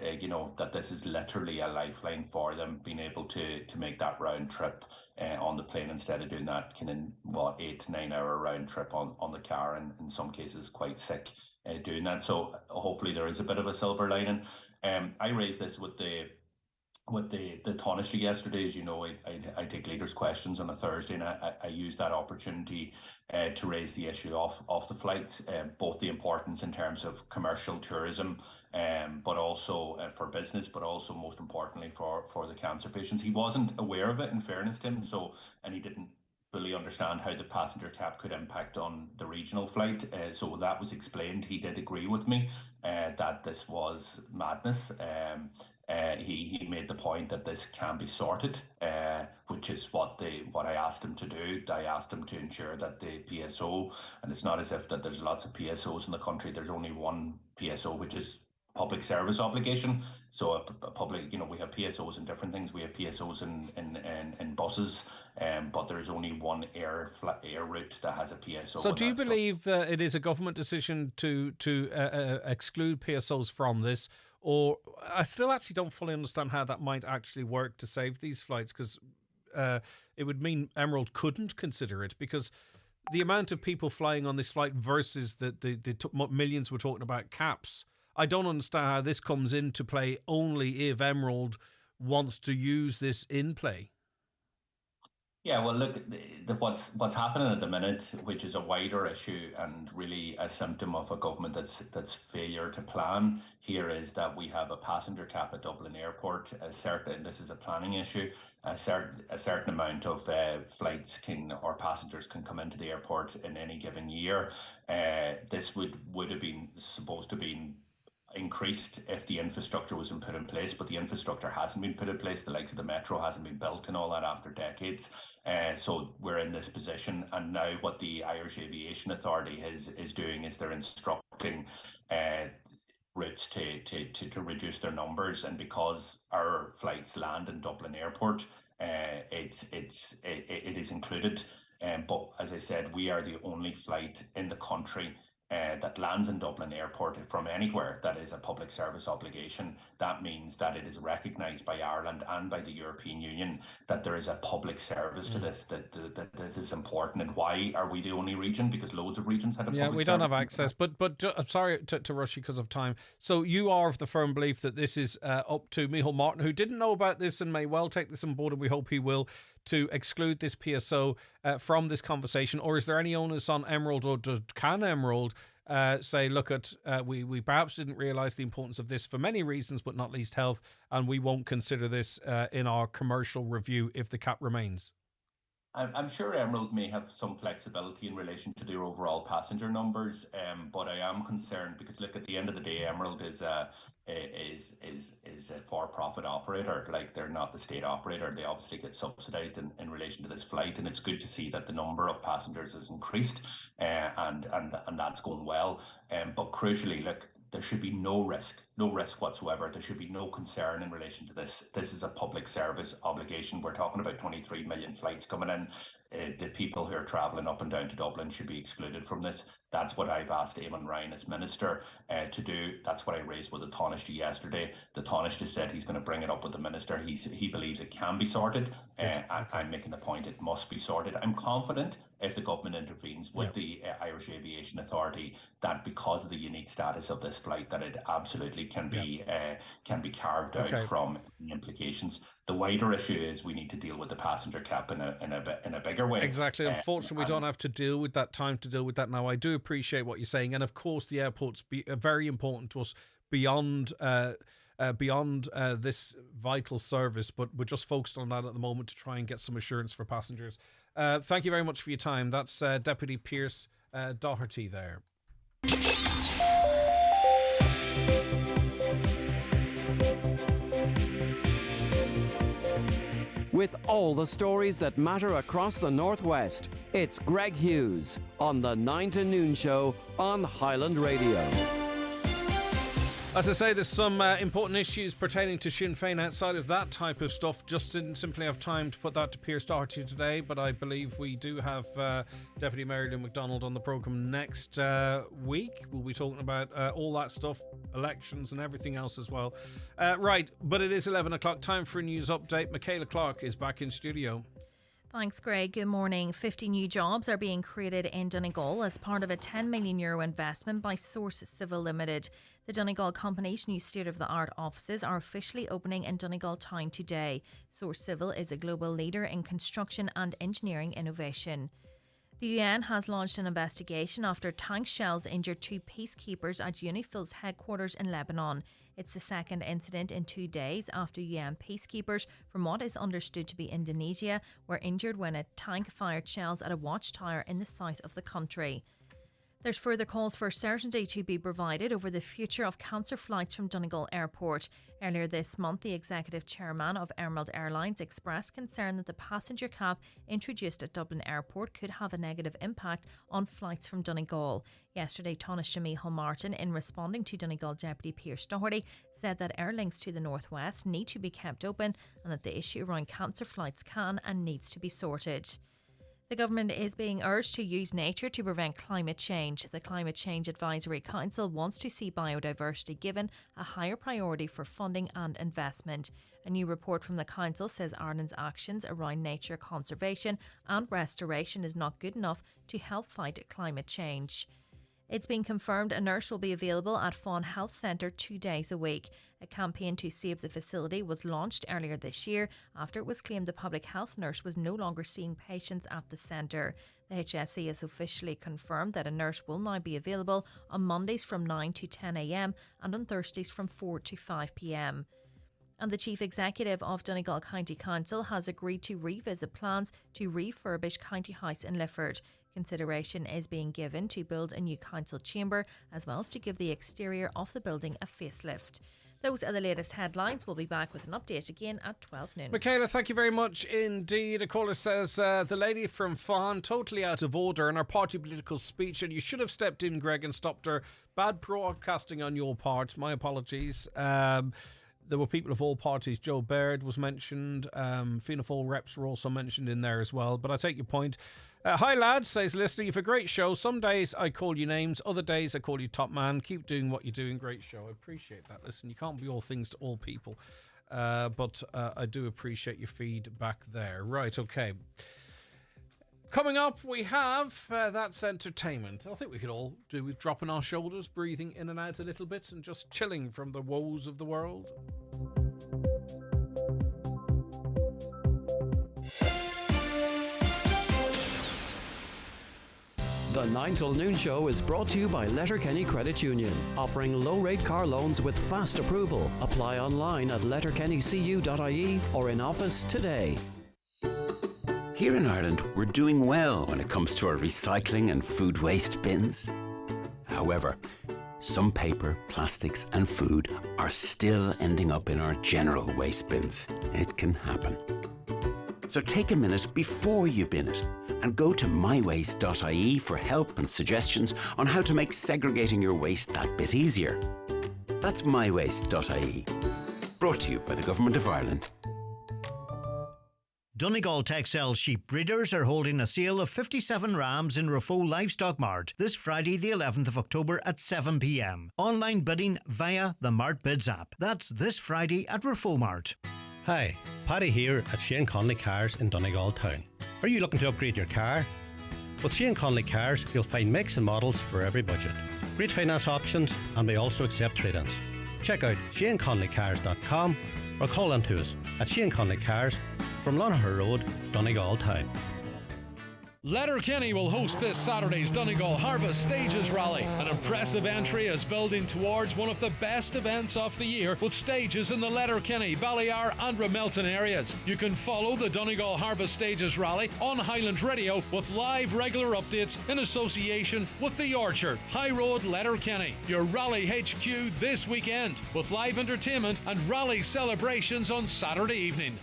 that this is literally a lifeline for them, being able to make that round trip on the plane instead of doing that kind of 8 to 9 hour round trip on the car, and in some cases quite sick doing that. So hopefully there is a bit of a silver lining. I raised this with the Taoiseach yesterday. As you know, I take leaders' questions on a Thursday, and I use that opportunity to raise the issue of the flights, both the importance in terms of commercial tourism, but also for business, but also most importantly for the cancer patients. He wasn't aware of it, in fairness to him, and he didn't fully understand how the passenger cap could impact on the regional flight. So that was explained. He did agree with me that this was madness. He made the point that this can be sorted, which is what I asked him to do. I asked him to ensure that the PSO, and it's not as if that there's lots of PSOs in the country. There's only one PSO, which is public service obligation. So a public, we have PSOs in different things. We have PSOs in buses, but there's only one air route that has a PSO. So do you believe that it is a government decision to exclude PSOs from this? Or I still actually don't fully understand how that might actually work to save these flights, because it would mean Emerald couldn't consider it, because the amount of people flying on this flight versus the millions we're talking about caps, I don't understand how this comes into play only if Emerald wants to use this in play. Yeah, well, look, what's happening at the minute, which is a wider issue and really a symptom of a government that's failure to plan here, is that we have a passenger cap at Dublin Airport. This is a planning issue. A certain amount of flights or passengers can come into the airport in any given year. This would have been supposed to be increased if the infrastructure wasn't put in place, but the infrastructure hasn't been put in place. The likes of the metro hasn't been built and all that after decades. So we're in this position, and now what the Irish Aviation Authority is doing is they're instructing routes to reduce their numbers, and because our flights land in Dublin Airport, it is included. But as I said, we are the only flight in the country that lands in Dublin Airport from anywhere that is a public service obligation. That means that it is recognised by Ireland and by the European Union that there is a public service to this, that this is important. And why are we the only region? Because loads of regions had a public service. Yeah, we don't have access. But I'm sorry to rush you because of time. So you are of the firm belief that this is up to Micheál Martin, who didn't know about this and may well take this on board, and we hope he will, to exclude this PSO from this conversation? Or is there any onus on Emerald, or can Emerald say, look, we perhaps didn't realise the importance of this for many reasons, but not least health, and we won't consider this in our commercial review if the cap remains? I'm sure Emerald may have some flexibility in relation to their overall passenger numbers, but I am concerned because, look, at the end of the day, Emerald is a for-profit operator. Like, they're not the state operator. They obviously get subsidised in relation to this flight, and it's good to see that the number of passengers has increased, and that's going well. But crucially, look, there should be no risk whatsoever. There should be no concern in relation to this. This is a public service obligation. We're talking about 23 million flights coming in. The people who are travelling up and down to Dublin should be excluded from this. That's what I've asked Eamon Ryan as Minister to do. That's what I raised with the Taoiseach yesterday. The Taoiseach said he's going to bring it up with the Minister. He believes it can be sorted. I'm making the point it must be sorted. I'm confident if the government intervenes with the Irish Aviation Authority, that because of the unique status of this flight, that it absolutely can be carved out from the implications. The wider issue is we need to deal with the passenger cap in a bigger way. Exactly. Unfortunately, we don't have to deal with that time to deal with that now. I do appreciate what you're saying, and of course, the airport's very important to us beyond this vital service. But we're just focused on that at the moment to try and get some assurance for passengers. Thank you very much for your time. That's Deputy Pierce Doherty there. With all the stories that matter across the Northwest, it's Greg Hughes on the 9 to Noon Show on Highland Radio. As I say, there's some important issues pertaining to Sinn Féin outside of that type of stuff. Just didn't simply have time to put that to Pierce Doherty today, but I believe we do have Deputy Mayor Lynn MacDonald on the programme next week. We'll be talking about all that stuff, elections and everything else as well. Right, but it is 11 o'clock, time for a news update. Michaela Clark is back in studio. Thanks, Greg. Good morning. 50 new jobs are being created in Donegal as part of a €10 million investment by Source Civil Limited. The Donegal company's new state-of-the-art offices are officially opening in Donegal town today. Source Civil is a global leader in construction and engineering innovation. The UN has launched an investigation after tank shells injured 2 peacekeepers at UNIFIL's headquarters in Lebanon. It's the second incident in 2 days after UN peacekeepers, from what is understood to be Indonesia, were injured when a tank fired shells at a watchtower in the south of the country. There's further calls for certainty to be provided over the future of cancer flights from Donegal Airport. Earlier this month, the executive chairman of Emerald Airlines expressed concern that the passenger cap introduced at Dublin Airport could have a negative impact on flights from Donegal. Yesterday, Taoiseach Micheál Martin, in responding to Donegal Deputy Pierce Doherty, said that air links to the northwest need to be kept open and that the issue around cancer flights can and needs to be sorted. The government is being urged to use nature to prevent climate change. The Climate Change Advisory Council wants to see biodiversity given a higher priority for funding and investment. A new report from the Council says Ireland's actions around nature conservation and restoration is not good enough to help fight climate change. It's been confirmed a nurse will be available at Fawn Health Centre 2 days a week. A campaign to save the facility was launched earlier this year after it was claimed the public health nurse was no longer seeing patients at the centre. The HSE has officially confirmed that a nurse will now be available on Mondays from 9 to 10 a.m. and on Thursdays from 4 to 5 p.m. And the Chief Executive of Donegal County Council has agreed to revisit plans to refurbish County House in Lifford. Consideration is being given to build a new council chamber as well as to give the exterior of the building a facelift. Those are the latest headlines. We'll be back with an update again at 12 noon. Michaela, thank you very much indeed. A caller says, the lady from Fawn, totally out of order in her party political speech, and you should have stepped in, Greg, and stopped her. Bad broadcasting on your part. My apologies. There were people of all parties. Joe Baird was mentioned. Fianna Fáil reps were also mentioned in there as well. But I take your point. Hi lads, says listener, you've a great show. Some days I call you names, other days I call you top man. Keep doing what you're doing. Great show. I appreciate that. Listen, you can't be all things to all people. But I do appreciate your feedback there. Right, okay. Coming up, we have That's Entertainment. I think we could all do with dropping our shoulders, breathing in and out a little bit, and just chilling from the woes of the world. The 9 till noon show is brought to you by Letterkenny Credit Union, offering low-rate car loans with fast approval. Apply online at letterkennycu.ie or in office today. Here in Ireland, we're doing well when it comes to our recycling and food waste bins. However, some paper, plastics and food are still ending up in our general waste bins. It can happen. So take a minute before you bin it and go to mywaste.ie for help and suggestions on how to make segregating your waste that bit easier. That's mywaste.ie. Brought to you by the Government of Ireland. Donegal Texel sheep breeders are holding a sale of 57 rams in Rafo Livestock Mart this Friday the 11th of October at 7 p.m. Online bidding via the Mart Bids app. That's this Friday at Rafo Mart. Hi, Paddy here at Shane Conley Cars in Donegal Town. Are you looking to upgrade your car? With Shane Conley Cars, you'll find makes and models for every budget. Great finance options, and we also accept trade-ins. Check out shaneconleycars.com or call in to us at Shane Conley Cars from Lonaher Road, Donegal Town. Letterkenny will host this Saturday's Donegal Harvest Stages Rally. An impressive entry is building towards one of the best events of the year, with stages in the Letterkenny, Ballyar and Ramelton areas. You can follow the Donegal Harvest Stages Rally on Highland Radio with live regular updates in association with The Orchard, High Road, Letterkenny. Your rally HQ this weekend with live entertainment and rally celebrations on Saturday evening.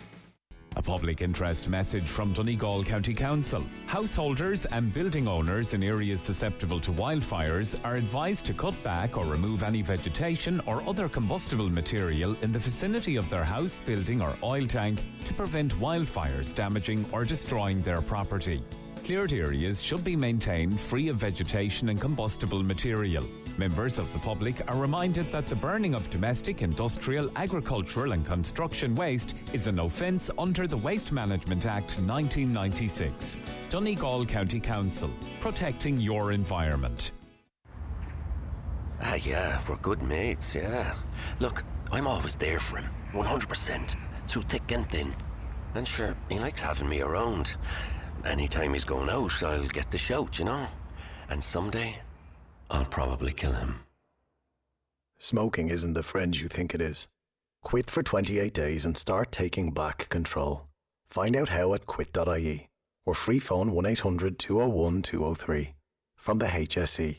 A A public interest message from Donegal County Council. Householders and building owners in areas susceptible to wildfires are advised to cut back or remove any vegetation or other combustible material in the vicinity of their house, building or oil tank to prevent wildfires damaging or destroying their property. Cleared areas should be maintained free of vegetation and combustible material. Members of the public are reminded that the burning of domestic, industrial, agricultural and construction waste is an offence under the Waste Management Act 1996. Donegal County Council, protecting your environment. Yeah, we're good mates, yeah. Look, I'm always there for him, 100%, through thick and thin. And sure, he likes having me around. Anytime he's going out, I'll get the shout, you know? And someday, I'll probably kill him. Smoking isn't the friend you think it is. Quit for 28 days and start taking back control. Find out how at quit.ie or free phone 1800 201 203 from the HSE.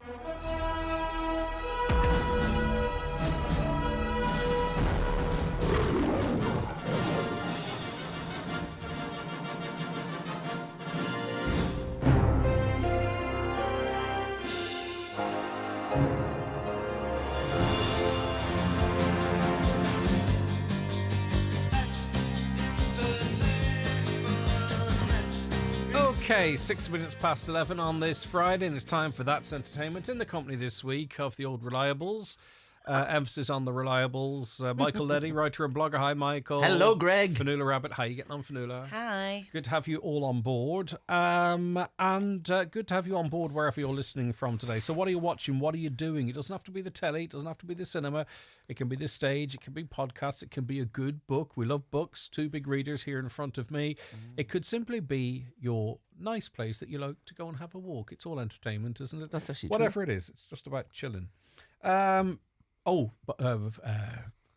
Okay, 6 minutes past 11 on this Friday, and it's time for That's Entertainment in the company this week of the old Reliables. Emphasis on the Reliables. Michael Leddy, writer and blogger. Hi, Michael. Hello, Greg. Fanula Rabbit. How are you getting on, Fanula? Hi. Good to have you all on board. And good to have you on board wherever you're listening from today. So what are you watching? What are you doing? It doesn't have to be the telly. It doesn't have to be the cinema. It can be the stage. It can be podcasts. It can be a good book. We love books. Two big readers here in front of me. It could simply be your nice place that you like to go and have a walk. It's all entertainment, isn't it? That's actually Whatever it is. It's just about chilling.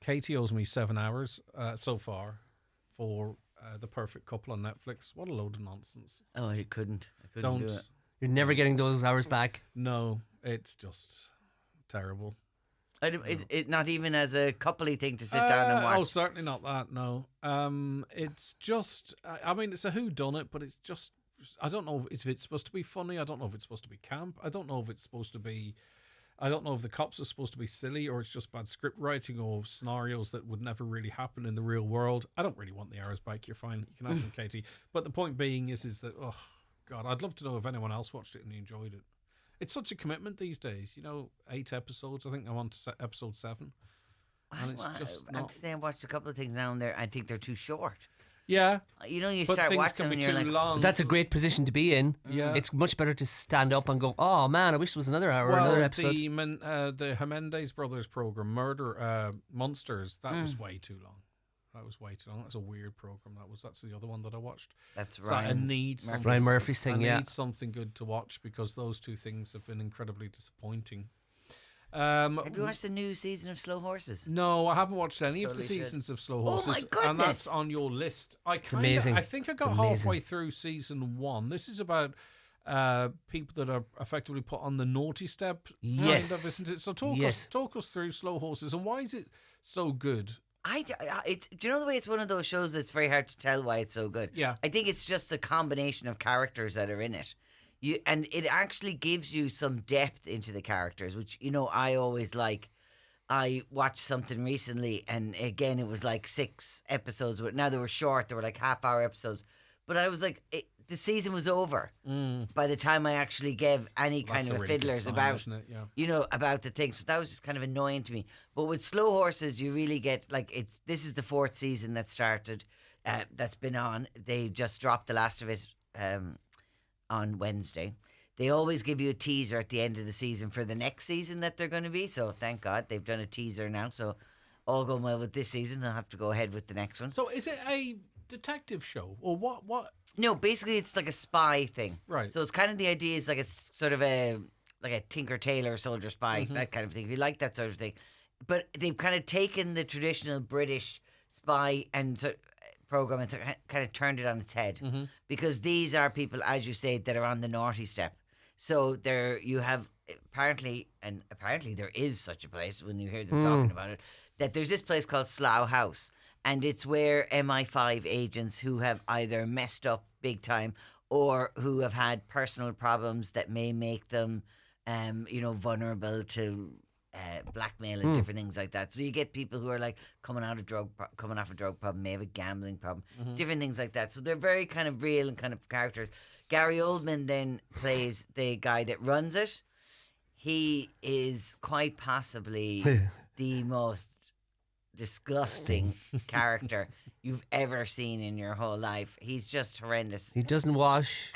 Katie owes me 7 hours so far for The Perfect Couple on Netflix. What a load of nonsense. Oh, I couldn't Don't. do it. You're never getting those hours back. No, it's just terrible. It not even as a coupley thing to sit down and watch. Oh, certainly not that, no. It's just, I mean, it's a whodunit, but it's just, I don't know if it's supposed to be funny. I don't know if it's supposed to be camp. I don't know if it's supposed to be, I don't know if the cops are supposed to be silly or it's just bad script writing or scenarios that would never really happen in the real world. I don't really want the hours back. You're fine. You can have them, Katie. But the point being is that, oh, God, I'd love to know if anyone else watched it and enjoyed it. It's such a commitment these days. 8 episodes. I think I'm on to episode 7. And it's just I'm saying I watched a couple of things now and there. I think they're too short. Yeah. You But start things watching can them be and you're too like, long. That's a great position to be in. Yeah. It's much better to stand up and go, oh man, I wish there was another hour or another episode. The Jimenez Brothers program, Murder Monsters, that was way too long. That's a weird program. That's the other one that I watched. That's So I need Ryan Murphy's thing, I need something good to watch because those two things have been incredibly disappointing. have you watched the new season of Slow Horses? No, I haven't watched any of the Totally seasons should. of Slow Horses. Oh my goodness. And that's on your list. It's amazing. I think I got It's amazing. halfway through season 1. This is about people that are effectively put on the naughty step. Yes. Kind of, isn't it? So Yes. talk us through Slow Horses and why is it so good? Do you know the way it's one of those shows that's very hard to tell why it's so good? Yeah. I think it's just the combination of characters that are in it. And it actually gives you some depth into the characters, which, I always like. I watched something recently, and again, it was like 6 episodes. Now they were short; they were like half-hour episodes. But I was like, the season was over by the time I actually gave any kind of really fiddlers good sign, about, isn't it? Yeah. about the thing. So that was just kind of annoying to me. But with Slow Horses, you really get this is the 4th season that started. That's been on. They just dropped the last of it on Wednesday. They always give you a teaser at the end of the season for the next season that they're going to be. So thank God they've done a teaser now. So all going well with this season. They'll have to go ahead with the next one. So is it a detective show or what? No, basically it's like a spy thing. Right. So it's kind of the idea is like a sort of a Tinker Tailor Soldier Spy, that kind of thing. If you like that sort of thing. But they've kind of taken the traditional British spy and program and kind of turned it on its head because these are people, as you say, that are on the naughty step. So there you have apparently there is such a place when you hear them talking about it, that there's this place called Slough House. And it's where MI5 agents who have either messed up big time or who have had personal problems that may make them, vulnerable to blackmail and different things like that. So you get people who are like coming off a drug problem, may have a gambling problem, different things like that. So they're very kind of real and kind of characters. Gary Oldman then plays the guy that runs it. He is quite possibly the most disgusting character you've ever seen in your whole life. He's just horrendous. He doesn't wash.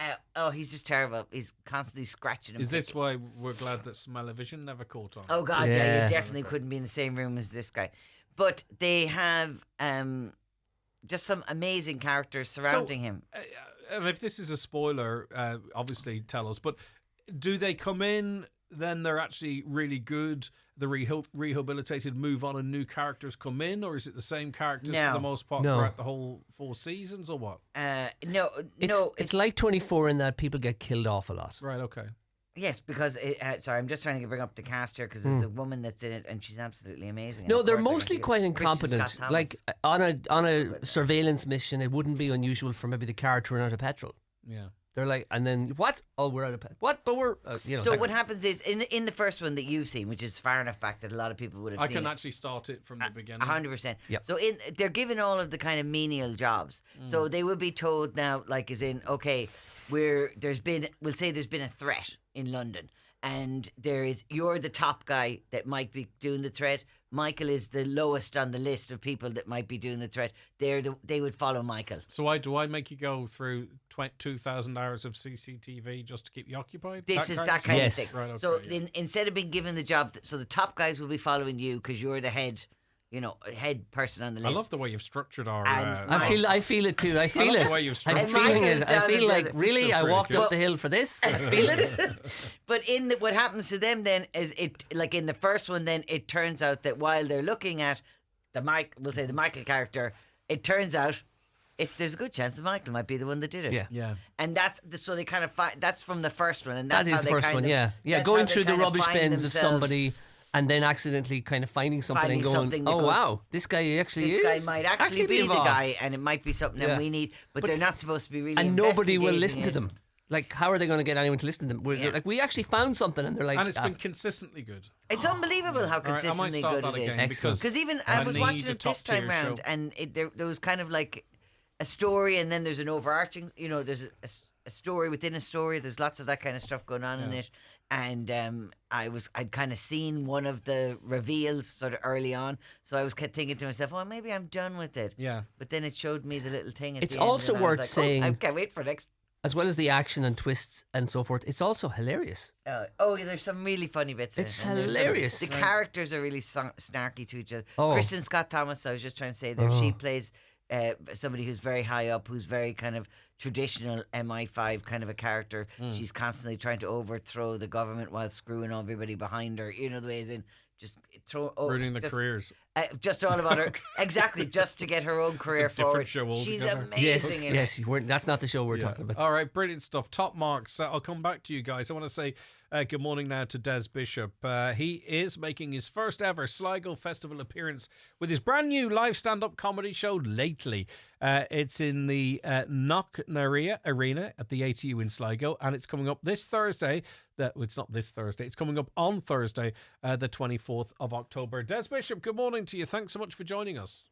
He's just terrible. He's constantly scratching him. Is this why we're glad that Smell-O-Vision never caught on? Oh God, yeah, you definitely couldn't be in the same room as this guy. But they have just some amazing characters surrounding him. And if this is a spoiler, obviously tell us. But do they come in, then they're actually really good, the rehabilitated move on and new characters come in? Or is it the same characters for the most part throughout the whole 4 seasons, or what? It's like 24 in that people get killed off a lot. Right, okay. Yes, because sorry, I'm just trying to bring up the cast here because there's a woman that's in it and she's absolutely amazing. No, they're mostly quite incompetent. Like on a surveillance mission, it wouldn't be unusual for maybe the car to run out of petrol. Yeah, they're like, and then what? Oh, we're out of petrol. What? But we're So what happens is in the first one that you've seen, which is far enough back that a lot of people would have seen. I can actually start it from the beginning. 100%. Yep. So they're given all of the kind of menial jobs. So they would be told now, like, as in, okay, there's been a threat in London, and you're the top guy that might be doing the threat. Michael is the lowest on the list of people that might be doing the threat. They would follow Michael. So do I make you go through 2,000 hours of CCTV just to keep you occupied? This is that kind of thing. Right, okay, so instead of being given the job, so the top guys will be following you because you're the head person on the list. I love the way you've structured our. I feel it too. I feel it. I'm feeling it. I feel like really. I walked up the hill for this. I feel it. But what happens to them then is like in the first one, then it turns out that while they're looking at the Michael character, it turns out there's a good chance that Michael might be the one that did it. Yeah. And so they kind of that's from the first one, and that that's is how the first one. Yeah. Going through the rubbish bins of somebody. And then accidentally kind of finding something and going, wow, this guy actually is. This guy might actually be the guy, and it might be something that we need, but they're not supposed to be really. And nobody will listen to them. Like, how are they going to get anyone to listen to them? Like, we actually found something, and they're like, and it's been consistently good. It's unbelievable how consistently good it is. Because even I was watching it this time round, and there was kind of like a story, and then there's an overarching. There's a story within a story. There's lots of that kind of stuff going on in it. And I'd kind of seen one of the reveals sort of early on, so I was thinking to myself, "Oh, maybe I'm done with it." Yeah. But then it showed me the little thing. It's also worth saying, I can't wait for next. As well as the action and twists and so forth, it's also hilarious. There's some really funny bits. It's in it. hilarious. The characters are really snarky to each other. Oh. Kristen Scott Thomas, I was just trying to say there, she plays somebody who's very high up, who's very kind of traditional MI5 kind of a character. She's constantly trying to overthrow the government while screwing everybody behind her. The way as in just ruining the careers. Just all about her. Exactly, just to get her own career forward. She's amazing. Yes. That's not the show we're talking about. All right, brilliant stuff. Top marks. I'll come back to you guys. I want to say good morning now to Des Bishop. He is making his first ever Sligo Festival appearance with his brand new live stand-up comedy show, Lately. It's in the Knocknaria Arena at the ATU in Sligo, and it's coming up this Thursday. It's not this Thursday. It's coming up on Thursday, the 24th of October. Des Bishop, good morning to you. Thanks so much for joining us.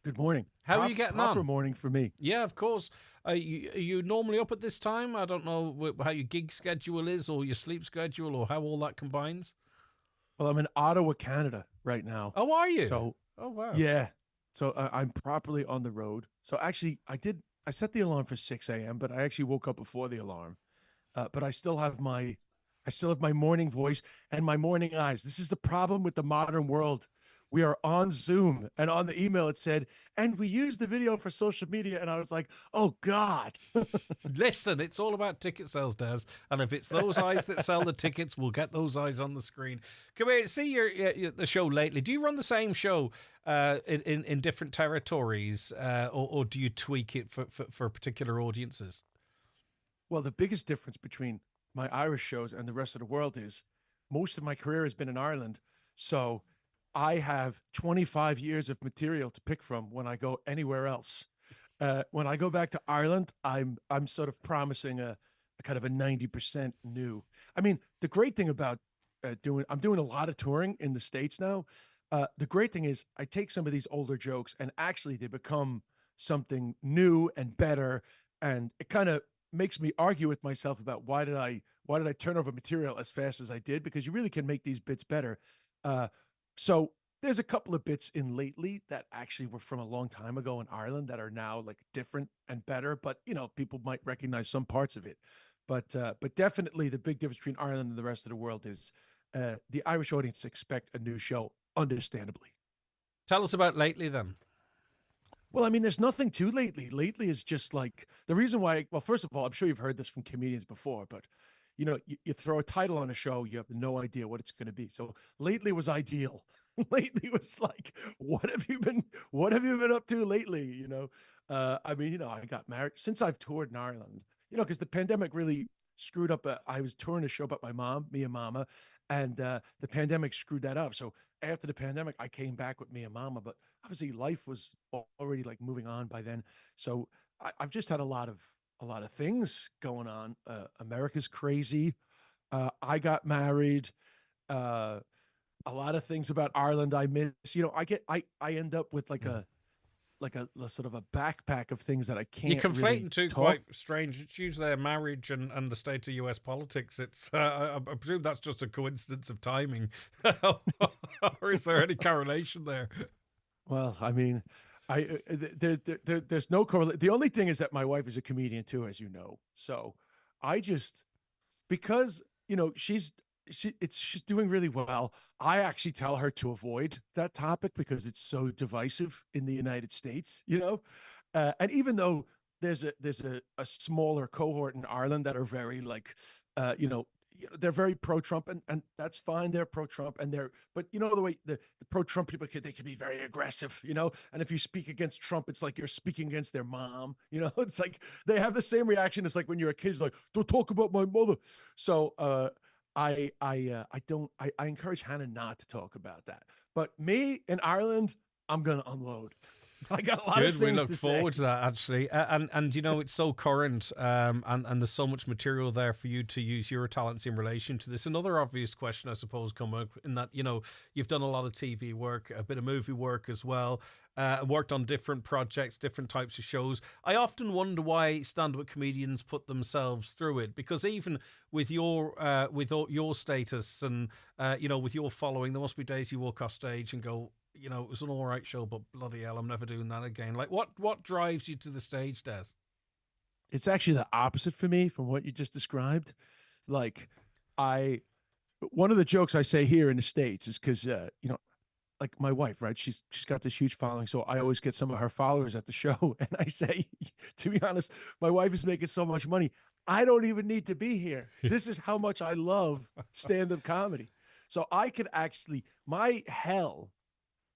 Good morning. How are you getting on? Proper morning for me. Yeah, of course. Are you normally up at this time? I don't know how your gig schedule is or your sleep schedule or how all that combines. Well, I'm in Ottawa, Canada right now. Oh, are you? So, oh, wow. Yeah. So I'm properly on the road. So actually, I set the alarm for 6 a.m., but I actually woke up before the alarm. But I still have my morning voice and my morning eyes. This is the problem with the modern world. We are on Zoom, and on the email it said, and we use the video for social media. And I was like, oh, God. Listen, it's all about ticket sales, Des. And if it's those eyes that sell the tickets, we'll get those eyes on the screen. Come here, see the show Lately. Do you run the same show in different territories, or do you tweak it for particular audiences? Well, the biggest difference between my Irish shows and the rest of the world is most of my career has been in Ireland. So I have 25 years of material to pick from when I go anywhere else. When I go back to Ireland, I'm sort of promising a kind of a 90% new. I mean, the great thing about I'm doing a lot of touring in the States now. The great thing is I take some of these older jokes and actually they become something new and better, and it kind of makes me argue with myself about why did I turn over material as fast as I did, because you really can make these bits better. So there's a couple of bits in lately that actually were from a long time ago in Ireland that are now like different and better, but people might recognize some parts of it. But definitely the big difference between Ireland and the rest of the world is the Irish audience expect a new show, understandably. Tell us about lately then. Well, I mean, there's nothing to lately. Lately is just like the reason why. Well, first of all, I'm sure you've heard this from comedians before, but you throw a title on a show, you have no idea what it's going to be. So lately was ideal. Lately was like, what have you been up to lately? I mean, I got married since I've toured in Ireland, because the pandemic really screwed up. I was touring a show about my mom, me and Mama, and the pandemic screwed that up. So after the pandemic, I came back with me and Mama, but obviously life was already like moving on by then. So I've just had a lot of things going on. America's crazy. I got married. A lot of things about Ireland I miss. I end up with like a sort of a backpack of things that I can't. You're conflating really two talk. quite strange. It's usually a marriage and the state of U.S. politics. It's I presume that's just a coincidence of timing, or is there any correlation there? Well, I mean, there's no correlation. The only thing is that my wife is a comedian too, as you know. So I just, because she's doing really well. I actually tell her to avoid that topic because it's so divisive in the United States. And even though there's a smaller cohort in Ireland that are very like, they're very pro-Trump, and that's fine. They're pro-Trump, but the way the pro-Trump people they can be very aggressive, and if you speak against Trump, it's like you're speaking against their mom, it's like they have the same reaction. It's like when you're a kid, like, don't talk about my mother. So, I encourage Hannah not to talk about that, but me in Ireland, I'm going to unload. I got a lot of things We look to forward say. to that, actually. And it's so current, and there's so much material there for you to use your talents in relation to this. Another obvious question, I suppose, come up in that, you've done a lot of TV work, a bit of movie work as well, worked on different projects, different types of shows. I often wonder why stand-up comedians put themselves through it, because even with your status and, with your following, there must be days you walk off stage and go, it was an all right show, but bloody hell, I'm never doing that again. Like, what drives you to the stage, Des? It's actually the opposite for me from what you just described. Like, one of the jokes I say here in the States is because, like my wife, right? She's got this huge following. So I always get some of her followers at the show. And I say, to be honest, my wife is making so much money. I don't even need to be here. This is how much I love stand-up comedy. So I could actually, my hell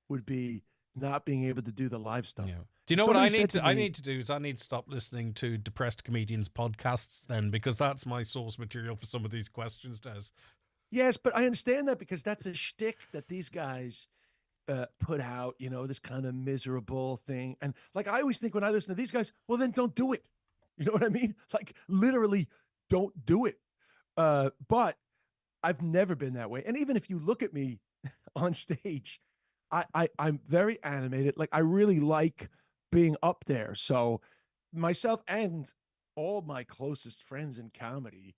would be not being able to do the live stuff. Yeah. Do you know what I need to? I need to do is I need to stop listening to depressed comedians podcasts then, because that's my source material for some of these questions, Des. Yes, but I understand that because that's a shtick that these guys put out. This kind of miserable thing, and like I always think when I listen to these guys, well, then don't do it. You know what I mean? Like literally, don't do it. But I've never been that way, and even if you look at me on stage, I'm very animated. Like I really like being up there. So myself and all my closest friends in comedy,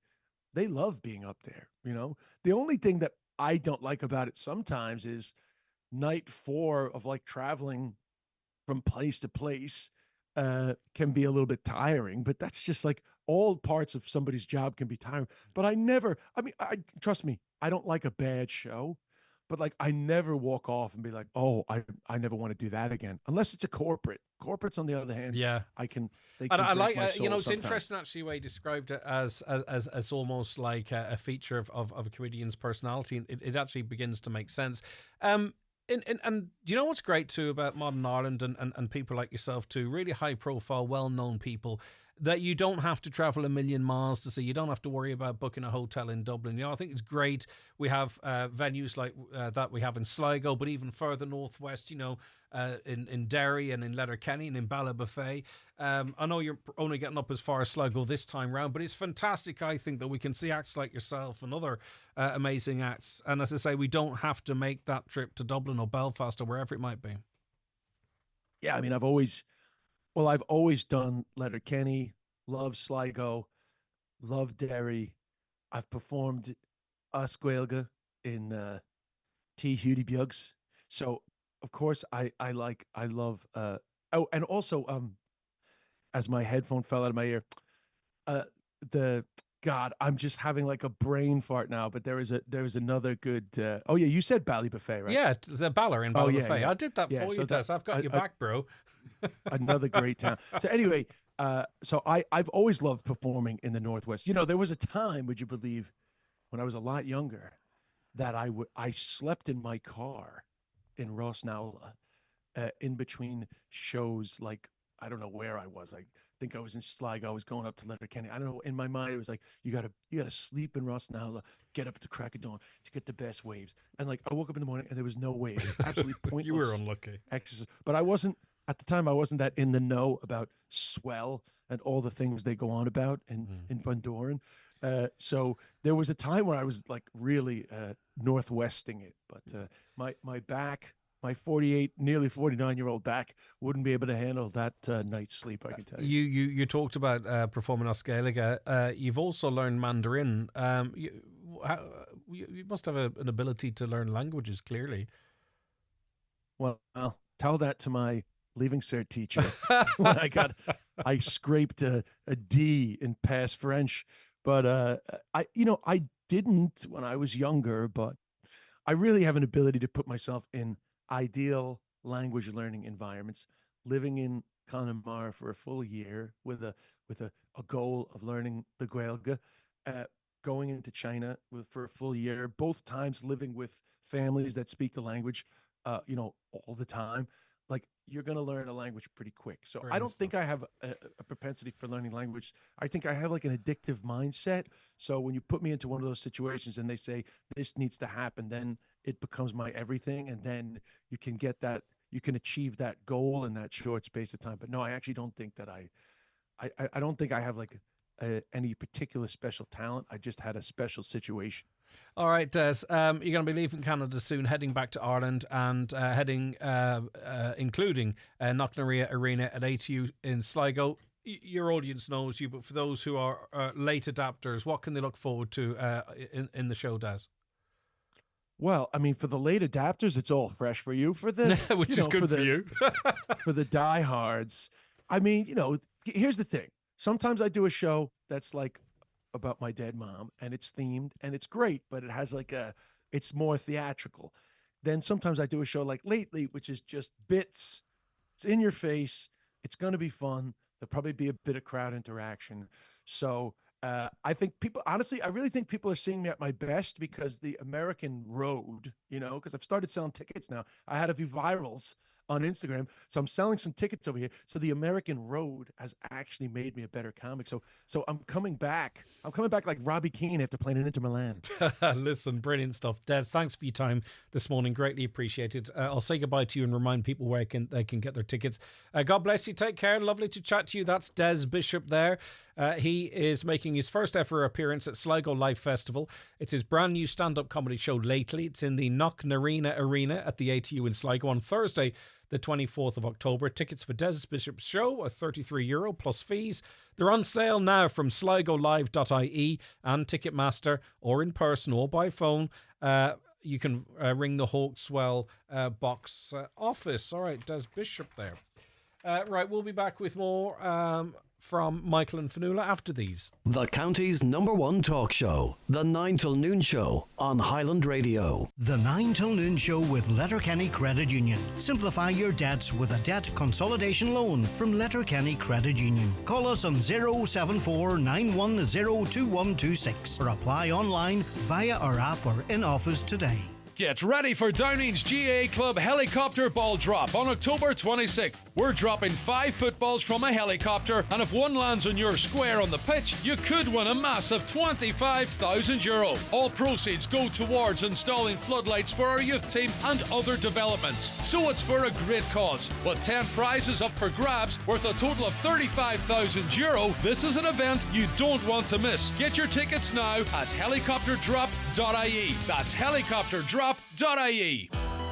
they love being up there. The only thing that I don't like about it sometimes is night 4 of like traveling from place to place can be a little bit tiring, but that's just like all parts of somebody's job can be tiring. But trust me, I don't like a bad show. But like, I never walk off and be like, oh, I never want to do that again, unless it's a corporate. Corporates, on the other hand, yeah, I can. And I like, it's sometimes. Interesting actually the way you described it as almost like a feature of a comedian's personality. It actually begins to make sense. And do you know what's great too about modern Ireland and people like yourself too, really high profile, well known people. that you don't have to travel 1 million miles to see. You don't have to worry about booking a hotel in Dublin. You know, I think it's great. We have venues like that we have in Sligo, but even further northwest, you know, in Derry and in Letterkenny and in Ballybofey. I know you're only getting up as far as Sligo this time round, but it's fantastic, I think, that we can see acts like yourself and other amazing acts. And as I say, we don't have to make that trip to Dublin or Belfast or wherever it might be. Yeah, I mean, I've always done Letterkenny, love Sligo, love Derry. I've performed Gaeilge in T. Hudi Buggs. So, of course, I love, and also, as my headphone fell out of my ear, I'm just having like a brain fart now, but there is another good, oh yeah, you said Ballybofey, right? Yeah, the Balla in Ballybofey. Yeah, yeah. I did that for you, Des. I've got your back, bro. Another great town. So anyway, so I've always loved performing in the Northwest. You know, there was a time, would you believe, when I was a lot younger, that I slept in my car in Rosnowla, in between shows. Like, I don't know where I was. I think I was in Sligo. I was going up to Letterkenny. I don't know. In my mind, it was like, you gotta sleep in Rosnowla, get up at the crack of dawn to get the best waves. And like, I woke up in the morning and there was no waves. Absolutely pointless. You were unlucky. Exercise. But I wasn't, at the time, I wasn't that in the know about swell and all the things they go on about in Bundoran. So there was a time where I was like really northwesting it, but my back, my 48, nearly 49-year-old back wouldn't be able to handle that night's sleep, I can tell you. You talked about performing Gaeilge. You've also learned Mandarin. You must have an ability to learn languages, clearly. Well, tell that to my Leaving Cert teacher. When I scraped a D in Pass French, but I didn't when I was younger, but I really have an ability to put myself in ideal language learning environments. Living in Connemara for a full year with a goal of learning the Gaeilge, going into China for a full year, both times living with families that speak the language, all the time. Like, you're going to learn a language pretty quick. So I don't think I have a propensity for learning language. I think I have like an addictive mindset. So when you put me into one of those situations and they say this needs to happen, then it becomes my everything. And then you can get that, you can achieve that goal in that short space of time. But no, I actually don't think that I don't think I have like any particular special talent. I just had a special situation. All right, Des, you're going to be leaving Canada soon, heading back to Ireland and including Knocknaria Arena at ATU in Sligo. Your audience knows you, but for those who are late adapters, what can they look forward to in the show, Des? Well, I mean, for the late adapters, it's all fresh for you. For the which is good for you. For the diehards, I mean, here's the thing. Sometimes I do a show that's like about my dead mom and it's themed and it's great, but it has like it's more theatrical. Then sometimes I do a show like Lately, which is just bits. It's in your face. It's going to be fun. There'll probably be a bit of crowd interaction. So I think people, honestly, I really think people are seeing me at my best because the American road, because I've started selling tickets now. I had a few virals on Instagram, so I'm selling some tickets over here. So the American road has actually made me a better comic. So I'm coming back. I'm coming back like Robbie Keane after playing in Inter Milan. Listen, brilliant stuff. Des, thanks for your time this morning. Greatly appreciated. I'll say goodbye to you and remind people where they can get their tickets. God bless you. Take care. Lovely to chat to you. That's Des Bishop there. He is making his first ever appearance at Sligo Live Festival. It's his brand new stand-up comedy show, Lately. It's in the Knocknaria Arena at the ATU in Sligo on Thursday, the 24th of October. Tickets for Des Bishop's show are €33 plus fees. They're on sale now from sligolive.ie and Ticketmaster, or in person or by phone. You can ring the Hawkswell box office. All right, Des Bishop there. Right, we'll be back with more from Michael and Fanula after these. The county's #1 talk show, The 9 till Noon Show on Highland Radio. The 9 till Noon Show with Letterkenny Credit Union. Simplify your debts with a debt consolidation loan from Letterkenny Credit Union. Call us on 074 910 2126 or apply online via our app or in office today. Get ready for Downing's GA Club helicopter ball drop on October 26th. We're dropping 5 footballs from a helicopter, and if one lands on your square on the pitch, you could win a massive €25,000. All proceeds go towards installing floodlights for our youth team and other developments. So it's for a great cause. With 10 prizes up for grabs worth a total of €35,000, this is an event you don't want to miss. Get your tickets now at helicopterdrop.ie. That's helicopterdrop.ie.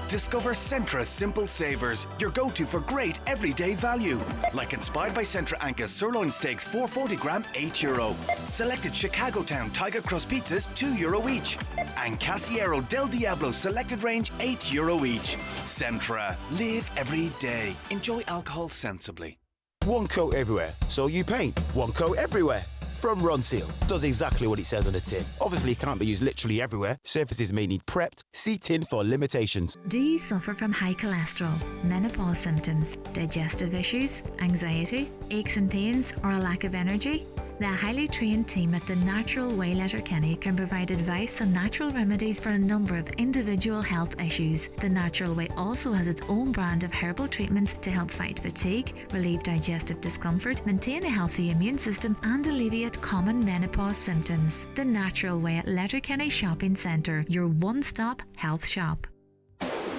Discover Centra's Simple Savers, your go-to for great everyday value. Like inspired by Centra Angus sirloin steaks, 440 gram, €8. Selected Chicago Town Tiger Crust pizzas, €2 each. And Casiero Del Diablo selected range, €8 each. Centra, live every day. Enjoy alcohol sensibly. One coat everywhere, so you paint. One coat everywhere. From Ronseal. Does exactly what it says on the tin. Obviously, it can't be used literally everywhere. Surfaces may need prepped. See tin for limitations. Do you suffer from high cholesterol, menopause symptoms, digestive issues, anxiety, aches and pains, or a lack of energy? The highly trained team at the Natural Way Letterkenny can provide advice on natural remedies for a number of individual health issues. The Natural Way also has its own brand of herbal treatments to help fight fatigue, relieve digestive discomfort, maintain a healthy immune system, and alleviate common menopause symptoms. The Natural Way at Letterkenny Shopping Centre, your one-stop health shop.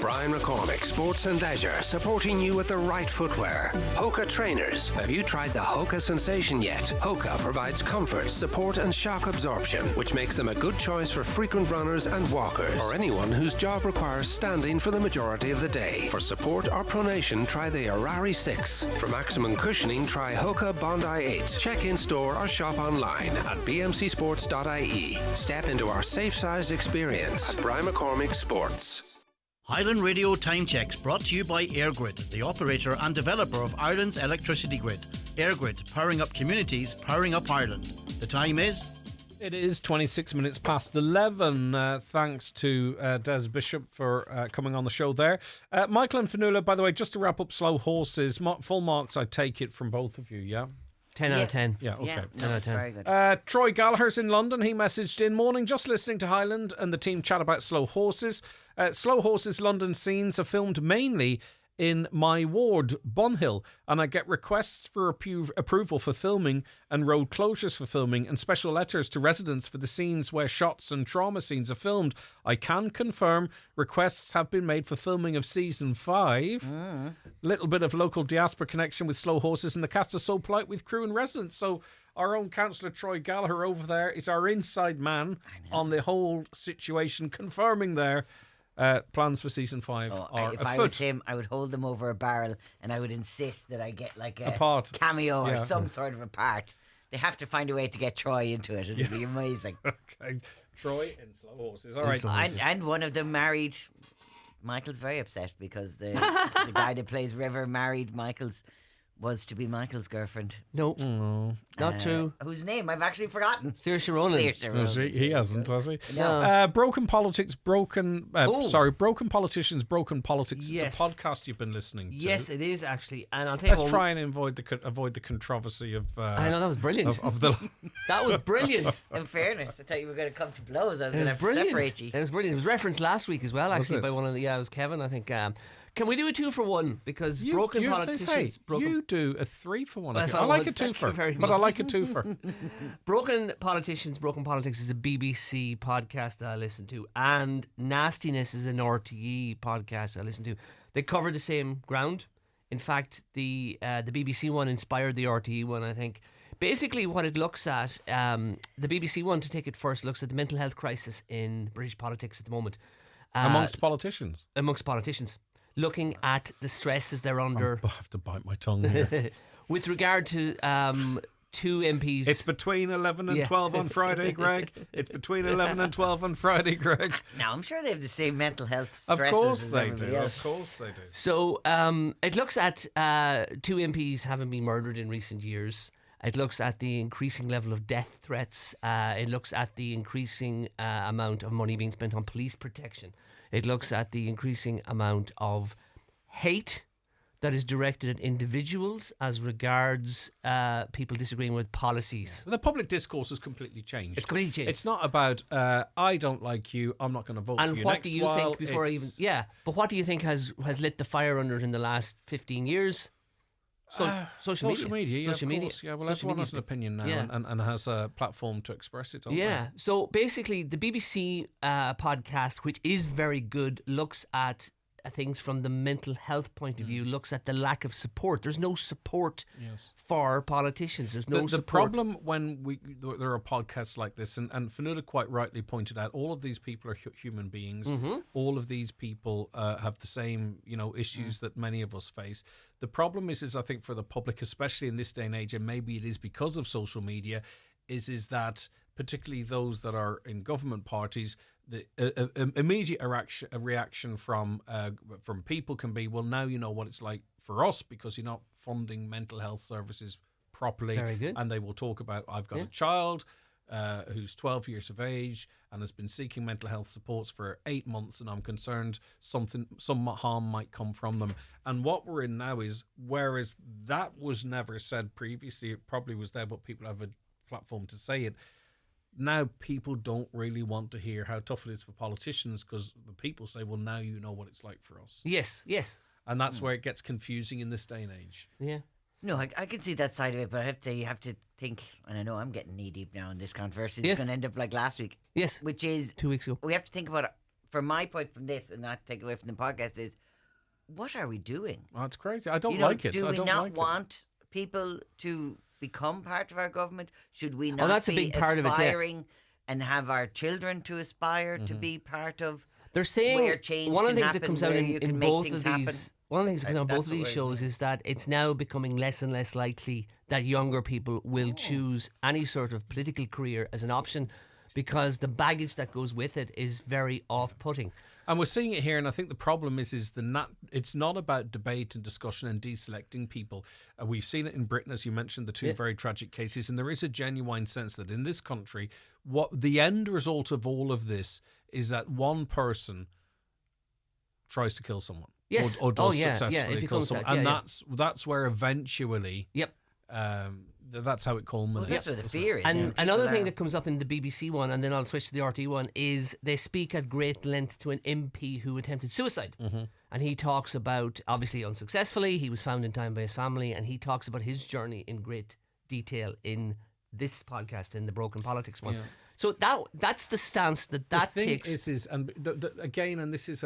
Brian McCormick, Sports and Leisure, supporting you with the right footwear. Hoka Trainers. Have you tried the Hoka Sensation yet? Hoka provides comfort, support and shock absorption, which makes them a good choice for frequent runners and walkers, or anyone whose job requires standing for the majority of the day. For support or pronation, try the Arari 6. For maximum cushioning, try Hoka Bondi 8. Check in store or shop online at bmcsports.ie. Step into our safe size experience at Brian McCormick Sports. Highland Radio Time Checks brought to you by EirGrid, the operator and developer of Ireland's electricity grid. EirGrid, powering up communities, powering up Ireland. The time is... It is 26 minutes past 11. Thanks to Des Bishop for coming on the show there. Michael and Fanula, by the way, just to wrap up Slow Horses, full marks, I take it from both of you, yeah? 10 out of 10. Yeah, okay. Yeah, 10 out of 10. Very good. Troy Gallagher's in London. He messaged in, morning, just listening to Highland and the team chat about Slow Horses. Slow Horses London scenes are filmed mainly in my ward, Bunhill, and I get requests for approval for filming and road closures for filming and special letters to residents for the scenes where shots and trauma scenes are filmed. I can confirm requests have been made for filming of season 5. Little bit of local diaspora connection with Slow Horses, and the cast are so polite with crew and residents. So our own councillor Troy Gallagher over there is our inside man on the whole situation, confirming there. Plans for season 5 are if afoot. I was him, I would hold them over a barrel and I would insist that I get like a part. cameo or some sort of a part. They have to find a way to get Troy into it. It'd be amazing. Okay, Troy in Slow Horses. All right. And one of them married. Michael's very upset because the guy that plays River married was to be Michael's girlfriend. No, not true. Whose name I've actually forgotten. Saoirse Ronan. He hasn't, has he? No. Broken Politics, Broken Politicians, Broken Politics. Yes. It's a podcast you've been listening to. Yes, it is actually. And I'll tell you Let's try and avoid the controversy of... I know, that was brilliant. Of the that was brilliant. In fairness, I thought you were going to come to blows. I was It going was to have to brilliant. separate you. It was brilliant. It was referenced last week as well, actually, it? by one of the... Yeah, it was Kevin, I think. Can we do a 2 for 1? Because Broken Politicians... You do a 3 for 1. Well, I like a thank 2 for, you very but I much. like a 2 for. Broken Politicians, Broken Politics is a BBC podcast that I listen to, and Nastiness is an RTE podcast I listen to. They cover the same ground. In fact, the BBC one inspired the RTE one, I think. Basically, what it looks at, the BBC one, to take it first, looks at the mental health crisis in British politics at the moment. Amongst politicians? Amongst politicians. Looking at the stresses they're under. I have to bite my tongue here. With regard to 2 MPs. It's between 11 and 12 on Friday, Greg. It's between 11 and 12 on Friday, Greg. Now, I'm sure they have the same mental health stresses Of course as they everybody do. else. Of course they do. So it looks at 2 MPs having been murdered in recent years. It looks at the increasing level of death threats. It looks at the increasing amount of money being spent on police protection. It looks at the increasing amount of hate that is directed at individuals as regards people disagreeing with policies. The public discourse has completely changed. It's completely changed. It's not about I don't like you, I'm not going to vote for you. And what next do you while. think before I even... Yeah, but what do you think has lit the fire under it in the last 15 years? Social media. Yeah, Social of media. course. Yeah, well, Social everyone media's has an opinion now yeah. and has a platform to express it. Don't Yeah. they? So basically, the BBC podcast, which is very good, looks at things from the mental health point of view, looks at the lack of support. There's no support for politicians. There's no the support. problem when there are podcasts like this, and Fanuta quite rightly pointed out, all of these people are human beings. Mm-hmm. All of these people have the same, issues that many of us face. The problem is I think for the public, especially in this day and age, and maybe it is because of social media, is that particularly those that are in government parties, the immediate reaction from people can be, well, now you know what it's like for us because you're not funding mental health services properly. Very good. And they will talk about, I've got a child who's 12 years of age and has been seeking mental health supports for 8 months, and I'm concerned some harm might come from them. And what we're in now is, whereas that was never said previously, it probably was there, but people have a platform to say it. Now people don't really want to hear how tough it is for politicians because the people say, well, now you know what it's like for us. Yes. And that's where it gets confusing in this day and age. Yeah. No, I can see that side of it, but you have to think, and I know I'm getting knee deep now in this controversy. It's going to end up like last week. Yes. Which is 2 weeks ago. We have to think about it. From my point from this, and not take away from the podcast, is what are we doing? Oh, it's crazy. I don't like it. Do I we don't not like want people to become part of our government? Should we not that's a be big part of it, yeah. aspiring and have our children to aspire to be part of? They're saying where change one of the can things that happen, comes out where you in can make both things of these. happen. One of the things that comes out in both That's of what these we're shows is that it's now becoming less and less likely that younger people will choose any sort of political career as an option because the baggage that goes with it is very off-putting. And we're seeing it here, and I think the problem is it's not about debate and discussion and deselecting people. We've seen it in Britain, as you mentioned, the two very tragic cases, and there is a genuine sense that in this country, what the end result of all of this is that one person tries to kill someone. Yes. Or does it successfully kill becomes someone. that, And that's where eventually... Yep. That's how it culminates. Well, that's where the fear is. And another thing that comes up in the BBC one, and then I'll switch to the RT one, is they speak at great length to an MP who attempted suicide. Mm-hmm. And he talks about, obviously unsuccessfully, he was found in time by his family, and he talks about his journey in great detail in this podcast, in the Broken Politics one. Yeah. So that's the stance that the thing takes. Again, and this is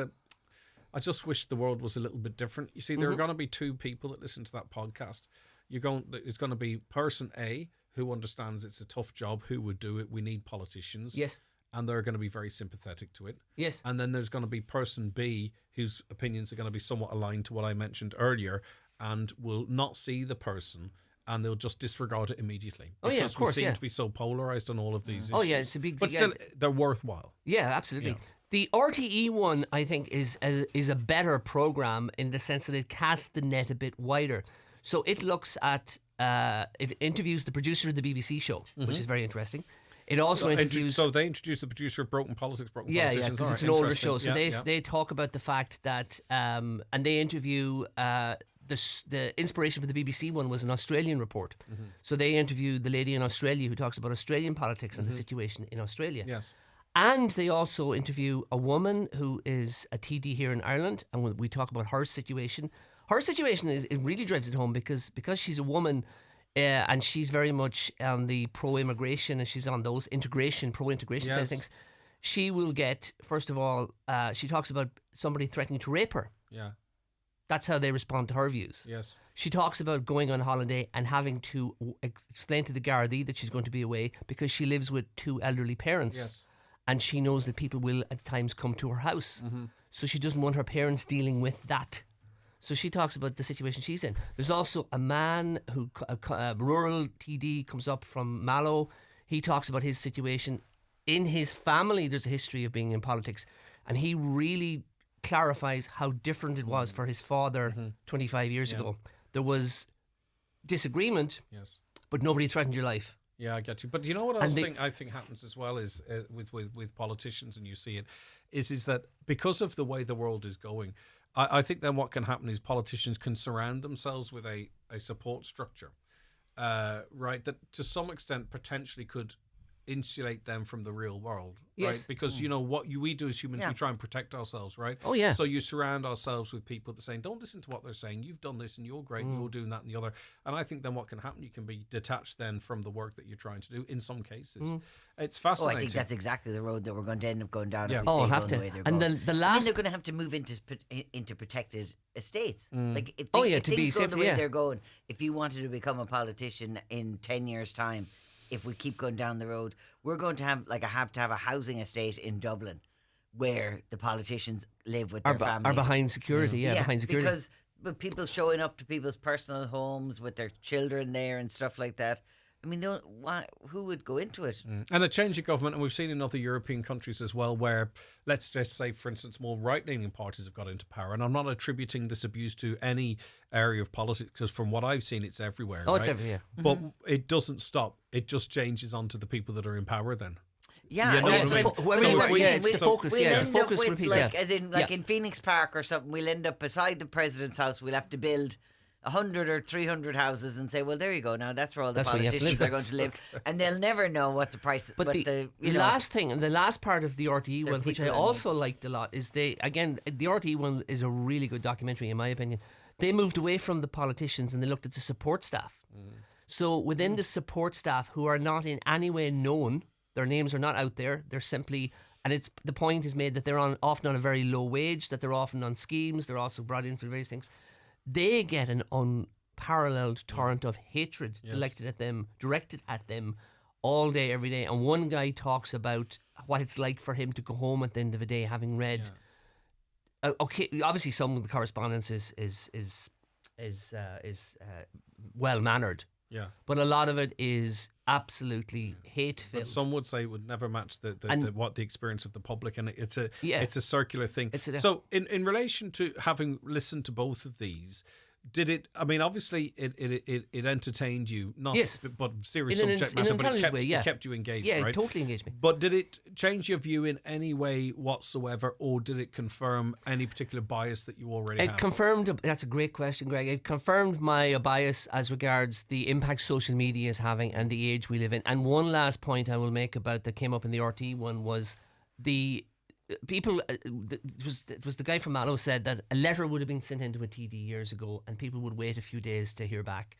I just wish the world was a little bit different. You see, there are going to be two people that listen to that podcast. It's going to be person A who understands it's a tough job, who would do it. We need politicians. Yes. And they're going to be very sympathetic to it. Yes. And then there's going to be person B whose opinions are going to be somewhat aligned to what I mentioned earlier and will not see the person and they'll just disregard it immediately. Oh, yeah, of course, we seem to be so polarised on all of these issues. Oh, yeah, it's a big... But still, they're worthwhile. Yeah, absolutely. Yeah. The RTE one, I think, is a better programme in the sense that it casts the net a bit wider. So it looks at... it interviews the producer of the BBC show, which is very interesting. It also interviews... So they introduce the producer of Broken Politics, Yeah, because it's an older show. So they talk about the fact that... and they interview... the inspiration for the BBC one was an Australian report. So they interviewed the lady in Australia who talks about Australian politics and the situation in Australia. Yes. And they also interview a woman who is a TD here in Ireland, and we talk about her situation. Her situation it really drives it home because she's a woman and she's very much on the pro-immigration and she's on those pro-integration side of things. She will get, first of all, she talks about somebody threatening to rape her. Yeah. That's how they respond to her views. Yes. She talks about going on holiday and having to explain to the Gardaí that she's going to be away because she lives with two elderly parents. Yes. And she knows that people will at times come to her house. So she doesn't want her parents dealing with that. So she talks about the situation she's in. There's also a man who, a rural TD, comes up from Mallow. He talks about his situation. In his family, there's a history of being in politics. And he really clarifies how different it was for his father 25 years ago. There was disagreement, but nobody threatened your life. Yeah, I get you. But you know what else I think happens as well is with politicians, and you see it, is that because of the way the world is going, I think then what can happen is politicians can surround themselves with a support structure, right, that to some extent potentially could insulate them from the real world, Yes. right? Because what we do as humans, we try and protect ourselves, right? Oh, yeah. So you surround ourselves with people that are saying, don't listen to what they're saying, you've done this and you're great, and you're doing that and the other. And I think then what can happen, you can be detached then from the work that you're trying to do in some cases. It's fascinating. I think that's exactly the road that we're going to end up going down. Yeah. If we stay have going to. the way they're And going. the last, they're going to have to move into protected estates. Like if to if be things go safe, the way yeah. they're going, if you wanted to become a politician in 10 years' time, if we keep going down the road, we're going to have to have a housing estate in Dublin where the politicians live with their families. are behind security, behind security. Because with people showing up to people's personal homes with their children there and stuff like that. I mean, who would go into it? And a change of government, and we've seen in other European countries as well, where, let's just say, for instance, more right-leaning parties have got into power. And I'm not attributing this abuse to any area of politics, because from what I've seen, it's everywhere. It's everywhere. But it doesn't stop. It just changes onto the people that are in power then. Yeah, it's the focus. The focus repeats. As in, in Phoenix Park or something, we'll end up beside the president's house. We'll have to build 100 or 300 houses and say, well, there you go. Now that's where all the politicians are going to live, and they'll never know what the price. But the last thing, and the last part of the RTE one, which I also liked a lot, is the RTE one is a really good documentary in my opinion. They moved away from the politicians and they looked at the support staff. So within the support staff, who are not in any way known, their names are not out there. They're simply, and the point is made that they're often on a very low wage, that they're often on schemes. They're also brought in for various things. They get an unparalleled torrent of hatred directed at them all day, every day. And one guy talks about what it's like for him to go home at the end of the day having read. Okay, obviously some of the correspondence is well mannered. Yeah, but a lot of it is absolutely hate-filled. Some would say it would never match the experience of the public, and it's a circular thing. So in relation to having listened to both of these, did it? I mean, obviously it entertained you, not but serious subject matter, but it kept you engaged. Yeah, right? It totally engaged me. But did it change your view in any way whatsoever, or did it confirm any particular bias that you already had? It confirmed. That's a great question, Greg. It confirmed my bias as regards the impact social media is having and the age we live in. And one last point I will make about that came up in the RT one was the people. It was the guy from Mallow said that a letter would have been sent into a TD years ago, and people would wait a few days to hear back.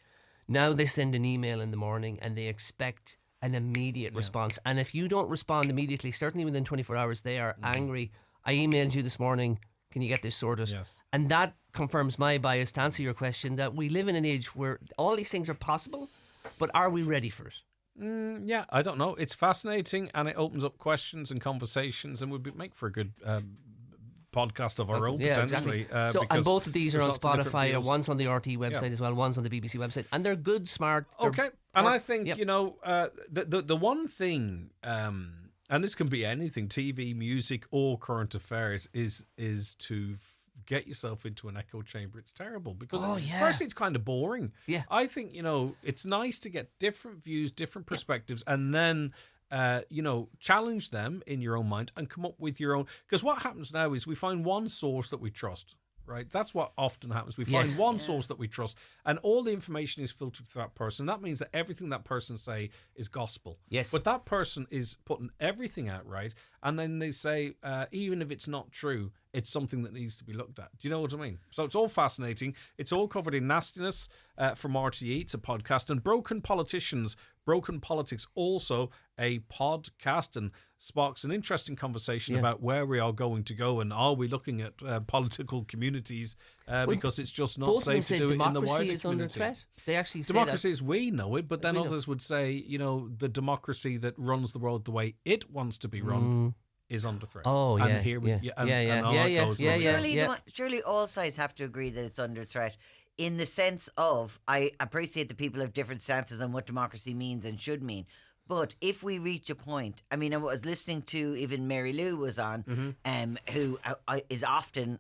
Now they send an email in the morning, and they expect an immediate response. And if you don't respond immediately, certainly within 24 hours, they are angry. I emailed you this morning. Can you get this sorted? Yes. And that confirms my bias to answer your question, that we live in an age where all these things are possible, but are we ready for it? Yeah, I don't know. It's fascinating, and it opens up questions and conversations, and would make for a good podcast of our own, potentially. Exactly. And both of these are on Spotify. One's on the RT website as well. One's on the BBC website, and they're good, smart. Okay, and I think the one thing, and this can be anything, TV, music, or current affairs, is to get yourself into an echo chamber. It's terrible because firstly it's kind of boring. I think it's nice to get different views, different perspectives, and then challenge them in your own mind and come up with your own. Because what happens now is we find one source that we trust. Right, that's what often happens. We find one source that we trust, and all the information is filtered through that person. That means that everything that person say is gospel. Yes, but that person is putting everything out right, and then they say even if it's not true, it's something that needs to be looked at. Do you know what I mean? So it's all fascinating. It's all covered in Nastiness from RTE. It's a podcast, and Broken Politicians, Broken Politics, also a podcast, and sparks an interesting conversation about where we are going to go, and are we looking at political communities because it's just not safe to do it in the wider democracy is community. Under threat. They actually say democracy as we know it, but then others would say, the democracy that runs the world the way it wants to be run is under threat. Oh, and yeah, here we, Surely all sides have to agree that it's under threat. In the sense of, I appreciate that people have different stances on what democracy means and should mean. But if we reach a point, I mean, I was listening to, even Mary Lou was on, who is often,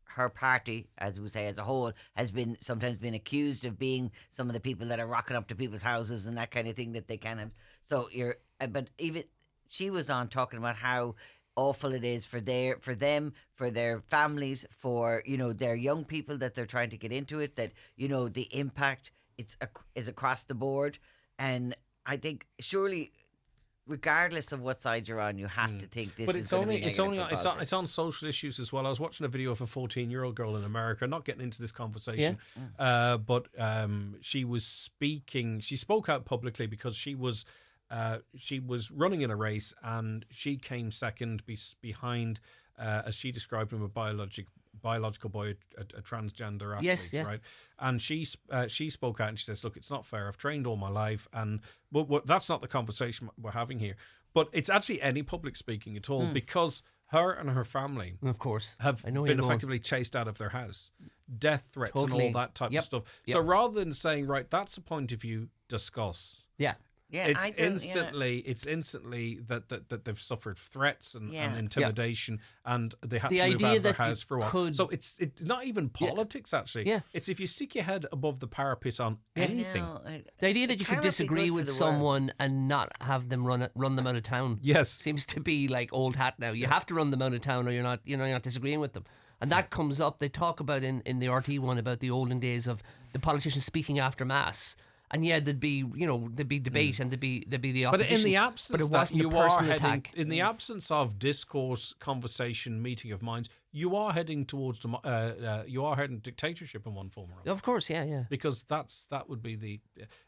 her party, as we say as a whole, has sometimes been accused of being some of the people that are rocking up to people's houses and that kind of thing that they can have. So but even she was on talking about how awful it is for them, for their families, for their young people that they're trying to get into it. That the impact is across the board, and I think surely, regardless of what side you're on, you have to think this is going to be negative for it's on social issues as well. I was watching a video of a 14-year-old girl in America. Not getting into this conversation, but she was speaking. She spoke out publicly because she was running in a race and she came second behind, as she described him, a biological boy, a transgender athlete, right? And she spoke out and she says, "Look, it's not fair. I've trained all my life, and but that's not the conversation we're having here. But it's actually any public speaking at all because her and her family, of course, have been effectively chased out of their house, death threats and all that type of stuff. So rather than saying, right, that's a point of view, discuss. Yeah. Yeah, it's instantly that they've suffered threats and intimidation, and they had to move out of their house for a while. So it's not even politics, actually. Yeah. It's if you stick your head above the parapet on anything. The idea that you could disagree with someone and not have them run them out of town, seems to be like old hat now. You have to run them out of town, or you're not disagreeing with them. And that comes up. They talk about in the RT one about the olden days of the politicians speaking after mass. And there'd be debate and there'd be the opposition. But in the absence, but it wasn't a personal attack. In the absence of discourse, conversation, meeting of minds, you are heading towards dictatorship in one form or other. Of course, yeah. Because that would be the.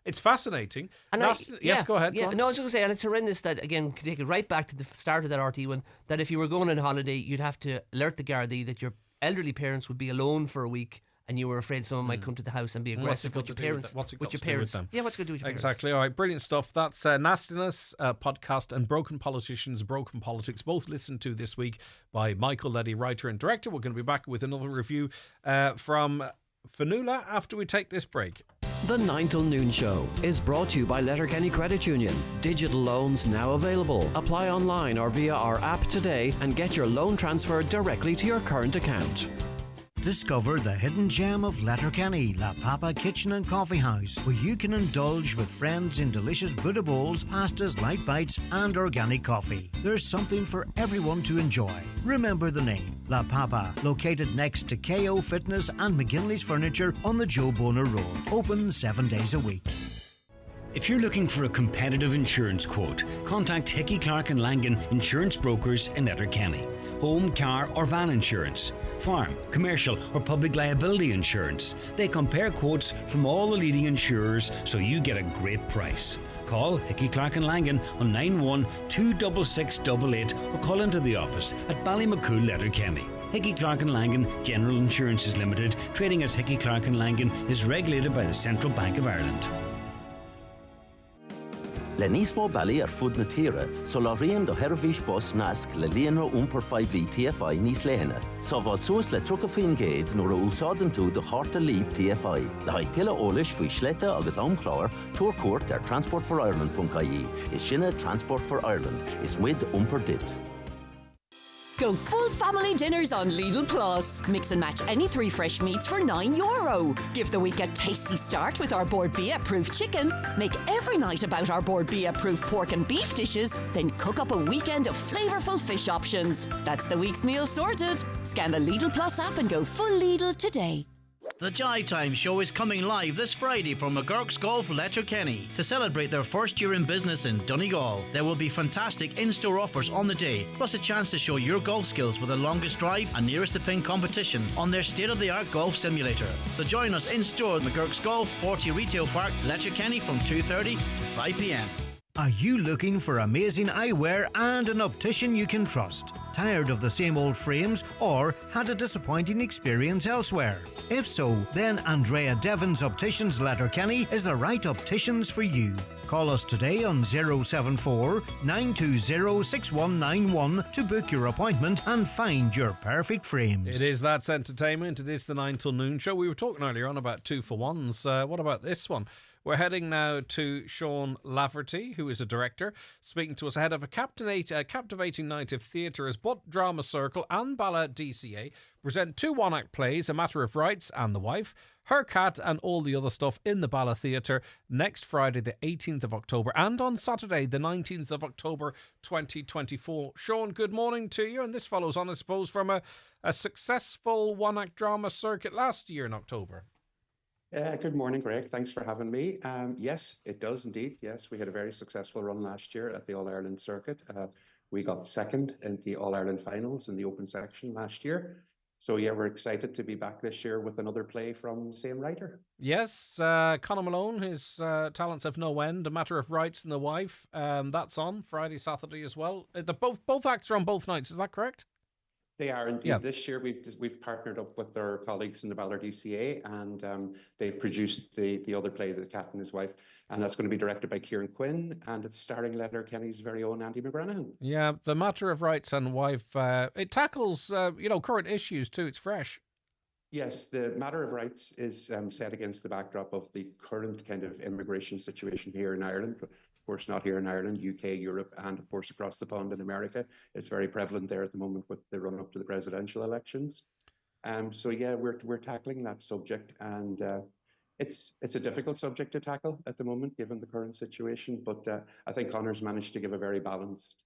It's fascinating. And yes, go ahead. Yeah, go on. no, I was going to say, and it's horrendous that, again, take it right back to the start of that RT one, that if you were going on holiday, you'd have to alert the Gardaí that your elderly parents would be alone for a week. And you were afraid someone might come to the house and be aggressive with your parents. What's it got to do do with them? Yeah, what's it got to do with your parents? Exactly. All right, brilliant stuff. That's Nastiness podcast and Broken Politicians, Broken Politics, both listened to this week by Michael Leddy, writer and director. We're going to be back with another review from Fanula after we take this break. The 9 till noon show is brought to you by Letterkenny Credit Union. Digital loans now available. Apply online or via our app today and get your loan transferred directly to your current account. Discover the hidden gem of Letterkenny, La Papa Kitchen and Coffee House, where you can indulge with friends in delicious Buddha bowls, pastas, light bites and organic coffee. There's something for everyone to enjoy. Remember the name, La Papa, located next to KO Fitness and McGinley's Furniture on the Joe Boner Road. Open 7 days a week. If you're looking for a competitive insurance quote, contact Hickey Clark and Langan Insurance Brokers in Letterkenny. Home, car or van insurance, farm, commercial or public liability insurance. They compare quotes from all the leading insurers so you get a great price. Call Hickey Clark and Langan on 91 26688 or call into the office at Ballymacool, Letterkenny. Hickey Clark and Langan General Insurances Limited, trading as Hickey Clark and Langan, is regulated by the Central Bank of Ireland. Le nísmó bailí fud na tíre, so lá rion do Hervís bus nasc le líonra per 5 TFI níos léhanna. So bhil suas le trucha faoin géad nuair a úsáideann tú do charta líb TFI. Le haid tuile eolais faoi sléite agus amchláir, túr cuairt ar transportforireland.ie. Is sinna Transport for Ireland. Is muid dit. Go full family dinners on Lidl Plus. Mix and match any 3 fresh meats for €9. Give the week a tasty start with our Board B approved chicken. Make every night about our Board B approved pork and beef dishes. Then cook up a weekend of flavourful fish options. That's the week's meal sorted. Scan the Lidl Plus app and go full Lidl today. The Jive Time show is coming live this Friday from McGurk's Golf, Letterkenny. To celebrate their first year in business in Donegal, there will be fantastic in-store offers on the day, plus a chance to show your golf skills with the longest drive and nearest the pin competition on their state-of-the-art golf simulator. So join us in-store at McGurk's Golf, 40 Retail Park, Letterkenny from 2:30 to 5 p.m. Are you looking for amazing eyewear and an optician you can trust? Tired of the same old frames or had a disappointing experience elsewhere? If so, then Andrea Devon's Opticians Letterkenny is the right opticians for you. Call us today on 074 920 6191 to book your appointment and find your perfect frames. It is That's Entertainment. It is the 9 till noon show. We were talking earlier on about 2-for-1s. What about this one? We're heading now to Sean Lafferty, who is a director, speaking to us ahead of a captivating night of theatre as Butt Drama Circle and Bala DCA present 2 one-act plays, A Matter of Rights and The Wife, Her Cat and All the Other Stuff in the Bala Theatre next Friday the 18th of October and on Saturday the 19th of October 2024. Sean, good morning to you, and this follows on, I suppose, from a successful one-act drama circuit last year in October. Good morning, Greg. Thanks for having me. Yes, it does indeed. Yes, we had a very successful run last year at the All-Ireland circuit. We got second in the All-Ireland finals in the open section last year. So yeah, we're excited to be back this year with another play from the same writer. Yes, Conor Malone, his talents have no end. A Matter of Rights and the Wife, that's on Friday, Saturday as well. Both acts are on both nights, is that correct? They are indeed. Yeah. This year we've partnered up with their colleagues in the Ballard ECA, and they've produced the other play, The Cat and His Wife, and that's going to be directed by Kieran Quinn, and it's starring Letterkenny's very own Andy McGranahan. Yeah, The Matter of Rights and Wife, it tackles current issues too. It's fresh. Yes, The Matter of Rights is set against the backdrop of the current kind of immigration situation here in Ireland. Of course, not here in Ireland, UK, Europe, and of course across the pond in America. It's very prevalent there at the moment with the run up to the presidential elections. So yeah, we're tackling that subject, and it's a difficult subject to tackle at the moment given the current situation. But I think Conor's managed to give a very balanced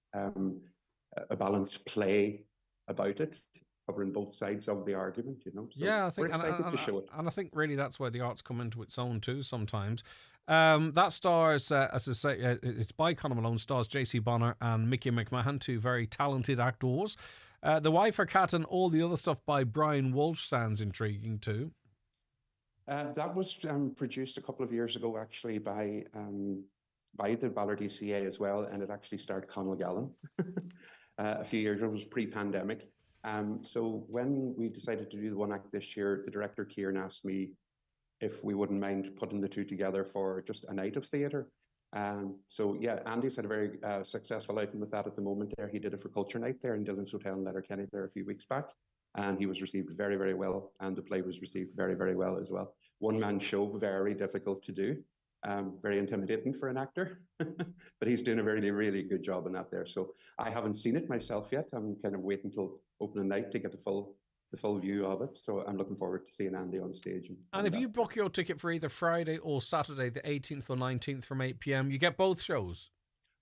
play about it, covering both sides of the argument, So yeah, I think, we're excited to show it. And I think really that's where the arts come into its own too sometimes. That stars, as I say, it's by Conor Malone, stars JC Bonner and Mickey McMahon, two very talented actors. The Wife, Her Cat and All the Other Stuff by Brian Walsh sounds intriguing too. That was produced a couple of years ago, actually, by the Ballard ECA as well, and it actually starred Conal Gallen a few years ago. It was pre-pandemic. So when we decided to do the one act this year, the director Kieran asked me if we wouldn't mind putting the two together for just a night of theatre. So yeah, Andy's had a very successful outing with that at the moment there. He did it for Culture Night there in Dillon's Hotel in Letterkenny there a few weeks back, and he was received very, very well, and the play was received very, very well as well. One-man show, very difficult to do. Very intimidating for an actor, but he's doing a really, really good job in that there. So I haven't seen it myself yet. I'm kind of waiting till opening night to get the full view of it. So I'm looking forward to seeing Andy on stage. And if you book your ticket for either Friday or Saturday, the 18th or 19th from 8 p.m, you get both shows?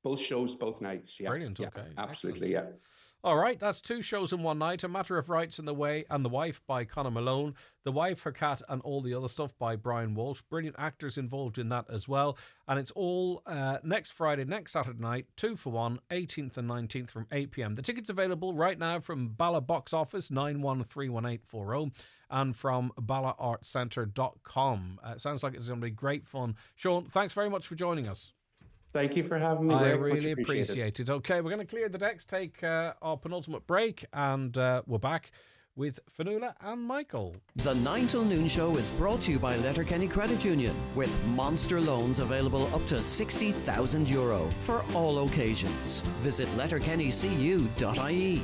Both shows, both nights, yeah. Brilliant, okay. Yeah, absolutely, excellent. Yeah. All right, that's two shows in one night. A Matter of Rights and the Wife by Conor Malone. The Wife, Her Cat and All the Other Stuff by Brian Walsh. Brilliant actors involved in that as well. And it's all next Friday, next Saturday night, 2 for 1, 18th and 19th from 8 p.m. The tickets available right now from Bala Box Office 913184 and from ballaartcentre.com. Sounds like it's going to be great fun. Sean, thanks very much for joining us. Thank you for having me. I really appreciate it. Okay, we're going to clear the decks, take our penultimate break, and we're back with Fionnuala and Michael. The 9 till noon show is brought to you by Letterkenny Credit Union, with monster loans available up to €60,000 for all occasions. Visit letterkennycu.ie.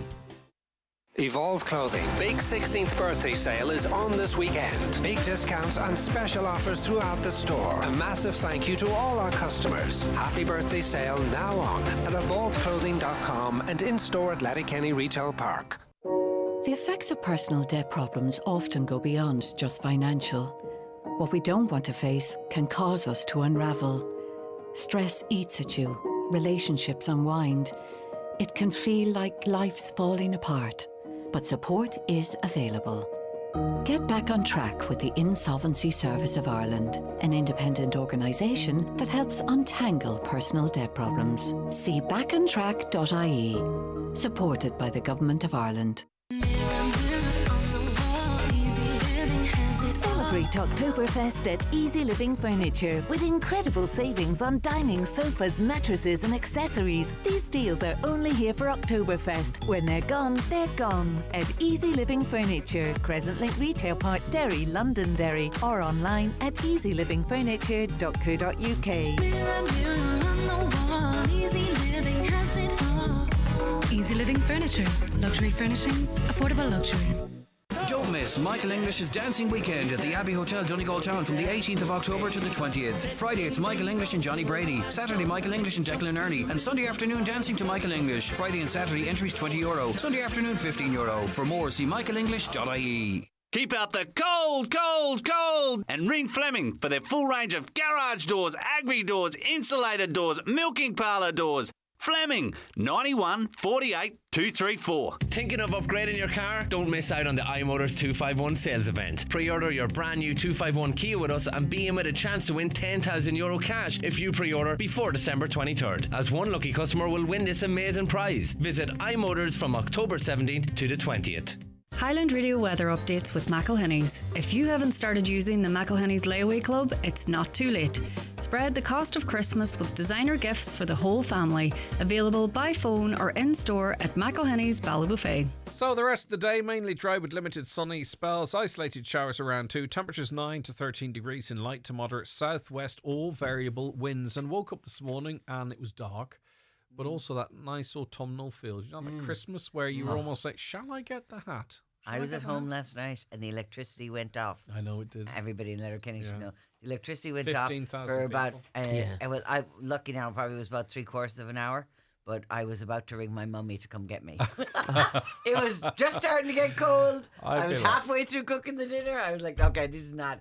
Evolve Clothing Big 16th birthday sale is on this weekend. Big discounts and special offers throughout the store. A massive thank you to all our customers. Happy birthday sale now on at evolveclothing.com and in store at Letterkenny Retail Park. The effects of personal debt problems often go beyond just financial. What we don't want to face can cause us to unravel. Stress eats at you, relationships unwind. It can feel like life's falling apart. But support is available. Get back on track with the Insolvency Service of Ireland, an independent organisation that helps untangle personal debt problems. See backontrack.ie. Supported by the Government of Ireland. Celebrate Oktoberfest at Easy Living Furniture with incredible savings on dining, sofas, mattresses and accessories. These deals are only here for Oktoberfest. When they're gone, at Easy Living Furniture, Crescent Link Retail Park, Derry, Londonderry, or online at easylivingfurniture.co.uk. Mirror, mirror on the wall, Easy Living has it all. Easy Living Furniture, luxury furnishings, affordable luxury. Don't miss Michael English's Dancing Weekend at the Abbey Hotel, Donegal Town from the 18th of October to the 20th. Friday it's Michael English and Johnny Brady. Saturday Michael English and Declan Ernie. And Sunday afternoon dancing to Michael English. Friday and Saturday entries €20. Sunday afternoon €15. For more see michaelenglish.ie. Keep out the cold, cold, cold. And ring Fleming for their full range of garage doors, agri doors, insulated doors, milking parlour doors. Fleming, 91 48 234. Thinking of upgrading your car? Don't miss out on the iMotors 251 sales event. Pre-order your brand new 251 Kia with us and be in with a chance to win €10,000 cash if you pre-order before December 23rd, as one lucky customer will win this amazing prize. Visit iMotors from October 17th to the 20th. Highland Radio weather updates with McElhinney's. If you haven't started using the McElhinney's Layaway Club, it's not too late. Spread the cost of Christmas with designer gifts for the whole family. Available by phone or in store at McElhinney's Ballybuffet. So the rest of the day, mainly dry with limited sunny spells, isolated showers around 2, temperatures 9 to 13 degrees in light to moderate southwest, all variable winds. And woke up this morning and it was dark. But also that nice autumnal feel. You know, the Christmas where you were almost like, shall I get the hat? I was at home last night and the electricity went off. I know it did. Everybody in Letterkenny should know. The electricity went off 15,000 for about, people. I'm lucky now, probably was about 3/4 of an hour. But I was about to ring my mummy to come get me. It was just starting to get cold. I was halfway through cooking the dinner. I was like, okay, this is not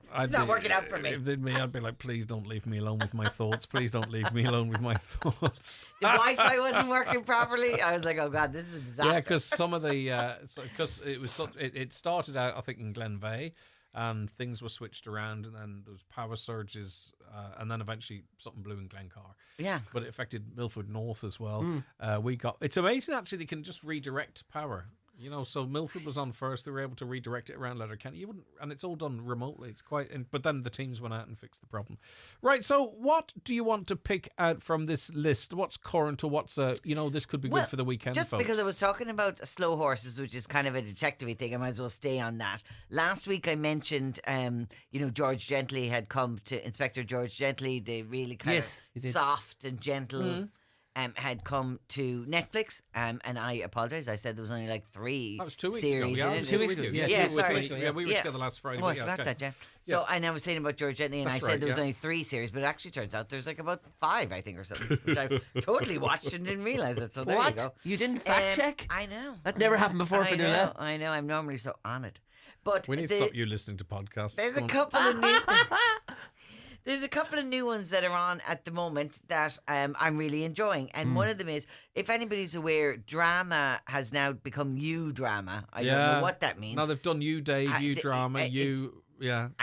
working out for me. If they'd me, I'd be like, please don't leave me alone with my thoughts. Please don't leave me alone with my thoughts. The Wi-Fi wasn't working properly. I was like, oh God, this is a disaster. Yeah, because some of the, because it started out, I think, in Glenveigh. And things were switched around, and then there was power surges, and then eventually something blew in Glencar. Yeah, but it affected Milford North as well. It's amazing actually they can just redirect power. You know, so Milford was on first. They were able to redirect it around Letterkenny. You wouldn't, and it's all done remotely. It's quite, but then the teams went out and fixed the problem. Right. So, what do you want to pick out from this list? What's current or what's this could be good for the weekend? Just folks. because I was talking about slow horses, which is kind of a detective-y thing, I might as well stay on that. Last week I mentioned, George Gently had come to Inspector George Gently. The really kind of soft and gentle. Had come to Netflix, and I apologise. I said there was only like 3 That was 2 weeks series. ago. Yeah, in it was it. 2 weeks ago. Yeah, we were together last Friday. Oh, I forgot that, yeah. So, and I was saying about George Gently, and That's I said right, there was only 3 series, but it actually turns out there's like about 5, I think, or something, which I totally watched and didn't realise it. So there you go. You didn't fact check? I know. That never happened before for Nuala. I know. I'm normally so on it. But we need to stop you listening to podcasts. There's a couple of new... There's a couple of new ones that are on at the moment that I'm really enjoying. And one of them is, if anybody's aware, drama has now become You Drama. I don't know what that means. Now they've done You Dave, You Drama, I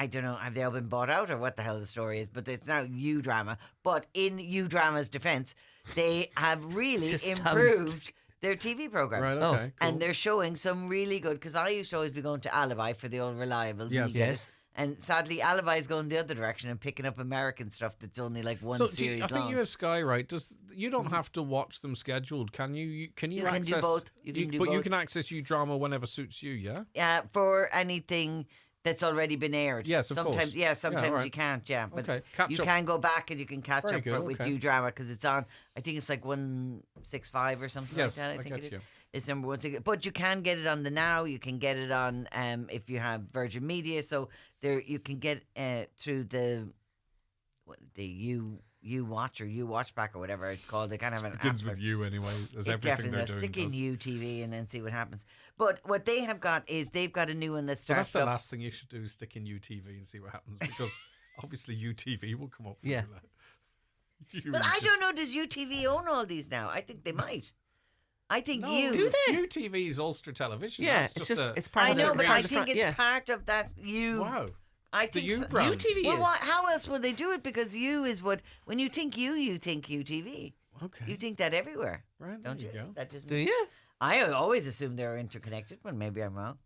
don't know. Have they all been bought out or what the hell the story is? But it's now You Drama. But in You Drama's defence, they have really improved their TV programs. Right, okay, cool. And they're showing some really good, because I used to always be going to Alibi for the old reliables. Yes. And sadly, Alibi is going the other direction and picking up American stuff that's only like one series long. I think you have Sky, right? You don't have to watch them scheduled, can you? You can access, do both. You can access You Drama whenever suits you, yeah? Yeah, for anything that's already been aired. Yes, of course. Yeah, sometimes you can't, But you can go back and you can catch up with You Drama because it's on, I think it's like 165 or something like that. I think it is. It's number 1. But you can get it on the Now. You can get it on if you have Virgin Media. So there you can get through the You Watch or You Watch Back or whatever it's called. They kind of have an app. Begins with You anyway. There's everything they're doing. Stick in You TV and then see what happens. But what they have got is they've got a new one that starts. That's the last thing you should do is stick in UTV and see what happens because obviously UTV will come up. Yeah. Well, I don't know. Does UTV own all these now? I think they might. I think do they? UTV is Ulster Television. Yeah, it's part of I know, but I think it's part of that You. Wow. I think the brand. UTV well, how else would they do it? Because You is what when you think you think UTV. Okay. You think that everywhere, right? Don't you? Go. That just do you? I always assume they're interconnected, but maybe I'm wrong.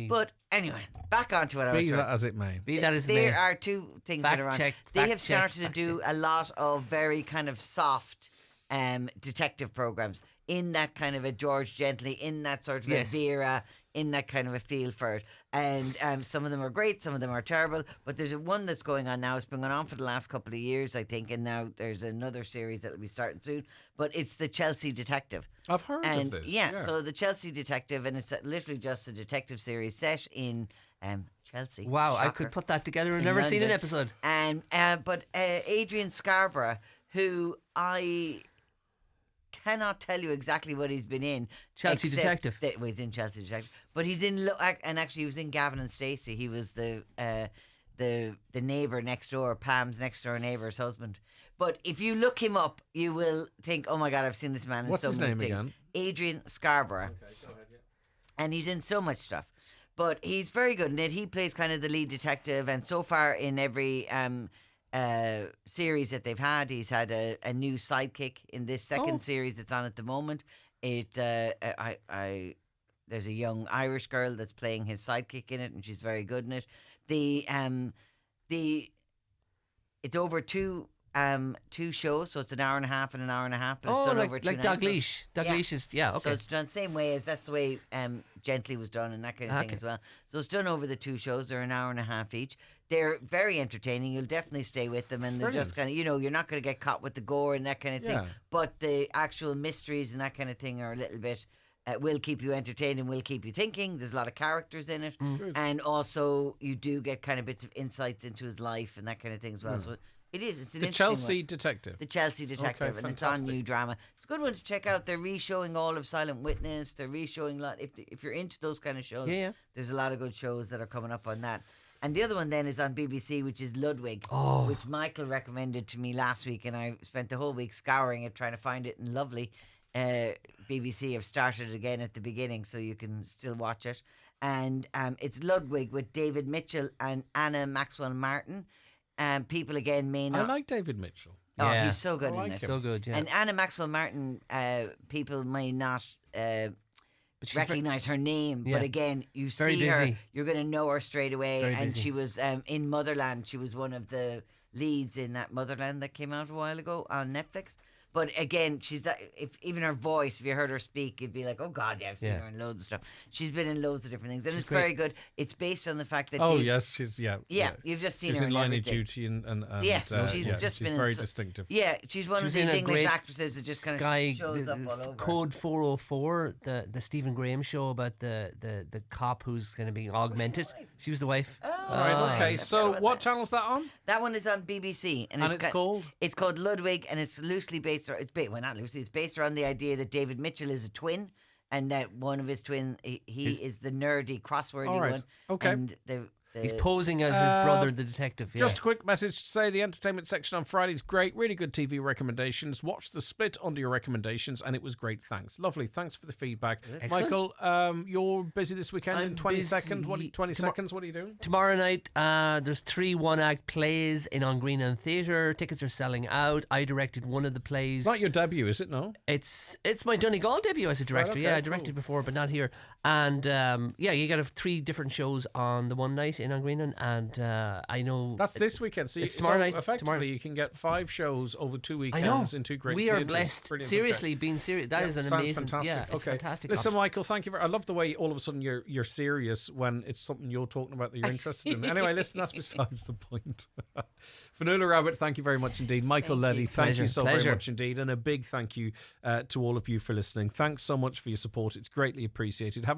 But anyway, back on to what I was saying. Be that as it may. There are 2 things that are on. They have started to do a lot of very kind of soft detective programs in that kind of a George Gently, in that sort of a Vera, in that kind of a feel for it. And some of them are great, some of them are terrible. But there's one that's going on now. It's been going on for the last couple of years, I think. And now there's another series that will be starting soon. But it's the Chelsea Detective. I've heard of this. Yeah, so the Chelsea Detective, and it's literally just a detective series set in Chelsea. Wow, Shocker. I could put that together and never seen an episode. And but Adrian Scarborough, who I cannot tell you exactly what he's been in. Chelsea Detective. He's in Chelsea Detective. But he's in, and actually he was in Gavin and Stacey. He was the neighbour next door, Pam's next door neighbour's husband. But if you look him up, you will think, oh my God, I've seen this man in so many things. What's his name again? Adrian Scarborough. Okay, go ahead, yeah. And he's in so much stuff. But he's very good in it. He plays kind of the lead detective, and so far in every series that they've had, he's had a new sidekick. In this second series that's on at the moment, there's a young Irish girl that's playing his sidekick in it, and she's very good in it. It's over two shows, so it's an hour and a half and an hour and a half. But it's done over 2 nights. Dalgleish. Dalgleish is okay. So it's done the same way that's the way Gently was done and that kind of thing as well. So it's done over the 2 shows. They're an hour and a half each. They're very entertaining. You'll definitely stay with them, and they're just kind of, you're not going to get caught with the gore and that kind of thing. But the actual mysteries and that kind of thing are a little bit. Will keep you entertained and will keep you thinking. There's a lot of characters in it, and also you do get kind of bits of insights into his life and that kind of thing as well. So it's an The Chelsea Detective. The Chelsea Detective, Okay, and it's on New Drama. It's a good one to check out. They're re-showing all of Silent Witness. They're re-showing a lot. If you're into those kind of shows, there's a lot of good shows that are coming up on that. And the other one then is on BBC, which is Ludwig, which Michael recommended to me last week, and I spent the whole week scouring it, trying to find it, and lovely. BBC have started it again at the beginning, so you can still watch it. And it's Ludwig with David Mitchell and Anna Maxwell Martin. People again may not. I like David Mitchell. Oh, he's so good in it. So good, yeah. And Anna Maxwell Martin, people may not recognise her name, but again, you see her, you're going to know her straight away. And she was in Motherland. She was one of the leads in that Motherland that came out a while ago on Netflix. But again, she's that. Even her voice, if you heard her speak, you'd be like, "Oh God, yeah, I've seen her in loads of stuff." She's been in loads of different things, and it's very good. It's based on the fact that. She's you've just seen she's her in Line of everything. Duty and yes, she's just been very distinctive. Yeah, she's one of these English actresses that just kind of shows up all over. Code 404, the Stephen Graham show about the cop who's going to be augmented. She was the wife. Right. Okay. So what channel's that on? That one is on BBC, and it's called. It's called Ludwig, and it's loosely based. It's based around the idea that David Mitchell is a twin, and that one of his twin, he is the nerdy, crosswordy one. Okay. And he's posing as his brother, the detective. Just a quick message to say the entertainment section on Friday's great. Really good TV recommendations. Watch The Split under your recommendations, and it was great. Thanks. Lovely. Thanks for the feedback. Excellent. Michael, you're busy this weekend. I'm in 20 busy. seconds. 20 seconds. What are you doing? Tomorrow night, there's 3 one-act plays in On Green and Theatre. Tickets are selling out. I directed one of the plays. It's not your debut, is it? No. It's my Donegal debut as a director. Right, okay, yeah, I directed before, but not here. And you got 3 different shows on the one night in On Green, and I know that's this weekend. So it's tomorrow night. Effectively, you can get 5 shows over 2 weekends. I know. In 2 great. We are theatres. blessed. Brilliant. Seriously, being serious. That is an sounds amazing. Fantastic. Yeah, it's fantastic. Listen, Michael, thank you. I love the way all of a sudden you're serious when it's something you're talking about that you're interested in. Anyway, listen, that's besides the point. Fanula Rabbit, thank you very much indeed. Michael Leddy, thank you so very much indeed, and a big thank you to all of you for listening. Thanks so much for your support. It's greatly appreciated. Have a